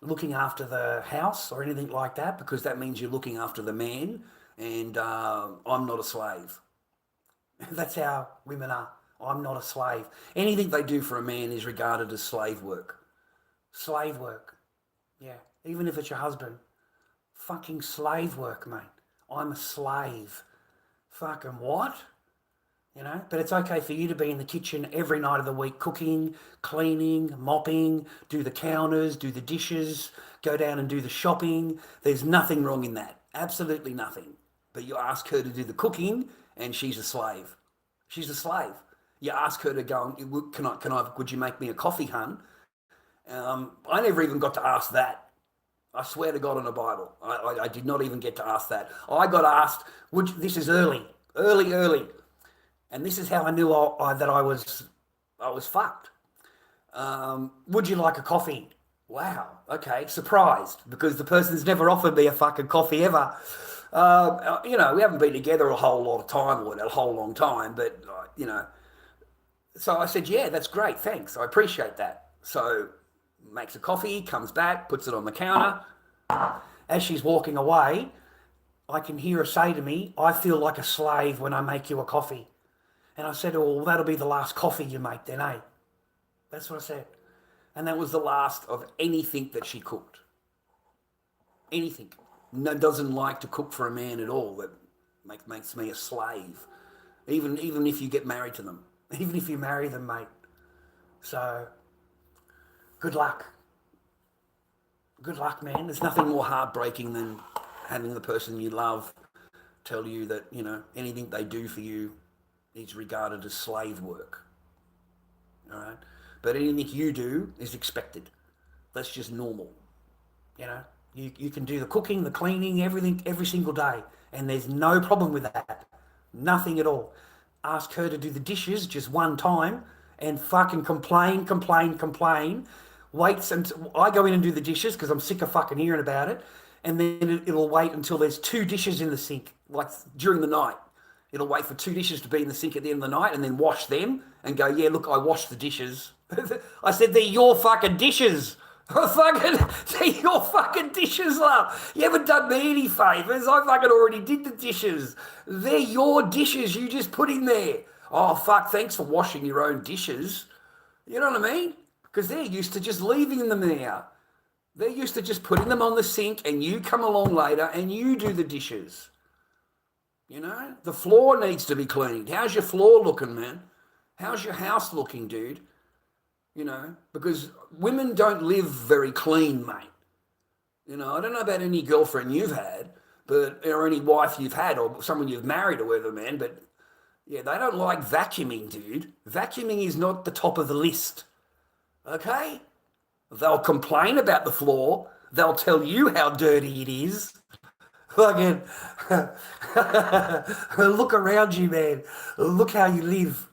looking after the house or anything like that, because that means you're looking after the man, and I'm not a slave. That's how women are. I'm not a slave. Anything they do for a man is regarded as slave work. Slave work. Yeah. Even if it's your husband. Fucking slave work, mate. I'm a slave. Fucking what? You know? But it's okay for you to be in the kitchen every night of the week, cooking, cleaning, mopping, do the counters, do the dishes, go down and do the shopping. There's nothing wrong in that. Absolutely nothing. But you ask her to do the cooking and she's a slave. She's a slave. You ask her to go, would you make me a coffee, hun? I never even got to ask that. I swear to God on the Bible, I did not even get to ask that. I got asked, this is early, and this is how I knew that I was fucked. Would you like a coffee? Wow, okay, surprised, because the person's never offered me a fucking coffee ever. You know, we haven't been together a whole lot of time, or a whole long time, but, you know. So I said, yeah, that's great, thanks, I appreciate that. So makes a coffee, comes back, puts it on the counter. As she's walking away, I can hear her say to me, I feel like a slave when I make you a coffee. And I said, well, that'll be the last coffee you make then, eh? That's what I said. And that was the last of anything that she cooked. Anything. No, doesn't like to cook for a man at all. That makes me a slave. Even if you get married to them. Even if you marry them, mate. So, good luck. Good luck, man. There's nothing Nothing more heartbreaking than having the person you love tell you that, you know, anything they do for you is regarded as slave work. All right? But anything you do is expected. That's just normal. You know, you can do the cooking, the cleaning, everything, every single day. And there's no problem with that. Nothing at all. Ask her to do the dishes just one time and fucking complain. Waits until I go in and do the dishes because I'm sick of fucking hearing about it. And then it'll wait until there's 2 dishes in the sink, like during the night. It'll wait for 2 dishes to be in the sink at the end of the night and then wash them and go, yeah, look, I washed the dishes. I said, they're your fucking dishes. They're your fucking dishes, love. You haven't done me any favours. I fucking already did the dishes. They're your dishes you just put in there. Oh, fuck, thanks for washing your own dishes. You know what I mean? Because they're used to just leaving them there. They're used to just putting them on the sink and you come along later and you do the dishes. You know, the floor needs to be cleaned. How's your floor looking, man? How's your house looking, dude? You know, because women don't live very clean, mate. You know, I don't know about any girlfriend you've had, or any wife you've had, or someone you've married or whatever, man, but yeah, they don't like vacuuming, dude. Vacuuming is not the top of the list. Okay? They'll complain about the floor. They'll tell you how dirty it is. Fucking look around you, man. Look how you live.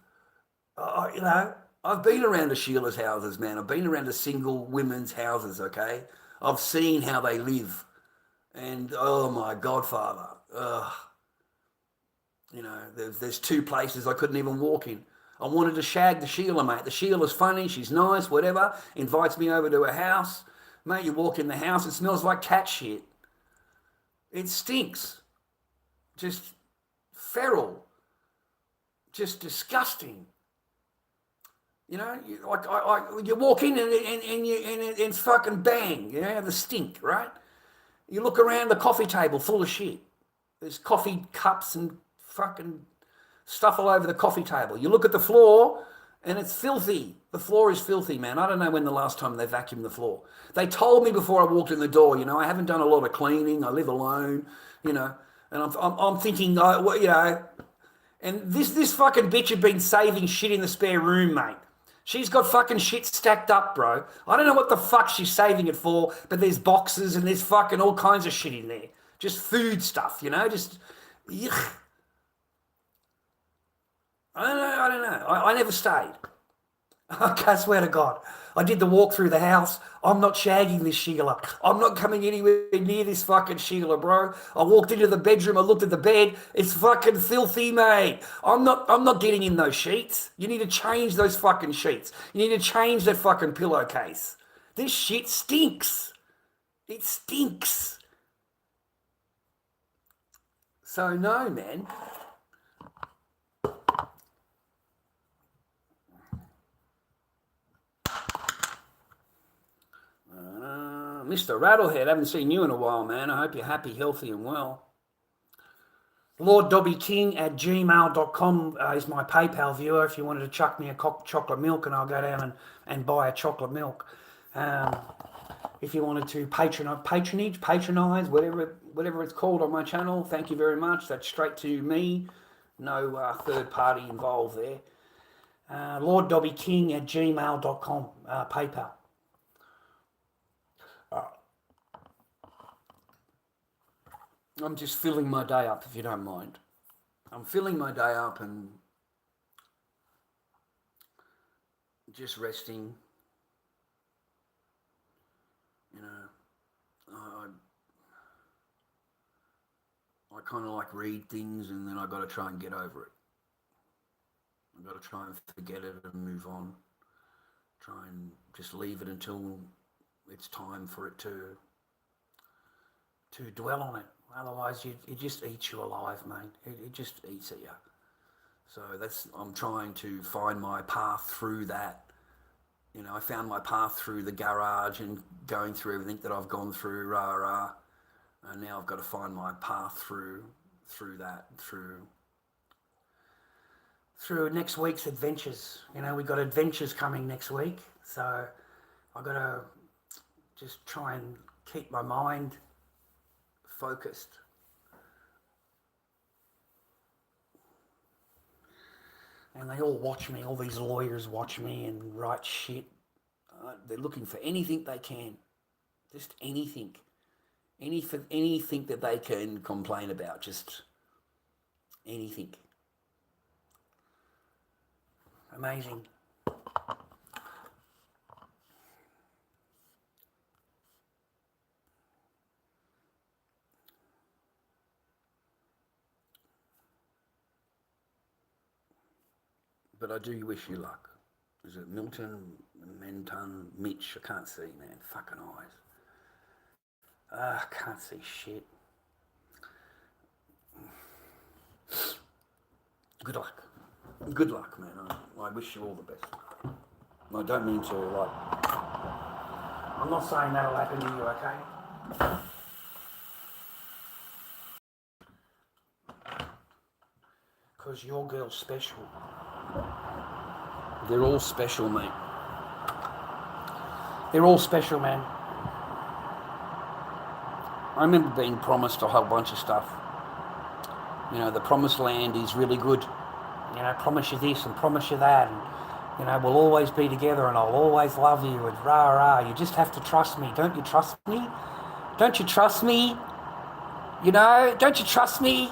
You know, I've been around to Sheila's houses, man. I've been around to single women's houses, okay? I've seen how they live. And, oh, my Godfather. You know, there's 2 places I couldn't even walk in. I wanted to shag the Sheila, mate. The Sheila's funny, she's nice, whatever. Invites me over to her house. Mate, you walk in the house, it smells like cat shit. It stinks. Just feral. Just disgusting. You know, you walk in and it's fucking bang. You know, the stink, right? You look around the coffee table full of shit. There's coffee cups and fucking stuff all over the coffee table. You look at the floor and it's filthy. The floor is filthy, man. I don't know when the last time they vacuumed the floor. They told me before I walked in the door, you know, I haven't done a lot of cleaning. I live alone, you know, and I'm thinking, you know, and this fucking bitch had been saving shit in the spare room, mate. She's got fucking shit stacked up, bro. I don't know what the fuck she's saving it for, but there's boxes and there's fucking all kinds of shit in there. Just food stuff, you know, just, yuck. I don't know. I never stayed. I swear to God. I did the walk through the house. I'm not shagging this Sheila. I'm not coming anywhere near this fucking Sheila, bro. I walked into the bedroom. I looked at the bed. It's fucking filthy, mate. I'm not getting in those sheets. You need to change those fucking sheets. You need to change that fucking pillowcase. This shit stinks. It stinks. So no, man. Mr. Rattlehead, haven't seen you in a while, man. I hope you're happy, healthy, and well. lorddobbyking@gmail.com is my PayPal viewer if you wanted to chuck me a chocolate milk and I'll go down and buy a chocolate milk. If you wanted to patronize, whatever it's called on my channel, thank you very much. That's straight to me. No third party involved there. lorddobbyking@gmail.com, PayPal. I'm just filling my day up, if you don't mind. I'm filling my day up and just resting. You know, I kind of like read things and then I got to try and get over it. I've got to try and forget it and move on. Try and just leave it until it's time for it to dwell on it. Otherwise, it just eats you alive, mate. It just eats at you. So I'm trying to find my path through that. You know, I found my path through the garage and going through everything that I've gone through, and now I've got to find my path through next week's adventures. You know, we've got adventures coming next week, so I've got to just try and keep my mind focused. And they all watch me, all these lawyers watch me and write shit. They're looking for anything they can. Just anything. Anything that they can complain about. Just anything. Amazing. But I do wish you luck. Is it Milton, Menton, Mitch? I can't see, man. Fucking eyes. I can't see shit. Good luck. Good luck, man. I wish you all the best. I don't mean to, I'm not saying that'll happen to you, okay? Because your girl's special. They're all special, mate. They're all special, man. I remember being promised a whole bunch of stuff. You know, the promised land is really good. You know, promise you this and promise you that, and you know, we'll always be together and I'll always love you and rah rah. You just have to trust me. Don't you trust me? Don't you trust me? You know, don't you trust me?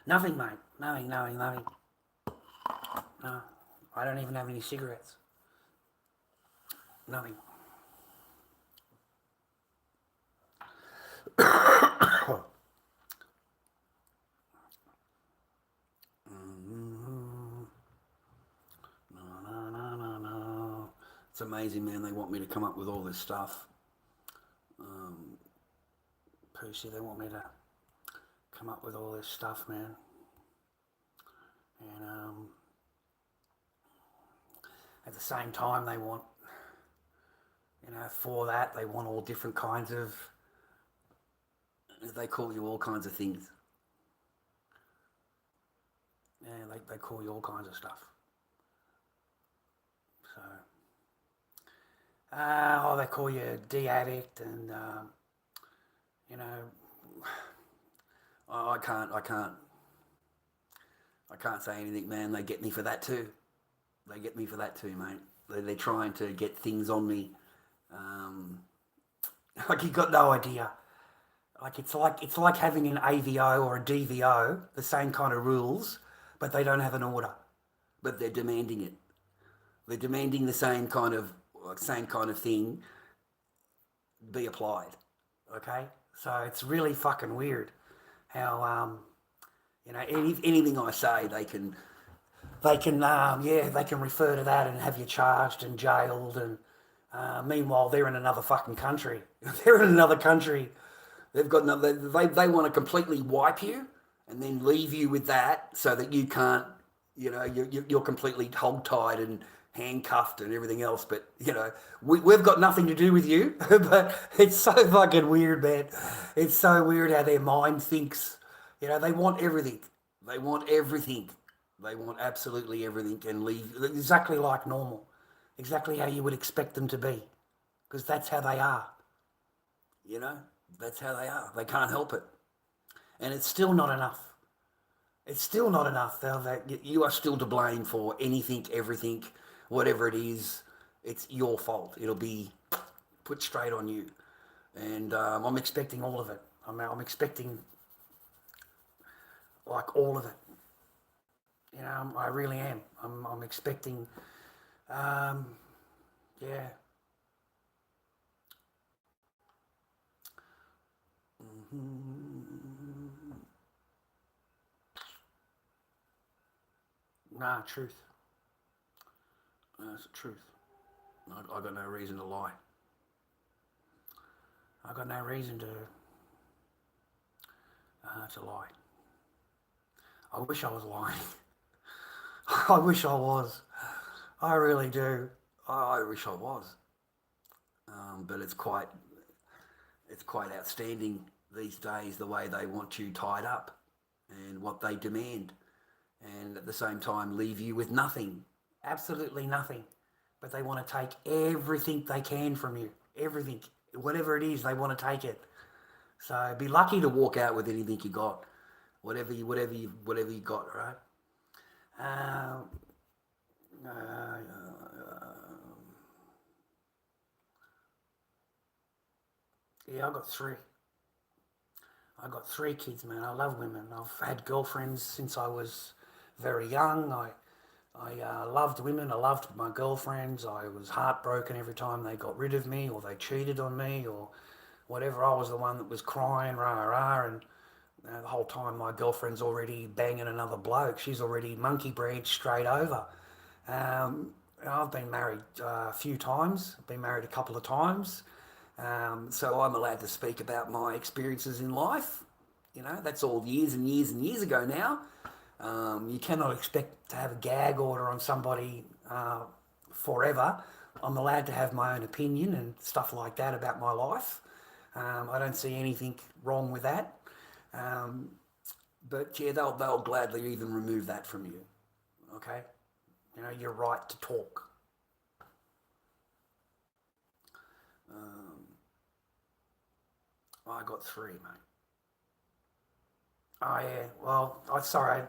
Nothing, mate. Nothing. No, I don't even have any cigarettes. Nothing. No. It's amazing, man. They want me to come up with all this stuff. Percy, they want me to come up with all this stuff, man. And at the same time, they want, you know, for that, they want all different kinds of, they call you all kinds of things. Yeah, they call you all kinds of stuff. So, they call you a D-addict and, you know, I can't say anything, man. They get me for that too. Mate. They're trying to get things on me. Like, you've got no idea. Like, it's like having an AVO or a DVO, the same kind of rules, but they don't have an order. But they're demanding it. They're demanding the same kind of thing be applied. Okay? So it's really fucking weird how, you know, Anything I say, they can they can refer to that and have you charged and jailed, and meanwhile they're in another fucking country. They're in another country. They've got they want to completely wipe you and then leave you with that, so that you can't, you know, you're completely hog-tied and handcuffed and everything else. But, you know, we've got nothing to do with you. But It's so fucking weird, man. It's so weird how their mind thinks. You know, they want everything. they want everything. They want absolutely everything and leave. Exactly like normal. Exactly how you would expect them to be. Because that's how they are. You know, that's how they are. They can't help it. And it's still not enough. It's still not enough. You are still to blame for anything, everything, whatever it is. It's your fault. It'll be put straight on you. And I'm expecting all of it. I'm expecting, like, all of it. You know, I really am. I'm expecting Yeah. Nah, truth. That's the truth. I got no reason to lie. I got no reason to lie. I wish I was lying. I wish I was. I really do. I wish I was. But it's quite outstanding these days the way they want you tied up and what they demand, and at the same time leave you with nothing. Absolutely nothing. But they want to take everything they can from you. Everything. Whatever it is, they want to take it. So be lucky To walk out with anything you got, whatever you got, right? Yeah, I got three. I got three kids, man. I love women. I've had girlfriends since I was very young. I loved women. I loved my girlfriends. I was heartbroken every time they got rid of me or they cheated on me or whatever. I was the one that was crying, rah, rah, and the whole time my girlfriend's already banging another bloke. She's already monkey branch straight over. I've been married a few times. I've been married a couple of times. So I'm allowed to speak about my experiences in life. That's all years and years and years ago now. You cannot expect to have a gag order on somebody forever. I'm allowed to have my own opinion and stuff like that about my life. I don't see anything wrong with that. But yeah, they'll gladly even remove that from you. Okay? Your right to talk. I got three, mate. Oh yeah. Well, sorry,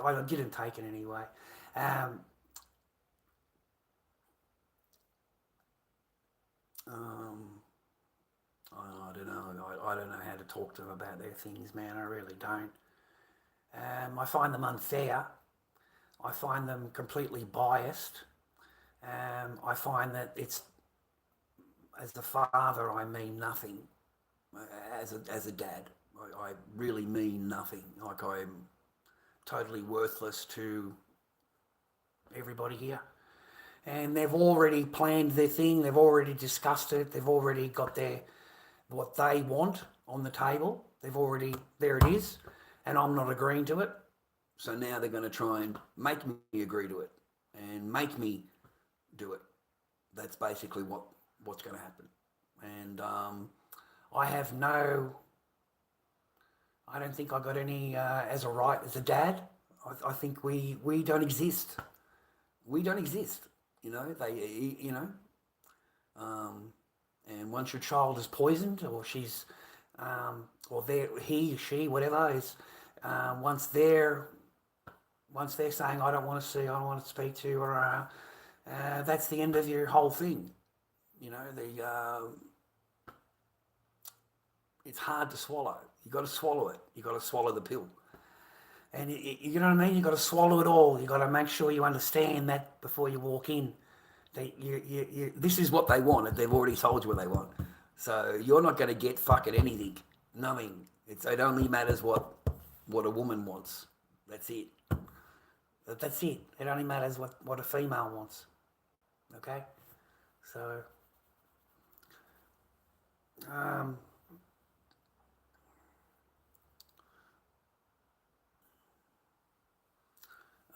I didn't take it anyway. Um, I don't know. I don't know how to talk to them about their things, man. I really don't. I find them unfair. I find them completely biased. I find that it's, as the father, I mean nothing. As a dad, I really mean nothing. Like, I'm totally worthless to Everybody here. And they've already planned their thing. They've already discussed it. They've already got what they want on the table. There it is. And I'm not agreeing to it. So now they're going to try and make me agree to it and make me do it. That's basically what's going to happen. And I don't think I got any as a right as a dad. I think we don't exist. we don't exist. And once your child is poisoned, or she's, or he, she, whatever is, once they're saying I don't want to see, I don't want to speak to, or that's the end of your whole thing. It's hard to swallow. You got to swallow it. You got to swallow the pill. And you know what I mean? You got to swallow it all. You got to make sure you understand that before you walk in. This is what they want, and they've already told you what they want. So you're not going to get fucking anything. Nothing. It only matters what a woman wants. That's it. That's it. It only matters what a female wants. Okay? So,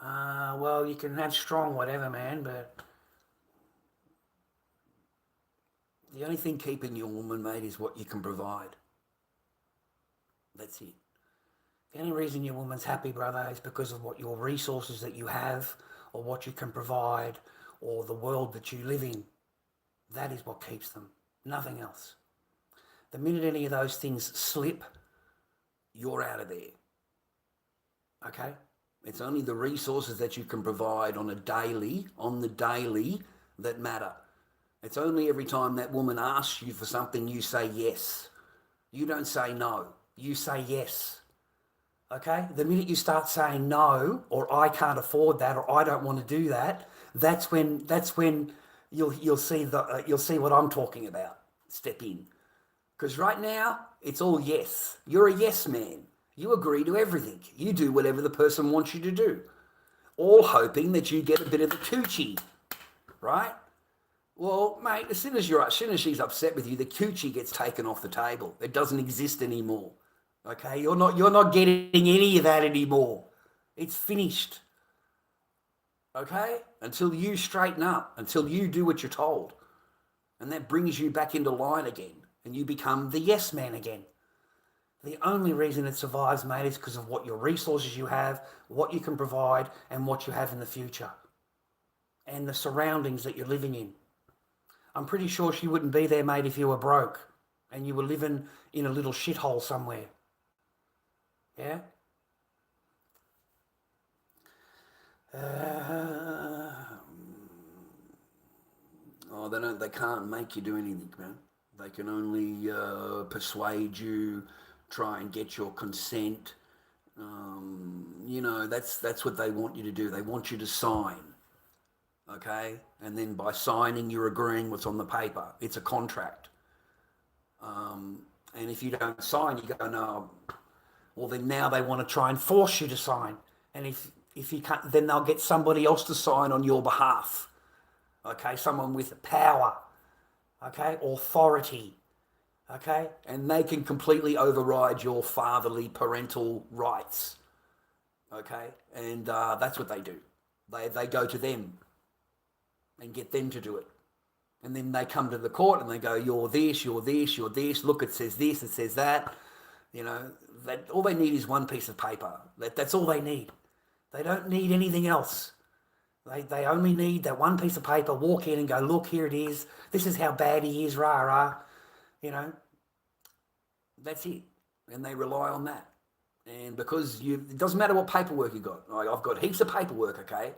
well, you can have strong whatever, man, but the only thing keeping you a woman, mate, is what you can provide. That's it. the only reason your woman's happy, brother, is because of what your resources that you have, or what you can provide, or the world that you live in. That is what keeps them. Nothing else. The minute any of those things slip, You're out of there. okay? It's only the resources that you can provide on the daily, that matter. It's only every time that woman asks you for something, you say yes. You don't say no. You say yes. Okay? The minute you start saying no, or I can't afford that, or I don't want to do that, That's when you'll see you'll see what I'm talking about. Step in, because right now it's all yes. You're a yes man. You agree to everything. You do whatever the person wants you to do, all hoping that you get a bit of the coochie, right? Well, mate, as soon as she's upset with you, the coochie gets taken off the table. It doesn't exist anymore. Okay, you're not getting any of that anymore. It's finished. Okay, until you straighten up, until you do what you're told, and that brings you back into line again, and you become the yes man again. The only reason it survives, mate, is because of what your resources you have, what you can provide, and what you have in the future, and the surroundings that you're living in. I'm pretty sure she wouldn't be there, mate, if you were broke and you were living in a little shithole somewhere. Yeah? They can't make you do anything, man. They can only persuade you, try and get your consent. That's what they want you to do. They want you to sign. Okay? And then by signing, you're agreeing what's on the paper. It's a contract. And if you don't sign, you go, no. Well, then now they want to try and force you to sign. And if you can't, then they'll get somebody else to sign on your behalf. Okay? Someone with power. Okay? Authority. Okay? And they can completely override your fatherly parental rights. Okay? And that's what they do. They go to them and get them to do it. And then they come to the court and they go, you're this, you're this, you're this. Look, it says this, it says that. That all they need is one piece of paper. That's all they need. They don't need anything else. They only need that one piece of paper, walk in and go, look, here it is. This is how bad he is, rah, rah. That's it. And they rely on that. And because it doesn't matter what paperwork you got. I've got heaps of paperwork, okay?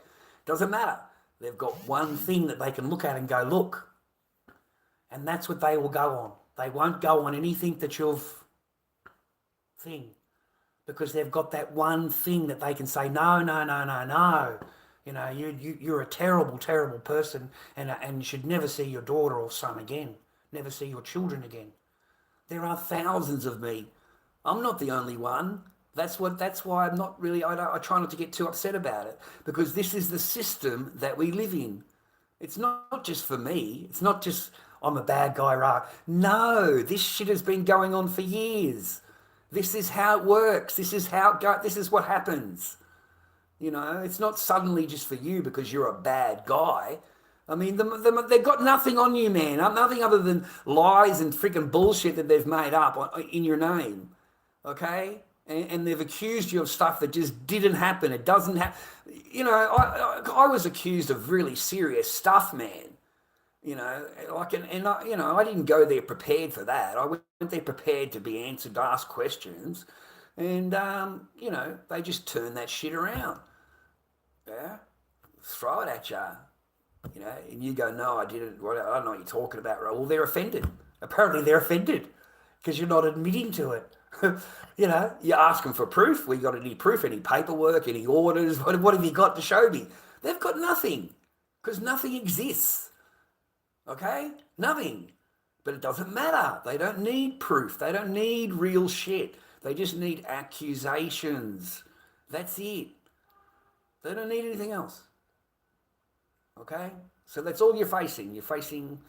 Doesn't matter. They've got one thing that they can look at and go, look. And that's what they will go on. They won't go on anything that you've thing. Because they've got that one thing that they can say, no. You're a terrible, terrible person and you should never see your daughter or son again. Never see your children again. There are thousands of me. I'm not the only one. That's why I'm not really, I try not to get too upset about it, because this is the system that we live in. It's not just for me. It's not just, I'm a bad guy, right? No, this shit has been going on for years. This is how it works. This is what happens. It's not suddenly just for you because you're a bad guy. I mean, they've got nothing on you, man. Nothing other than lies and freaking bullshit that they've made up in your name. Okay? And they've accused you of stuff that just didn't happen. It doesn't happen. I was accused of really serious stuff, man. I didn't go there prepared for that. I went there prepared to be answered, to ask questions. And, they just turn that shit around. Yeah? Throw it at you. And you go, no, I didn't. I don't know what you're talking about. Well, they're offended. Apparently they're offended because you're not admitting to it. You ask them for proof. We got any proof, any paperwork, any orders? What have you got to show me? They've got nothing because nothing exists. Okay? Nothing. But it doesn't matter. They don't need proof. They don't need real shit. They just need accusations. That's it. They don't need anything else. Okay? So that's all you're facing. You're facing,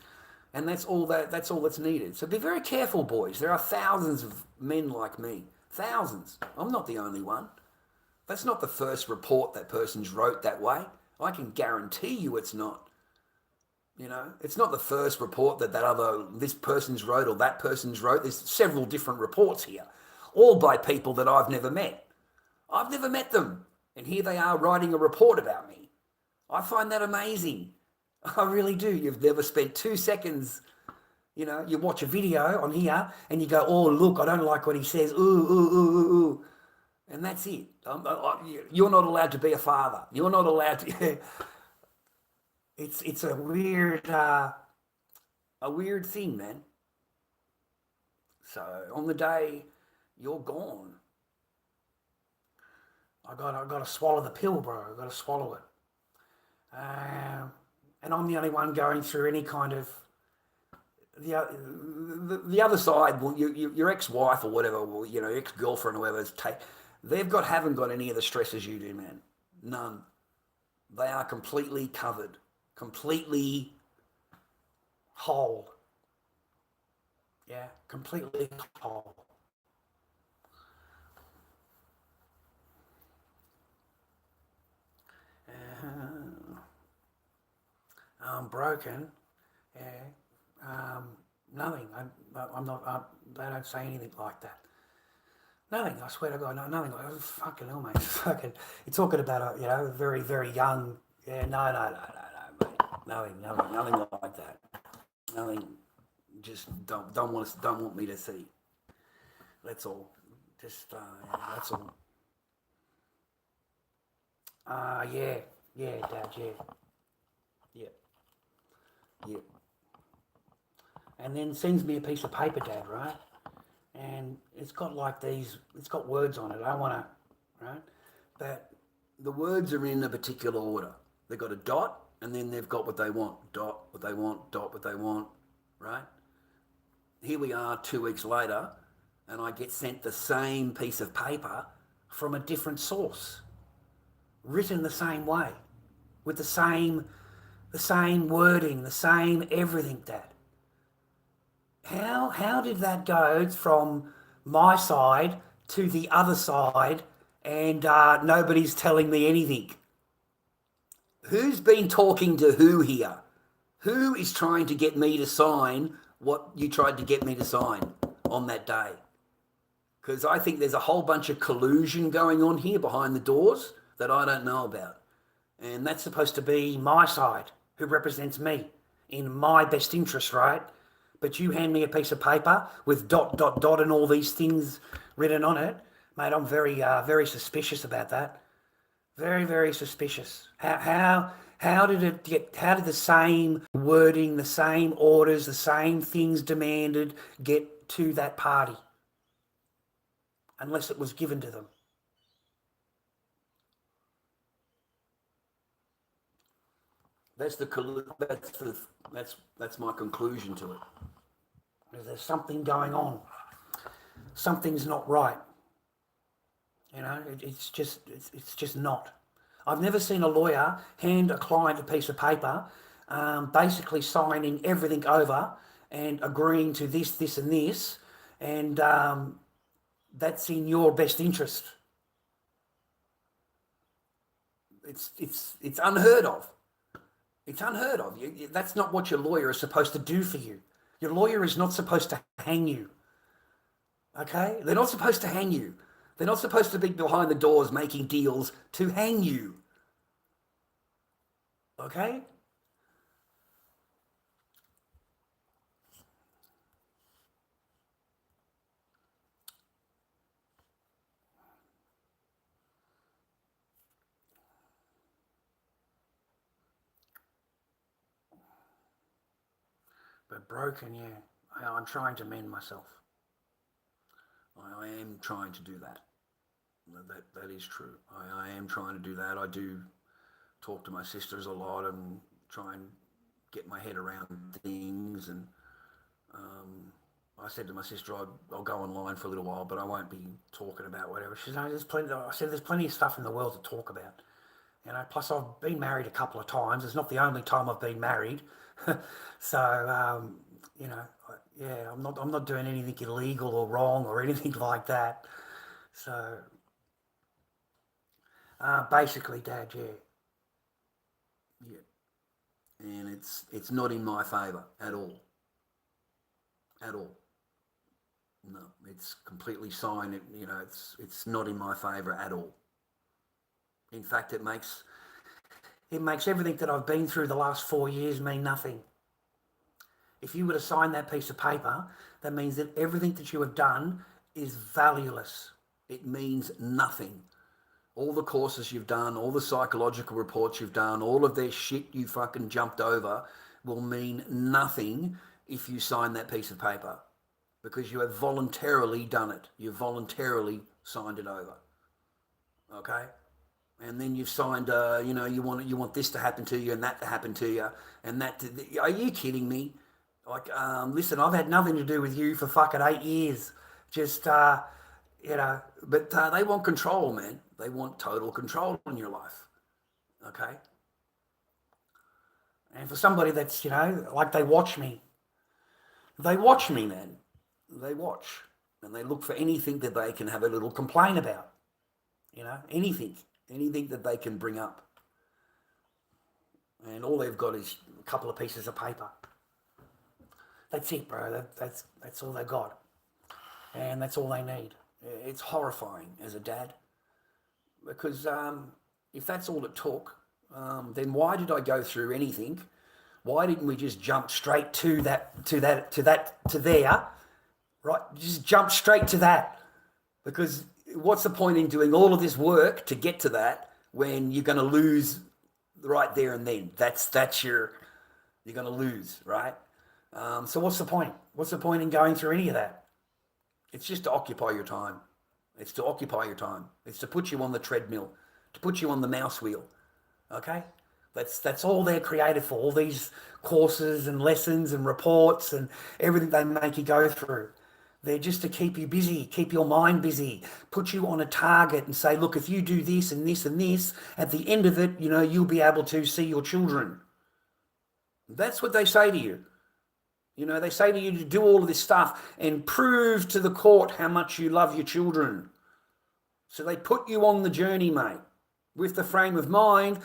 and that's all that's needed. So be very careful, boys. There are thousands of men like me. Thousands. I'm not the only one. That's not the first report that person's wrote that way. I can guarantee you it's not. It's not the first report that this person's wrote or that person's wrote. There's several different reports here, all by people that I've never met. I've never met them. And here they are writing a report about me. I find that amazing. I really do. You've never spent 2 seconds, you watch a video on here and you go, oh, look, I don't like what he says. Ooh. And that's it. You're not allowed to be a father. You're not allowed to. It's a weird thing, man. So on the day you're gone, I gotta swallow the pill, bro. I gotta swallow it. and I'm the only one going through any kind of The other side, well, your ex-wife or whatever, well, your ex-girlfriend or whoever, haven't got any of the stresses you do, man. None. They are completely covered, completely whole. Yeah, completely whole. I'm broken. Yeah. Nothing. I'm not. They don't say anything like that. Nothing. I swear to God, no, nothing. Oh, fucking hell, mate. Fucking. You're talking about a very, very young. Yeah. No, mate. Nothing like that. Nothing. Just don't want me to see. That's all. Just that's all. Yeah, Dad, yeah. And then sends me a piece of paper, Dad, right? And it's got it's got words on it. I want to, right? But The words are in a particular order. They've got a dot, and then they've got what they want. Dot, what they want, dot, what they want, right? Here we are 2 weeks later, and I get sent the same piece of paper from a different source, written the same way, with the same wording, the same everything, Dad. How did that go from my side to the other side and nobody's telling me anything? Who's been talking to who here? Who is trying to get me to sign what you tried to get me to sign on that day? Because I think there's a whole bunch of collusion going on here behind the doors that I don't know about. And that's supposed to be my side, who represents me in my best interest, right? But you hand me a piece of paper with dot, dot, dot and all these things written on it. Mate, I'm very, very suspicious about that. Very, very suspicious. How did the same wording, the same orders, the same things demanded get to that party? Unless it was given to them. That's my conclusion to it. There's something going on. Something's not right. It's just not. I've never seen a lawyer hand a client a piece of paper, basically signing everything over and agreeing to this, and this, and that's in your best interest. It's unheard of. It's unheard of. That's not what your lawyer is supposed to do for you. Your lawyer is not supposed to hang you. Okay? They're not supposed to hang you. They're not supposed to be behind the doors making deals to hang you. Okay? But broken, yeah. I'm trying to mend myself. I am trying to do that. That is true. I am trying to do that. I do talk to my sisters a lot and try and get my head around things. And I said to my sister, I'll go online for a little while, but I won't be talking about whatever. She said, I said, there's plenty of stuff in the world to talk about. Plus I've been married a couple of times. It's not the only time I've been married. So, I'm not doing anything illegal or wrong or anything like that. So, basically, Dad, yeah. And it's not in my favour at all. At all. No, it's completely signed. It's not in my favour at all. In fact, it makes everything that I've been through the last 4 years mean nothing. If you were to sign that piece of paper, that means that everything that you have done is valueless. It means nothing. All the courses you've done, all the psychological reports you've done, all of their shit you fucking jumped over will mean nothing if you sign that piece of paper, because you have voluntarily done it. You've voluntarily signed it over. Okay? and then you've signed, you want this to happen to you and that to happen to you, and are you kidding me? Like, listen, I've had nothing to do with you for fucking 8 years. Just, but they want control, man. They want total control in your life. Okay? And for somebody that's, like they watch me, man. They watch. And they look for anything that they can have a little complaint about. Anything that they can bring up. And all they've got is a couple of pieces of paper. That's it, bro. That's all they got. And that's all they need. It's horrifying as a dad. Because if that's all it took, then why did I go through anything? Why didn't we just jump straight to there? Right? Just jump straight to that. Because what's the point in doing all of this work to get to that when you're going to lose right there and then? You're going to lose, right? So what's the point? What's the point in going through any of that? It's just to occupy your time. It's to occupy your time. It's to put you on the treadmill, to put you on the mouse wheel. Okay? That's all they're created for. All these courses and lessons and reports and everything they make you go through. They're just to keep you busy, keep your mind busy, put you on a target and say, look, if you do this and this and this, at the end of it, you'll be able to see your children. That's what they say to you. They say to you to do all of this stuff and prove to the court how much you love your children. So they put you on the journey, mate, with the frame of mind,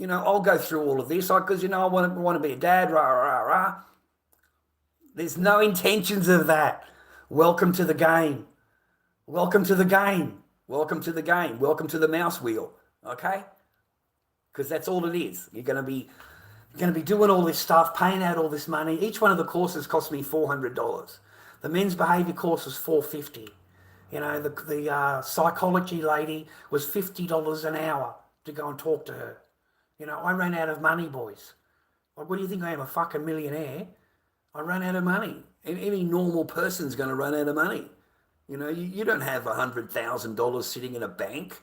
I'll go through all of this because, I want to be a dad, rah, rah, rah. There's no intentions of that. Welcome to the game. Welcome to the game. Welcome to the game. Welcome to the mouse wheel, okay? Because that's all it is. You're going to be doing all this stuff, paying out all this money. Each one of the courses cost me $400. The men's behaviour course was $450. The psychology lady was $50 an hour to go and talk to her. I ran out of money, boys. Like, what do you think I am, a fucking millionaire? I ran out of money. Any normal person's going to run out of money. You don't have $100,000 sitting in a bank.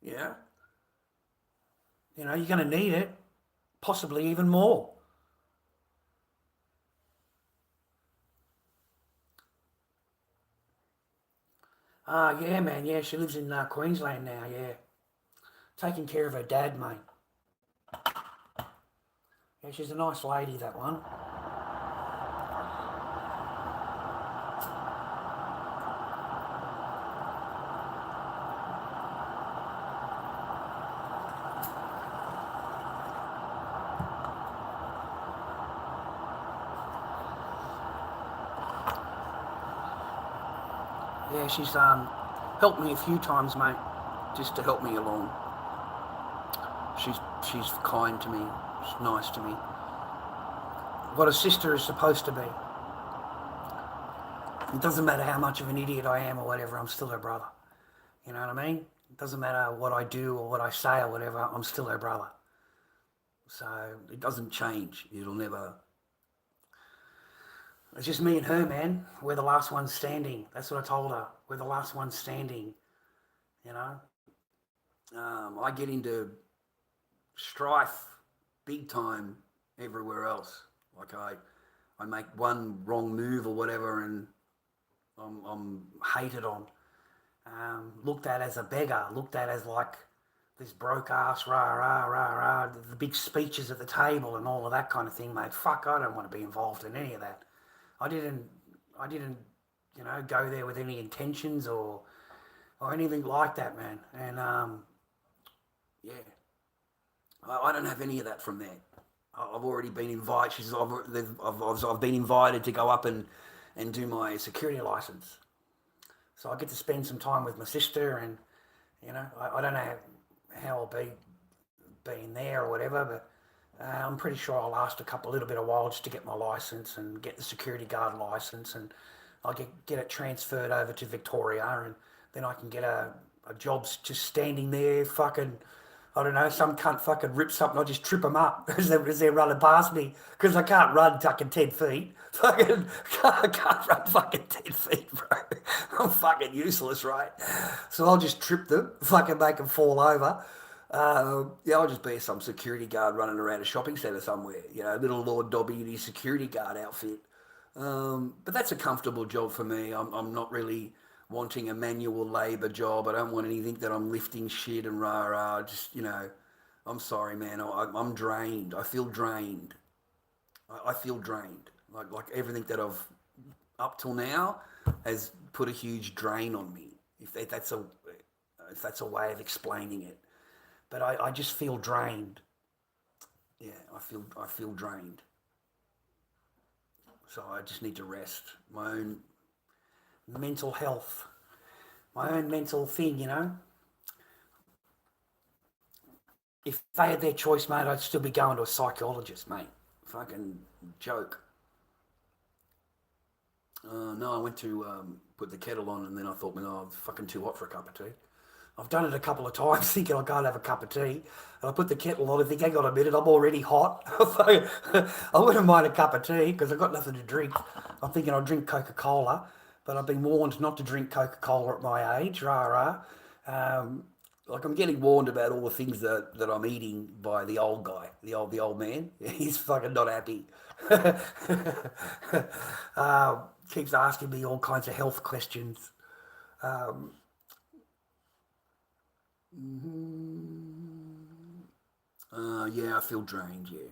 Yeah. You're going to need it. Possibly even more. Yeah, man. Yeah, she lives in Queensland now, yeah. Taking care of her dad, mate. Yeah, she's a nice lady, that one. Yeah, she's helped me a few times, mate, just to help me along. She's kind to me. She's nice to me. What a sister is supposed to be. It doesn't matter how much of an idiot I am or whatever, I'm still her brother. You know what I mean? It doesn't matter what I do or what I say or whatever, I'm still her brother. So it doesn't change. It'll never... It's just me and her, man. We're the last ones standing. That's what I told her. We're the last ones standing. I get into strife big time everywhere else. Like I make one wrong move or whatever and I'm hated on. Looked at as a beggar. Looked at as like this broke ass, rah, rah, rah, rah. The big speeches at the table and all of that kind of thing, mate. Fuck, I don't want to be involved in any of that. I didn't, go there with any intentions or anything like that, man. And I don't have any of that from there. I've already been invited. I've been invited to go up and do my security license. So I get to spend some time with my sister, and I don't know how I'll be being there or whatever, but. I'm pretty sure I'll last a little bit of while just to get my license and get the security guard license, and I'll get it transferred over to Victoria, and then I can get a job just standing there fucking, I don't know, some cunt fucking rips something, I just trip them up as they're running past me, because I can't run fucking 10 feet. I can't run fucking 10 feet, bro. I'm fucking useless, right? So I'll just trip them, fucking make them fall over. Yeah, I'll just be some security guard running around a shopping centre somewhere. Little Lord Dobby in his security guard outfit. But that's a comfortable job for me. I'm not really wanting a manual labour job. I don't want anything that I'm lifting shit and rah rah. Just I'm sorry, man. I'm drained. I feel drained. I feel drained. Like everything that I've up till now has put a huge drain on me. If that's a way of explaining it. But I just feel drained. Yeah, I feel drained. So I just need to rest. My own mental health. My own mental thing, If they had their choice, mate, I'd still be going to a psychologist, mate. Fucking joke. No, I went to put the kettle on, and then I thought, well, it's fucking too hot for a cup of tea. I've done it a couple of times thinking I'll go and have a cup of tea. And I put the kettle on and think, hang on a minute, I'm already hot. So I wouldn't mind a cup of tea because I've got nothing to drink. I'm thinking I'll drink Coca-Cola, but I've been warned not to drink Coca-Cola at my age. Rah, rah. Like I'm getting warned about all the things that I'm eating by the old guy, the old man. He's fucking not happy. Keeps asking me all kinds of health questions. Yeah, I feel drained. Yeah.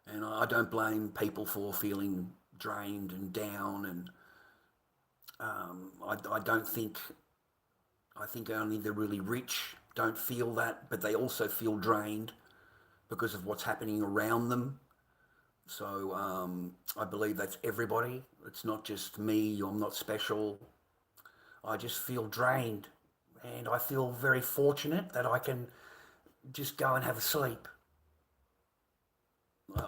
And I don't blame people for feeling drained and down. And I don't think. I think only the really rich don't feel that, but they also feel drained because of what's happening around them. So I believe that's everybody. It's not just me. I'm not special. I just feel drained, and I feel very fortunate that I can just go and have a sleep.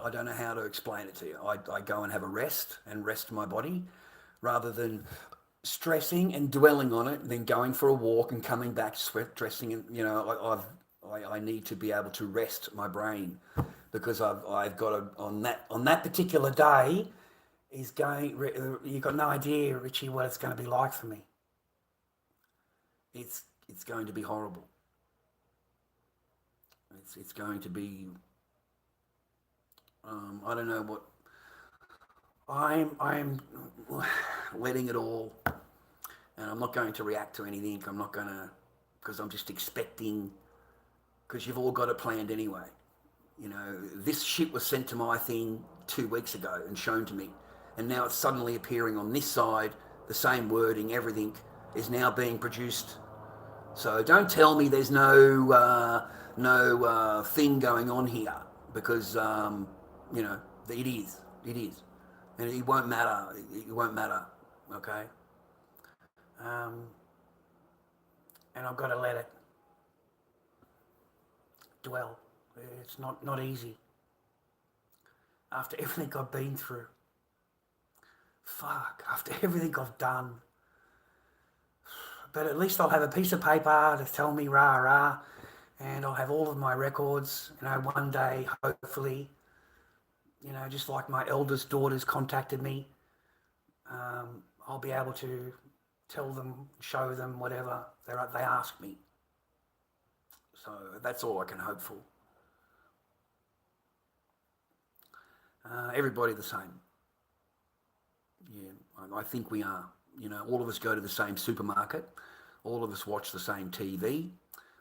I don't know how to explain it to you. I go and have a rest and rest my body rather than stressing and dwelling on it, then going for a walk and coming back sweat dressing. And I need to be able to rest my brain because I've got to, on that particular day is going. You've got no idea, Richie, what it's going to be like for me. It's going to be horrible. It's going to be. I don't know what. I'm letting it all, and I'm not going to react to anything. I'm not going to, because I'm just expecting. Because you've all got it planned anyway. This shit was sent to my thing 2 weeks ago and shown to me, and now it's suddenly appearing on this side. The same wording, everything is now being produced. So don't tell me there's no thing going on here, because it is, and it won't matter. It won't matter, okay? And I've got to let it dwell. It's not easy. After everything I've been through, after everything I've done. But at least I'll have a piece of paper to tell me rah rah, and I'll have all of my records. One day, hopefully, just like my eldest daughters contacted me, I'll be able to tell them, show them whatever they ask me. So that's all I can hope for. Everybody the same. Yeah, I think we are. All of us go to the same supermarket. All of us watch the same TV.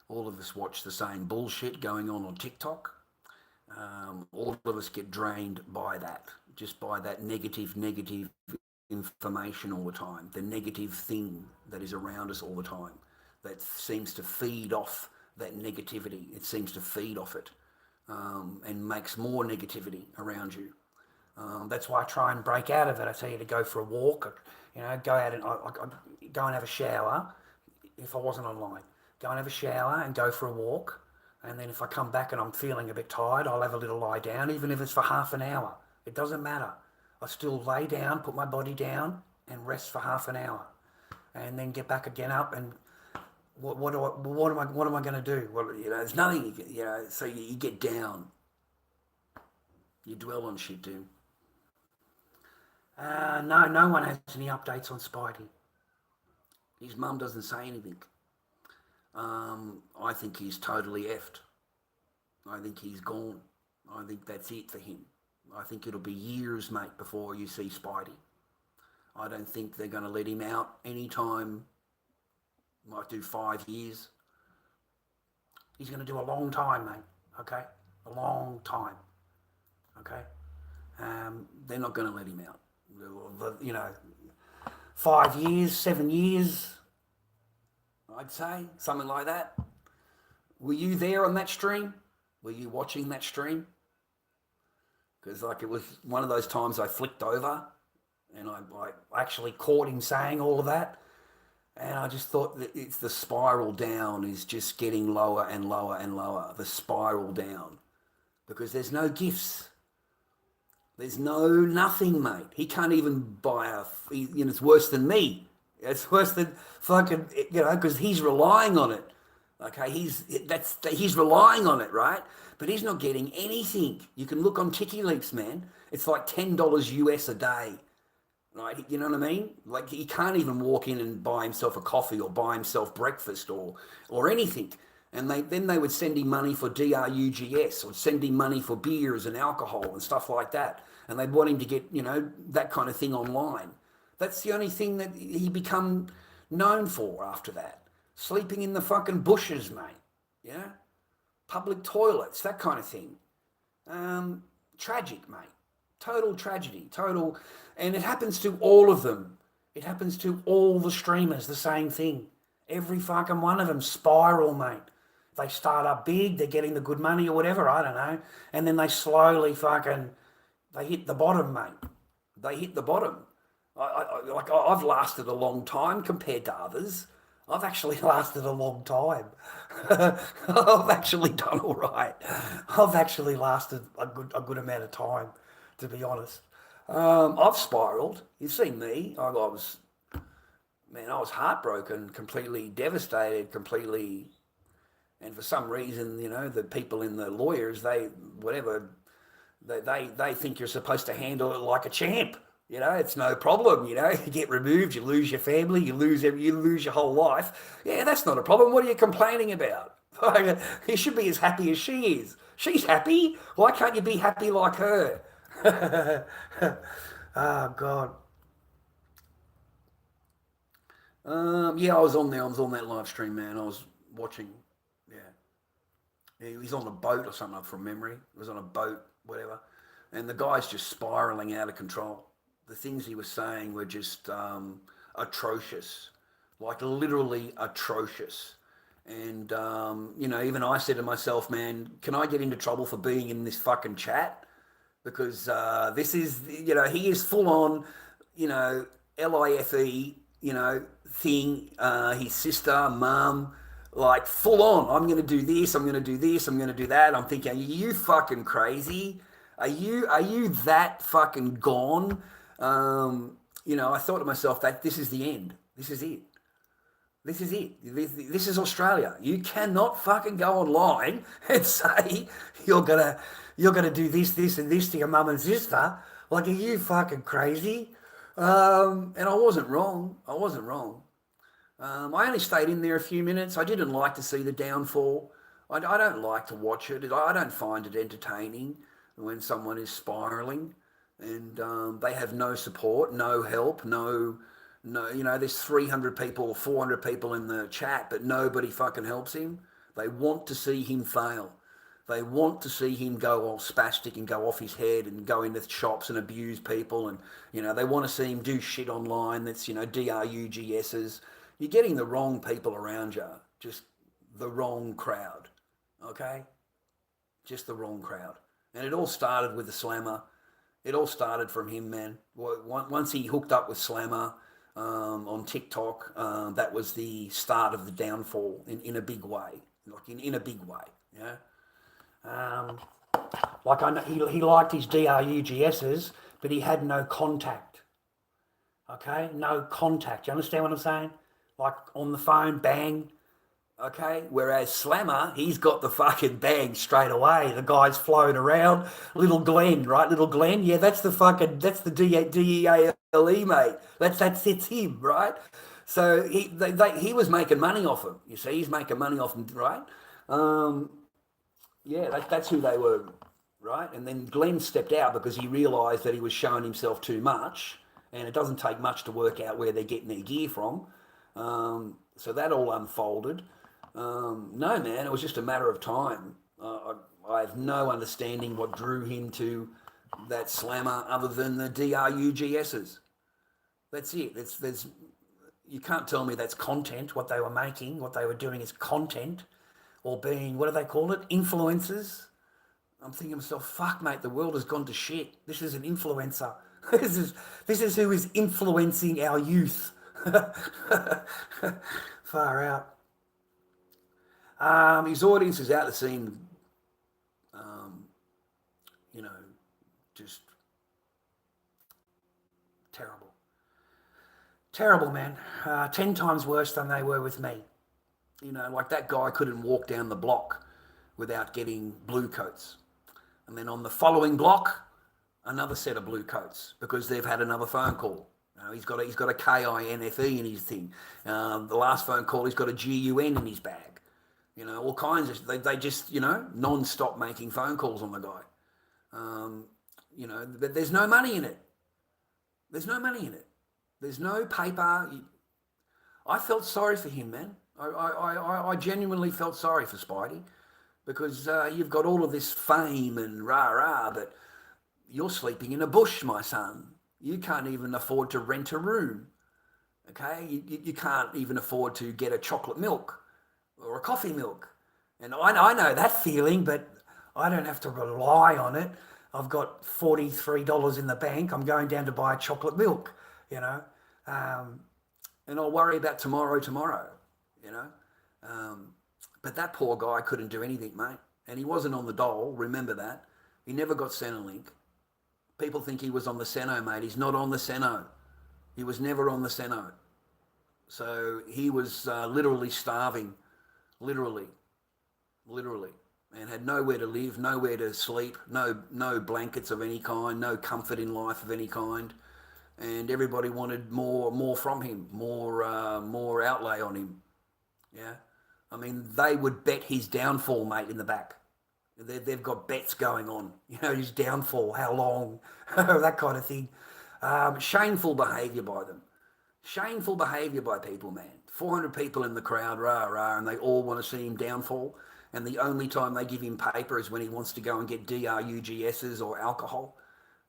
All of us watch the same bullshit going on TikTok. All of us get drained by that, just by that negative information all the time, the negative thing that is around us all the time, that seems to feed off that negativity. It seems to feed off it and makes more negativity around you. That's why I try and break out of it. I tell you to go for a walk, go out and go and have a shower if I wasn't online. Go and have a shower and go for a walk. And then if I come back and I'm feeling a bit tired, I'll have a little lie down, even if it's for half an hour. It doesn't matter. I still lay down, put my body down and rest for half an hour. And then get back again up and what am I going to do? Well, there's nothing, so you get down. You dwell on shit, dude. No one has any updates on Spidey. His mum doesn't say anything. I think he's totally effed. I think he's gone. I think that's it for him. I think it'll be years, mate, before you see Spidey. I don't think they're going to let him out anytime. Might do 5 years. He's going to do a long time, mate. Okay? A long time. Okay? They're not going to let him out. 5 years, 7 years. I'd say, something like that. Were you there on that stream? Were you watching that stream? Because it was one of those times I flicked over and I Actually caught him saying all of that. and I just thought that it's the spiral down is just getting lower and lower and lower. The spiral down. Because there's no gifts. There's nothing, mate. He can't even buy it's worse than me. It's worse than fucking, because he's relying on it. Okay, he's relying on it, right? But he's not getting anything. You can look on Tiki Leaks, man. It's like $10 US a day, right? You know what I mean? Like he can't even walk in and buy himself a coffee or buy himself breakfast or anything. And then they would send him money for DRUGS or send him money for beers and alcohol and stuff like that. And they'd want him to get, that kind of thing online. That's the only thing that he become known for after that. Sleeping in the fucking bushes, mate. Yeah? Public toilets, that kind of thing. Tragic, mate. Total tragedy. Total. And it happens to all of them. It happens to all the streamers, the same thing. Every fucking one of them spiral, mate. They start up big, they're getting the good money or whatever, I don't know. And then they slowly they hit the bottom, mate. They hit the bottom. I've lasted a long time compared to others. I've actually lasted a long time. I've actually done all right. I've actually lasted a good amount of time, to be honest. I've spiraled. You've seen me. I was heartbroken, completely devastated, completely. And for some reason, the people in the lawyers, they think you're supposed to handle it like a champ. It's no problem. You get removed, you lose your family, you lose your whole life. Yeah, that's not a problem. What are you complaining about? You should be as happy as she is. She's happy. Why can't you be happy like her? Oh, God. Yeah, I was on there. I was on that live stream, man. I was watching. Yeah. He's on a boat or something from memory. He was on a boat, whatever. And the guy's just spiraling out of control. The things he was saying were just atrocious, like literally atrocious. And, even I said to myself, man, can I get into trouble for being in this fucking chat? Because this is, he is full on, LIFE, thing, his sister, mum, like full on. I'm going to do this, I'm going to do this, I'm going to do that. I'm thinking, are you fucking crazy? Are you that fucking gone? I thought to myself that this is the end. This is it. This is it. This is Australia. You cannot fucking go online and say you're gonna do this, and this to your mum and sister. Like, are you fucking crazy? And I wasn't wrong. I only stayed in there a few minutes. I didn't like to see the downfall. I don't like to watch it. I don't find it entertaining when someone is spiraling. And they have no support, no help, no, there's 300 people, 400 people in the chat, but nobody fucking helps him. They want to see him fail. They want to see him go all spastic and go off his head and go into shops and abuse people. And, they want to see him do shit online that's, DRUGSs. You're getting the wrong people around you, just the wrong crowd, okay? Just the wrong crowd. And it all started with the Slammer. It all started from him, man. Once he hooked up with Slammer on TikTok, that was the start of the downfall in a big way, in a big way, yeah. I know he liked his DRUGSs, but he had no contact. Okay, no contact. You understand what I'm saying? Like on the phone, bang. Okay, whereas Slammer, he's got the fucking bang straight away. The guy's floating around. Little Glenn, right? Little Glenn, yeah, that's the DEALE, mate. It's him, right? So he was making money off him. You see, he's making money off him, right? Yeah, that's who they were, right? And then Glenn stepped out because he realised that he was showing himself too much, and it doesn't take much to work out where they're getting their gear from. So that all unfolded. No, man, it was just a matter of time. I have no understanding what drew him to that slammer other than the DRUGSs. That's it. You can't tell me that's content, what they were making, what they were doing is content, or being, what do they call it, influencers. I'm thinking to myself, fuck, mate, the world has gone to shit. This is an influencer. This is who is influencing our youth. Far out. His audience is out to see him, just terrible. Terrible, man. 10 times worse than they were with me. Like that guy couldn't walk down the block without getting blue coats. And then on the following block, another set of blue coats because they've had another phone call. He's got a KINFE in his thing. The last phone call, he's got a GUN in his bag. All kinds of, they just, non-stop making phone calls on the guy. There's no money in it. There's no money in it. There's no paper. I felt sorry for him, man. I genuinely felt sorry for Spidey because you've got all of this fame and rah-rah, but you're sleeping in a bush, my son. You can't even afford to rent a room, okay? You can't even afford to get a chocolate milk or a coffee milk. And I know that feeling, but I don't have to rely on it. I've got $43 in the bank. I'm going down to buy a chocolate milk, and I'll worry about tomorrow, But that poor guy couldn't do anything, mate. And he wasn't on the dole, remember that. He never got Centrelink. People think he was on the Seno, mate. He's not on the Seno. He was never on the Seno. So he was literally starving, literally, and had nowhere to live, nowhere to sleep, no blankets of any kind, no comfort in life of any kind. And everybody wanted more from him, more outlay on him. Yeah. I mean, they would bet his downfall, mate, in the back. They've got bets going on, his downfall, how long, that kind of thing. Shameful behaviour by them. Shameful behaviour by people, man. 400 people in the crowd, rah, and they all want to see him downfall. And the only time they give him paper is when he wants to go and get DRUGSs or alcohol.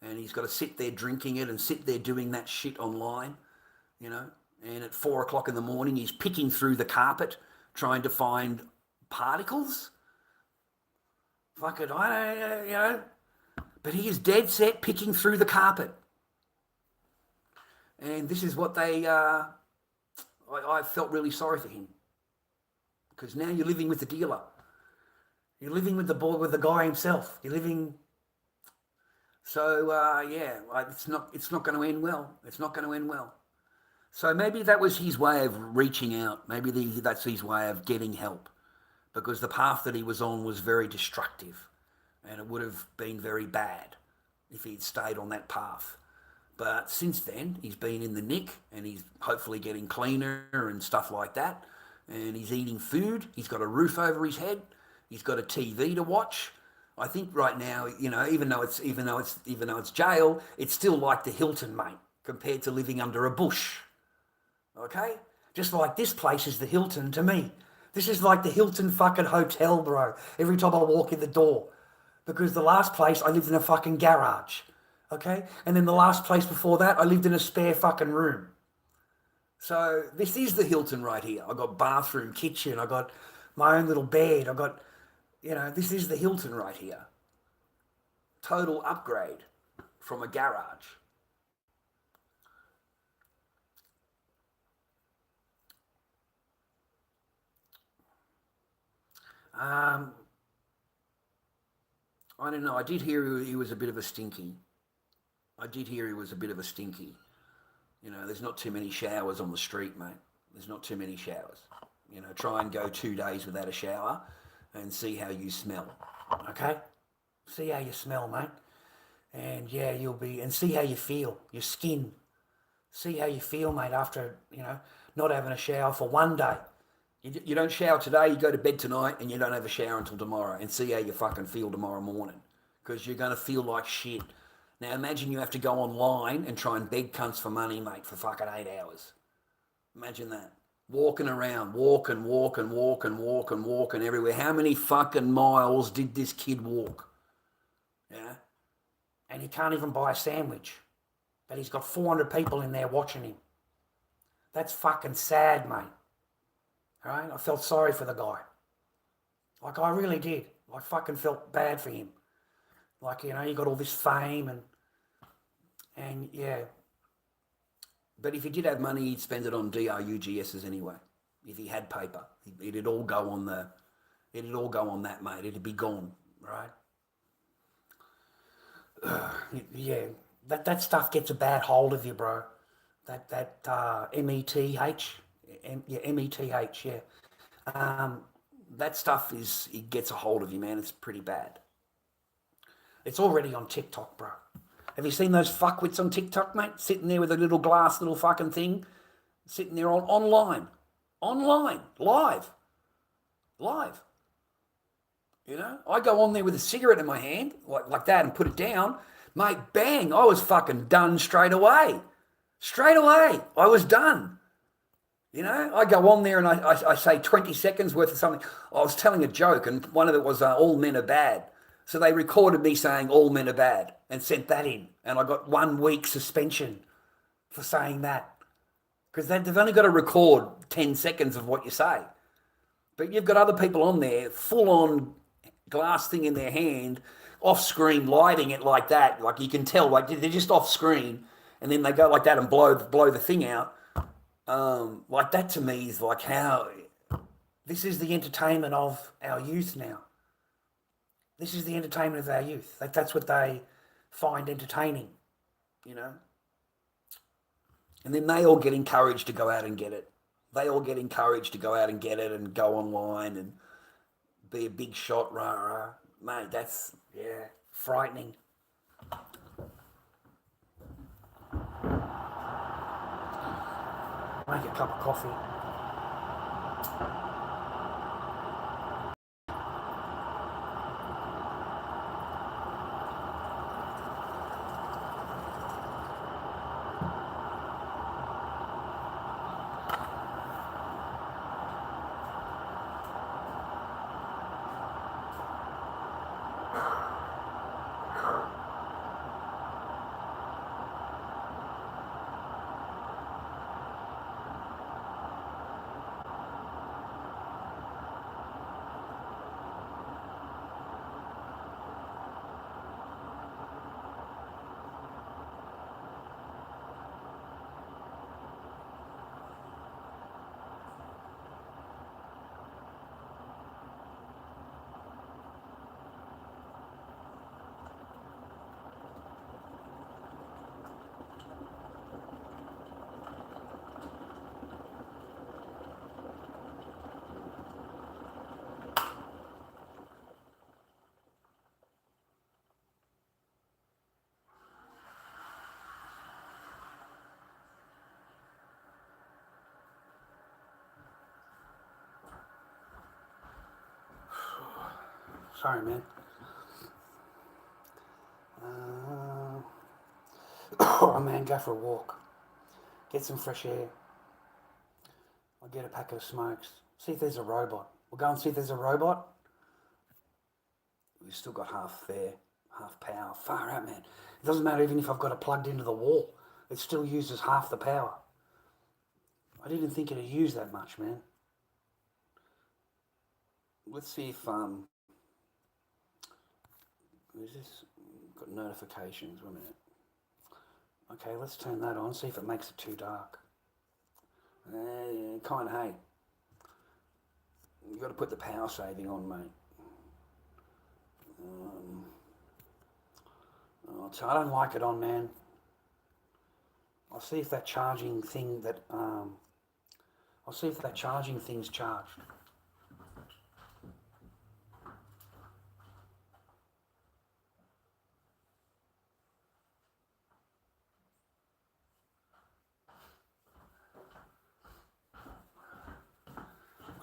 And he's got to sit there drinking it and sit there doing that shit online, And at 4 o'clock in the morning, he's picking through the carpet, trying to find particles. Fuck it, But he is dead set picking through the carpet. And this is what they, I felt really sorry for him. Because now you're living with the dealer. You're living with the boy, with the guy himself. You're living. So, it's not going to end well. It's not going to end well. So maybe that was his way of reaching out. Maybe that's his way of getting help. Because the path that he was on was very destructive. And it would have been very bad if he'd stayed on that path. But since then, he's been in the nick and he's hopefully getting cleaner and stuff like that. And he's eating food. He's got a roof over his head. He's got a TV to watch. I think right now, even though it's jail, it's still like the Hilton, mate, compared to living under a bush. Okay? Just like this place is the Hilton to me. This is like the Hilton fucking hotel, bro. Every time I walk in the door. Because the last place, I lived in a fucking garage. Okay? And then the last place before that, I lived in a spare fucking room. So this is the Hilton right here. I got bathroom, kitchen. I got my own little bed. I got, this is the Hilton right here. Total upgrade from a garage. I don't know. I did hear he was a bit of a stinky. There's not too many showers on the street, mate. There's not too many showers. Try and go 2 days without a shower and see how you smell. Okay? See how you smell, mate. And and see how you feel, your skin. See how you feel, mate, after, not having a shower for one day. You don't shower today, you go to bed tonight, and you don't have a shower until tomorrow, and see how you fucking feel tomorrow morning, because you're going to feel like shit. Now imagine you have to go online and try and beg cunts for money, mate, for fucking 8 hours. Imagine that. Walking around, walking everywhere. How many fucking miles did this kid walk? Yeah? And he can't even buy a sandwich. But he's got 400 people in there watching him. That's fucking sad, mate. All right? I felt sorry for the guy. Like, I really did. I fucking felt bad for him. Like, you know, he got all this fame and yeah. But if he did have money, he'd spend it on DRUGSs anyway. If he had paper, it'd all go on that, mate. It'd be gone, right? Yeah, that stuff gets a bad hold of you, bro. That METH, yeah. That stuff it gets a hold of you, man. It's pretty bad. It's already on TikTok, bro. Have you seen those fuckwits on TikTok, mate? Sitting there with a little glass little fucking thing, sitting there online, live. You know, I go on there with a cigarette in my hand, like that, and put it down. Mate, bang, I was fucking done straight away. I was done. You know, I go on there and I say 20 seconds worth of something. I was telling a joke, and one of it was all men are bad. So they recorded me saying all men are bad and sent that in. And I got 1 week suspension for saying that. Because they've only got to record 10 seconds of what you say. But you've got other people on there, full on glass thing in their hand, off screen, lighting it like that. Like you can tell, like they're just off screen. And then they go like that and blow the thing out. Like that to me is like how... This is the entertainment of our youth now. This is the entertainment of our youth. Like that's what they find entertaining, you know. And then they all get encouraged to go out and get it. They all get encouraged to go out and get it and go online and be a big shot, rah. Mate, that's, yeah, frightening. Make a cup of coffee. Sorry, man. Oh, man, go for a walk. Get some fresh air. I'll get a packet of smokes. See if there's a robot. We'll go and see if there's a robot. we've still got half power. Far out, man. It doesn't matter even if I've got it plugged into the wall. It still uses half the power. I didn't think it'd use that much, man. Let's see if is this got notifications? 1 minute. Okay, let's turn that on, see if it makes it too dark. Kind of, hey. You've got to put the power saving on, mate. I don't like it on, man. I'll see if that charging thing I'll see if that charging thing's charged.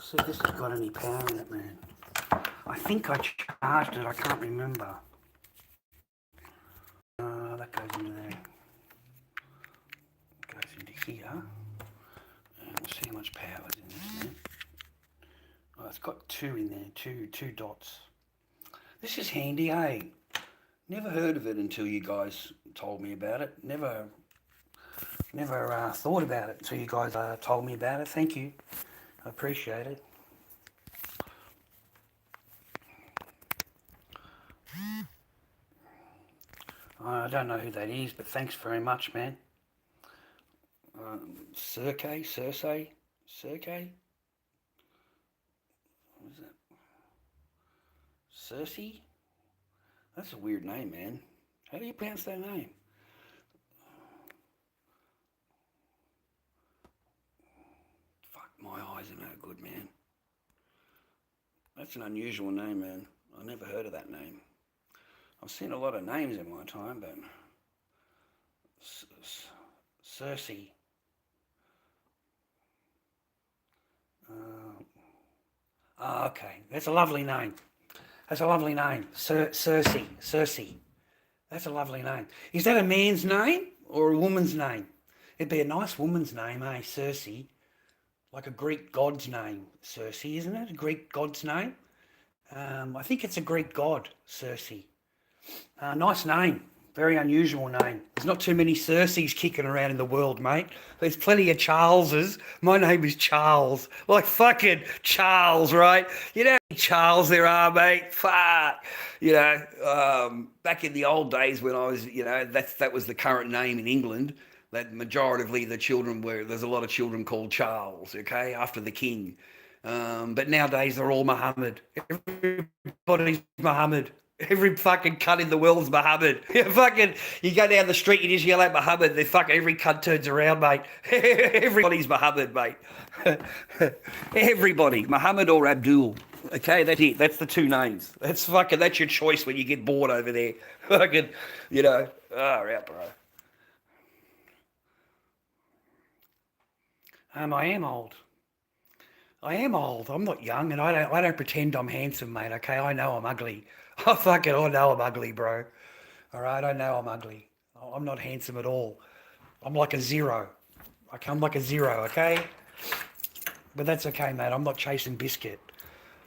See if this has got any power in it, man. I think I charged it, I can't remember. That goes into there. Goes into here. And we'll see how much power is in this now. Oh, it's got 2 in there, two dots. This is handy, eh? Never heard of it until you guys told me about it. Never thought about it until you guys told me about it. Thank you. I appreciate it. I don't know who that is, but thanks very much, man. Circe? What is that? Circe? That's a weird name, man. How do you pronounce that name? Fuck, my eyes are no good, man. That's an unusual name, man. I never heard of that name. I've seen a lot of names in my time, but Circe. Okay. That's a lovely name. Circe. That's a lovely name. Is that a man's name or a woman's name? It'd be a nice woman's name, eh? Circe. Like a Greek god's name, Circe, isn't it? A Greek god's name? I think it's a Greek god, Circe. Nice name. Very unusual name. There's not too many Circes kicking around in the world, mate. There's plenty of Charleses. My name is Charles. Like fucking Charles, right? You know how many Charles there are, mate? Fuck. You know, back in the old days when I was, you know, that was the current name in England. That majoritively the children there's a lot of children called Charles, okay, after the king. But nowadays they're all Muhammad. Everybody's Muhammad. Every fucking cunt in the world's Muhammad. You go down the street, you just yell out Muhammad, every cunt turns around, mate. Everybody's Muhammad, mate. Everybody, Muhammad or Abdul. Okay, that's it. That's the 2 names. That's your choice when you get bored over there. Fucking, you know, out, bro. I am old. I'm not young, and I don't pretend I'm handsome, mate. Okay, I know I'm ugly. I know I'm ugly, bro. All right, I know I'm ugly. I'm not handsome at all. I'm like a 0. I'm like a 0, okay? But that's okay, mate. I'm not chasing biscuit.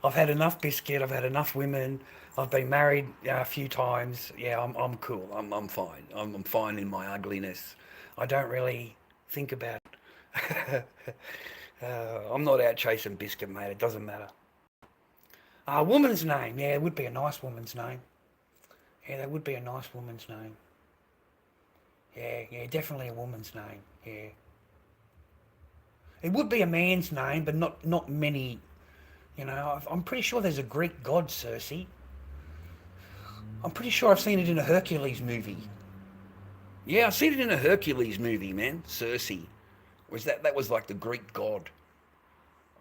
I've had enough biscuit. I've had enough women. I've been married a few times. Yeah, I'm cool. I'm fine. I'm fine in my ugliness. I don't really think about it. I'm not out chasing biscuit, mate. It doesn't matter. A woman's name. Yeah, it would be a nice woman's name. Yeah, that would be a nice woman's name. Yeah, definitely a woman's name. Yeah. It would be a man's name, but not many. You know, I'm pretty sure there's a Greek god, Circe. I'm pretty sure I've seen it in a Hercules movie. Yeah, I've seen it in a Hercules movie, man. Circe. That was like the Greek god?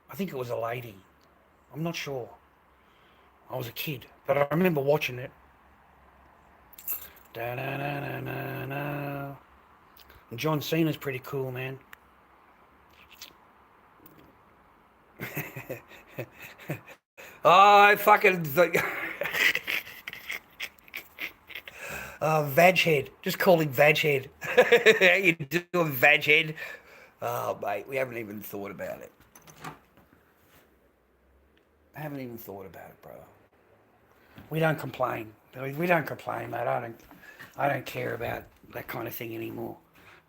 I think it was a lady. I'm not sure. I was a kid, but I remember watching it. Da-na-na-na-na-na. And John Cena's pretty cool, man. I fucking... Vaghead. Just call him Vaghead. How you doing, Vaghead? Oh, mate, we haven't even thought about it. I haven't even thought about it, bro. We don't complain. We don't complain, mate. I don't care about that kind of thing anymore.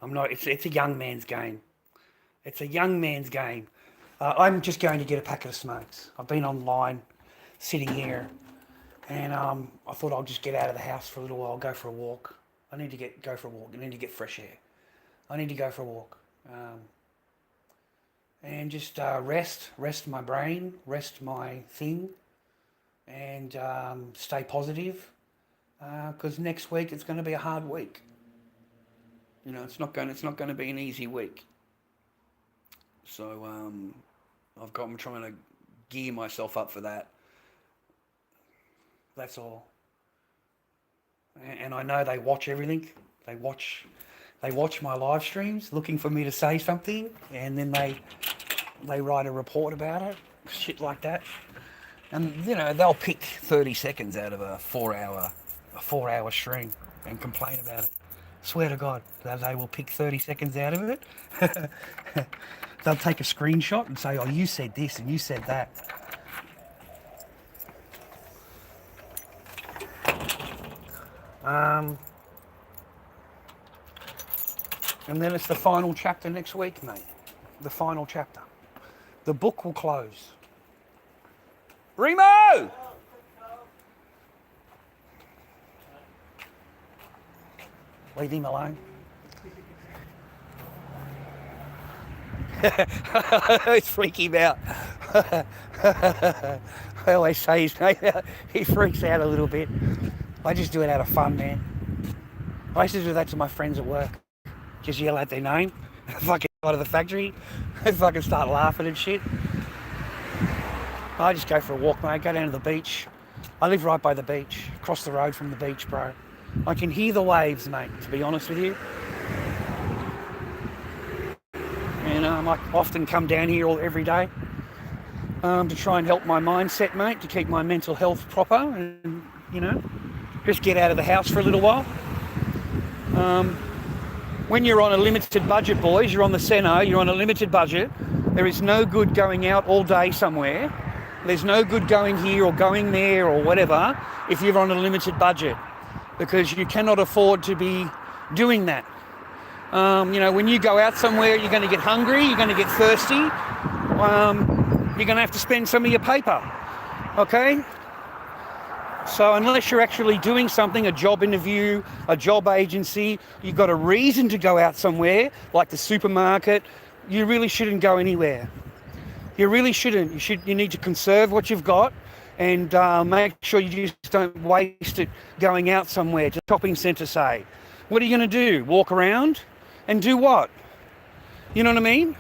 I'm not. It's a young man's game. It's a young man's game. I'm just going to get a packet of smokes. I've been online, sitting here, and I thought I'll just get out of the house for a little while, go for a walk. I need to go for a walk. I need to get fresh air. I need to go for a walk. And just rest my brain, rest my thing, and stay positive, because next week it's going to be a hard week. You know, it's not going to be an easy week. So I'm trying to gear myself up for that. That's all. And I know they watch everything. They watch my live streams, looking for me to say something, and then they write a report about it, shit like that. And, you know, they'll pick 30 seconds out of a 4-hour stream and complain about it. Swear to God, they will pick 30 seconds out of it. They'll take a screenshot and say, oh, you said this and you said that. And then it's the final chapter next week, mate. The final chapter. The book will close. Remo! Leave him alone. It's freak him out. I always say he freaks out a little bit. I just do it out of fun, man. I used to do that to my friends at work. Just yell out their name. Fucking out of the factory. They fucking start laughing and shit. I just go for a walk, mate. Go down to the beach. I live right by the beach. Across the road from the beach, bro. I can hear the waves, mate, to be honest with you. And I often come down here every day to try and help my mindset, mate, to keep my mental health proper and, you know, just get out of the house for a little while. When you're on a limited budget, boys, you're on the Seno, you're on a limited budget, there is no good going out all day somewhere. There's no good going here or going there or whatever if you're on a limited budget, because you cannot afford to be doing that. You know, when you go out somewhere, you're going to get hungry, you're going to get thirsty, you're going to have to spend some of your paper, okay? So unless you're actually doing something, a job interview, a job agency, you've got a reason to go out somewhere, like the supermarket, you really shouldn't go anywhere. You really shouldn't. You need to conserve what you've got and make sure you just don't waste it going out somewhere, to a shopping centre, say. What are you going to do? Walk around and do what? You know what I mean?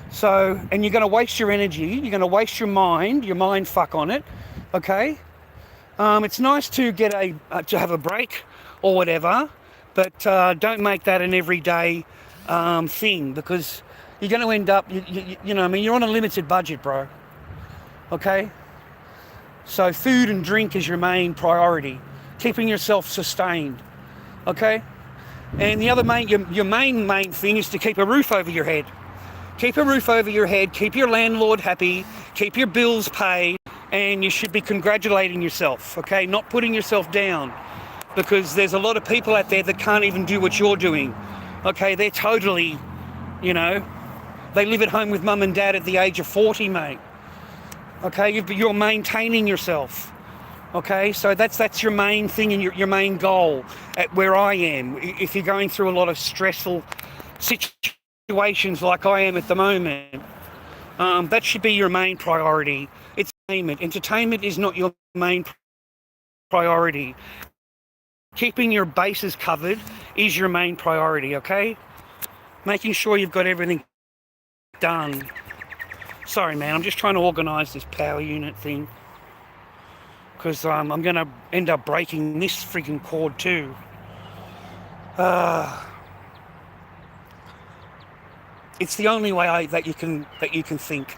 So, and you're going to waste your energy, you're going to waste your mind fuck on it, okay? It's nice to get to have a break or whatever, but don't make that an everyday thing, because you're going to end up, you know, I mean, you're on a limited budget, bro. Okay? So food and drink is your main priority. Keeping yourself sustained. Okay? And the other your main thing is to keep a roof over your head. Keep a roof over your head, keep your landlord happy, keep your bills paid, and you should be congratulating yourself, okay? Not putting yourself down, because there's a lot of people out there that can't even do what you're doing, okay? They're totally, you know, they live at home with mum and dad at the age of 40, mate, okay? You're maintaining yourself, okay? So that's your main thing and your main goal at where I am. If you're going through a lot of stressful situations like I am at the moment, that should be your main priority. It's entertainment. Entertainment is not your main priority. Keeping your bases covered is your main priority, okay? Making sure you've got everything done. Sorry, man, I'm just trying to organise this power unit thing, because I'm going to end up breaking this freaking cord too. It's the only way that you can think.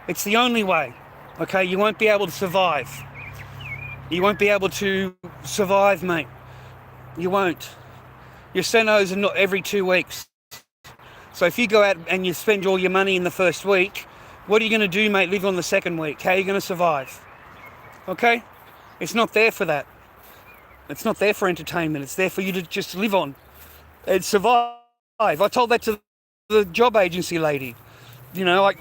It's the only way. Okay, you won't be able to survive. You won't be able to survive, mate. You won't. Your Senos are not every 2 weeks. So if you go out and you spend all your money in the first week, what are you going to do, mate? Live on the second week. How are you going to survive? Okay? It's not there for that. It's not there for entertainment. It's there for you to just live on and survive. I told that to the job agency lady. You know, I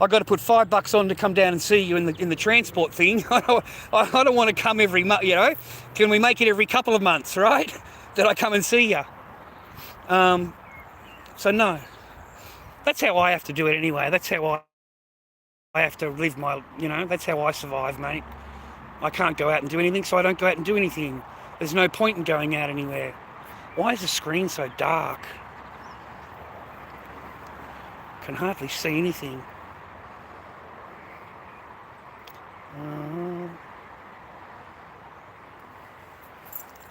got to put $5 on to come down and see you in the transport thing. I don't want to come every month, you know. Can we make it every couple of months, right? That I come and see you. So no, that's how I have to do it anyway. That's how I have to live my, you know, that's how I survive, mate. I can't go out and do anything, so I don't go out and do anything. There's no point in going out anywhere. Why is the screen so dark? Can hardly see anything.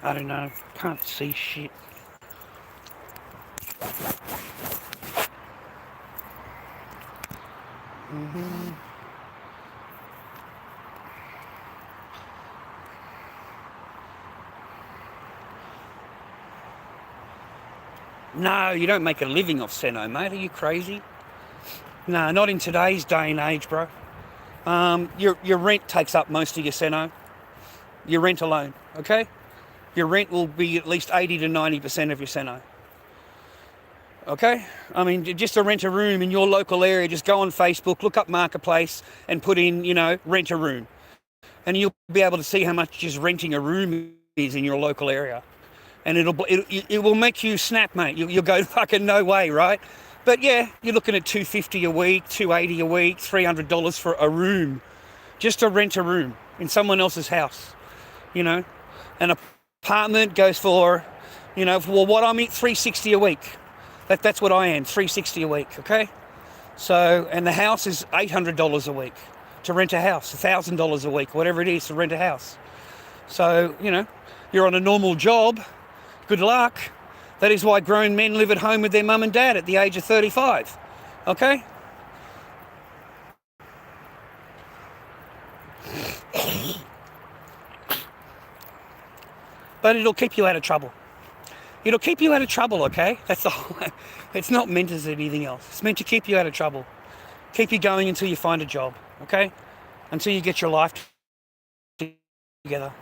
I don't know. Can't see shit. No, you don't make a living off Seno, mate. Are you crazy? No, not in today's day and age, bro. Your rent takes up most of your Seno. Your rent alone, okay? Your rent will be at least 80 to 90% of your Seno. Okay? I mean, just to rent a room in your local area, just go on Facebook, look up Marketplace and put in, rent a room. And you'll be able to see how much just renting a room is in your local area. And it will make you snap, mate. You'll go, fucking no way, right? But yeah, you're looking at $250 a week, $280 a week, $300 for a room, just to rent a room in someone else's house. An apartment goes for, for what I'm at, $360 a week. That's what I am, $360 a week, okay? So, and the house is $800 a week to rent a house, $1,000 a week, whatever it is to rent a house. So, you're on a normal job, good luck. That is why grown men live at home with their mum and dad at the age of 35, okay? But it'll keep you out of trouble. It'll keep you out of trouble, okay? That's the whole. It's not meant as anything else. It's meant to keep you out of trouble. Keep you going until you find a job, okay? Until you get your life together.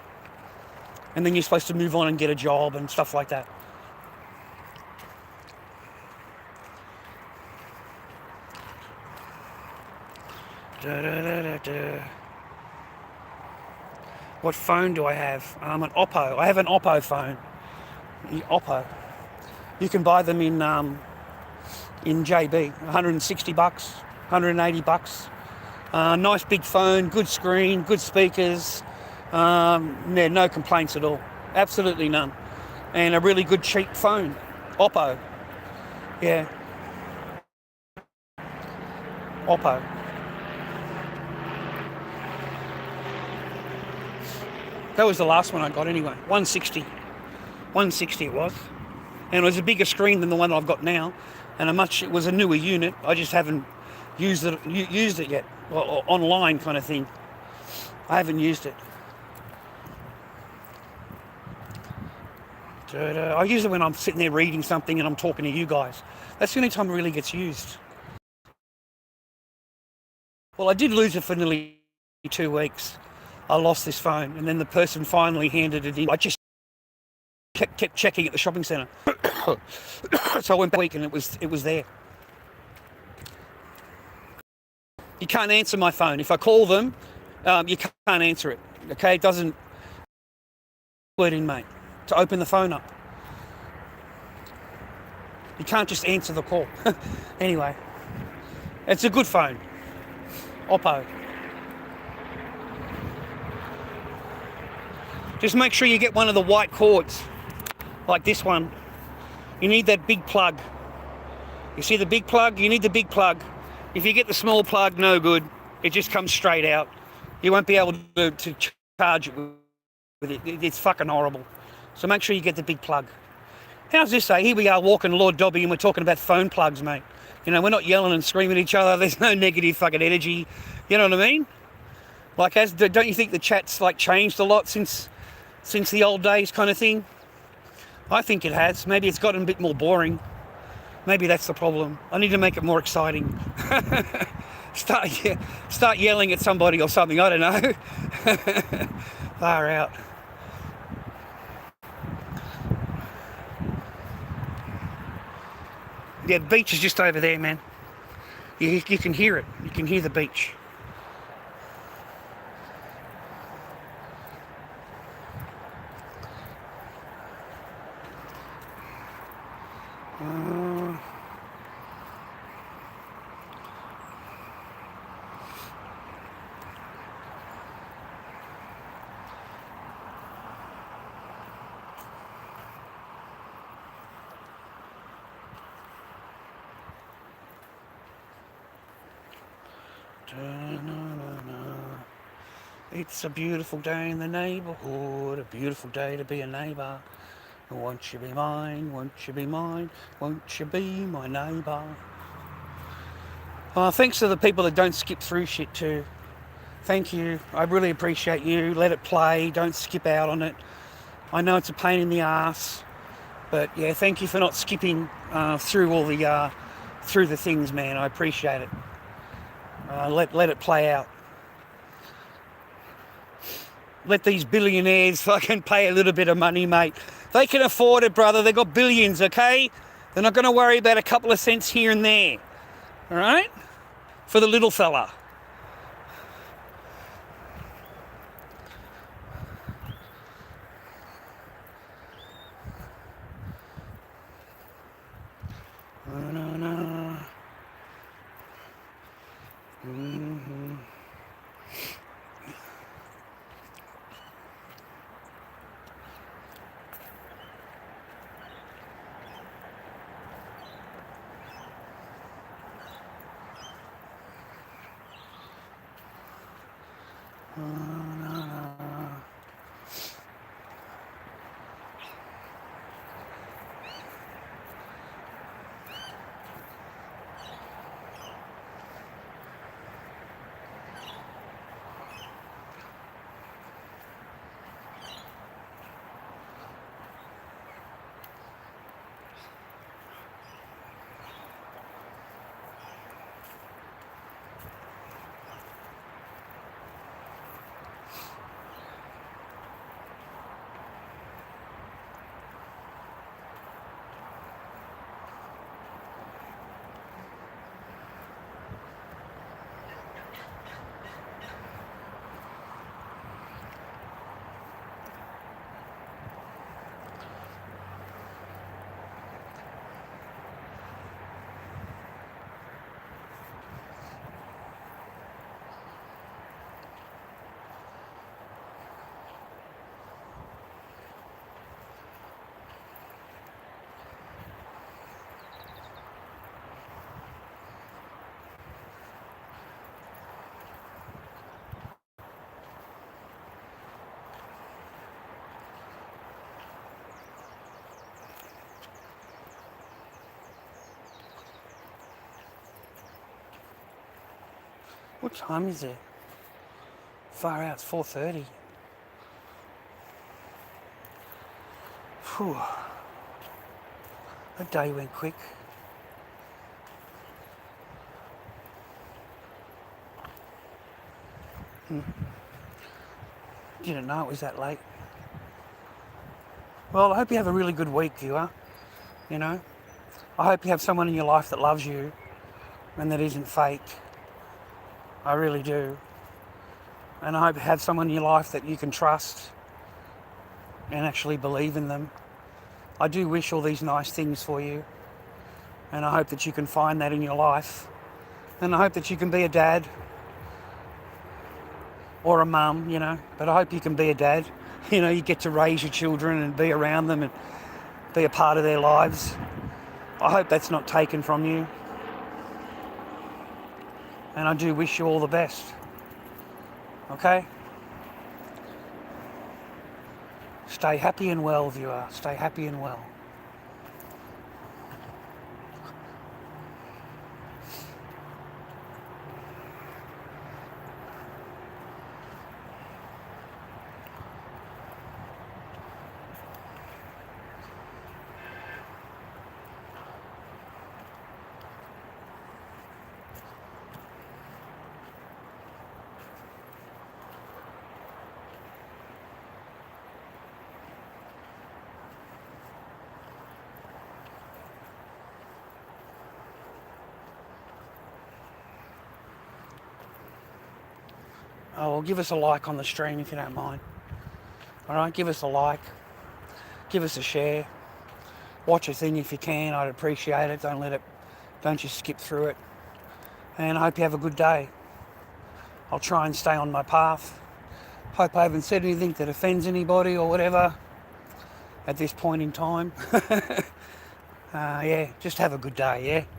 And then you're supposed to move on and get a job and stuff like that. What phone do I have? An Oppo. I have an Oppo phone. The Oppo. You can buy them in JB. $160, $180. Nice big phone, good screen, good speakers. No complaints at all. Absolutely none. And a really good cheap phone. Oppo. Yeah. Oppo. That was the last one I got anyway. 160. 160 it was. And it was a bigger screen than the one I've got now. And it was a newer unit. I just haven't used it yet. Or online kind of thing. I haven't used it. I use it when I'm sitting there reading something and I'm talking to you guys. That's the only time it really gets used. Well, I did lose it for nearly 2 weeks. I lost this phone, and then the person finally handed it in. I just kept checking at the shopping centre. So I went back and it was there. You can't answer my phone. If I call them, you can't answer it. Okay, it doesn't word in, mate, to open the phone up. You can't just answer the call. Anyway, it's a good phone. Oppo. Just make sure you get one of the white cords, like this one. You need that big plug. You see the big plug? You need the big plug. If you get the small plug, no good. It just comes straight out. You won't be able to charge it with it. It's fucking horrible. So make sure you get the big plug. How's this, Here we are walking Lord Dobby and we're talking about phone plugs, mate. We're not yelling and screaming at each other. There's no negative fucking energy. You know what I mean? Like, don't you think the chat's changed a lot since the old days kind of thing? I think it has. Maybe it's gotten a bit more boring. Maybe that's the problem. I need to make it more exciting. Start yelling at somebody or something. I don't know. Far out. Yeah, the beach is just over there, man. You can hear it. You can hear the beach. It's a beautiful day in the neighbourhood, a beautiful day to be a neighbour. Won't you be mine, won't you be mine, won't you be my neighbour? Thanks to the people that don't skip through shit too. Thank you. I really appreciate you. Let it play. Don't skip out on it. I know it's a pain in the ass, but yeah, thank you for not skipping through all the through the things, man. I appreciate it. Let it play out. Let these billionaires fucking pay a little bit of money, mate. They can afford it, brother. They got billions, okay? They're not going to worry about a couple of cents here and there. All right? For the little fella. What time is it? Far out, it's 4:30. Phew. That day went quick. Didn't know it was that late. Well, I hope you have a really good week, viewer. You know, I hope you have someone in your life that loves you and that isn't fake. I really do. And I hope you have someone in your life that you can trust and actually believe in them. I do wish all these nice things for you. And I hope that you can find that in your life. And I hope that you can be a dad or a mum, you know. But I hope you can be a dad. You know, you get to raise your children and be around them and be a part of their lives. I hope that's not taken from you. And I do wish you all the best. Okay? Stay happy and well, viewer. Stay happy and well. Oh, well, give us a like on the stream if you don't mind. Alright, give us a like. Give us a share. Watch a thing if you can. I'd appreciate it. Don't just skip through it. And I hope you have a good day. I'll try and stay on my path. Hope I haven't said anything that offends anybody or whatever at this point in time. Yeah, just have a good day, yeah?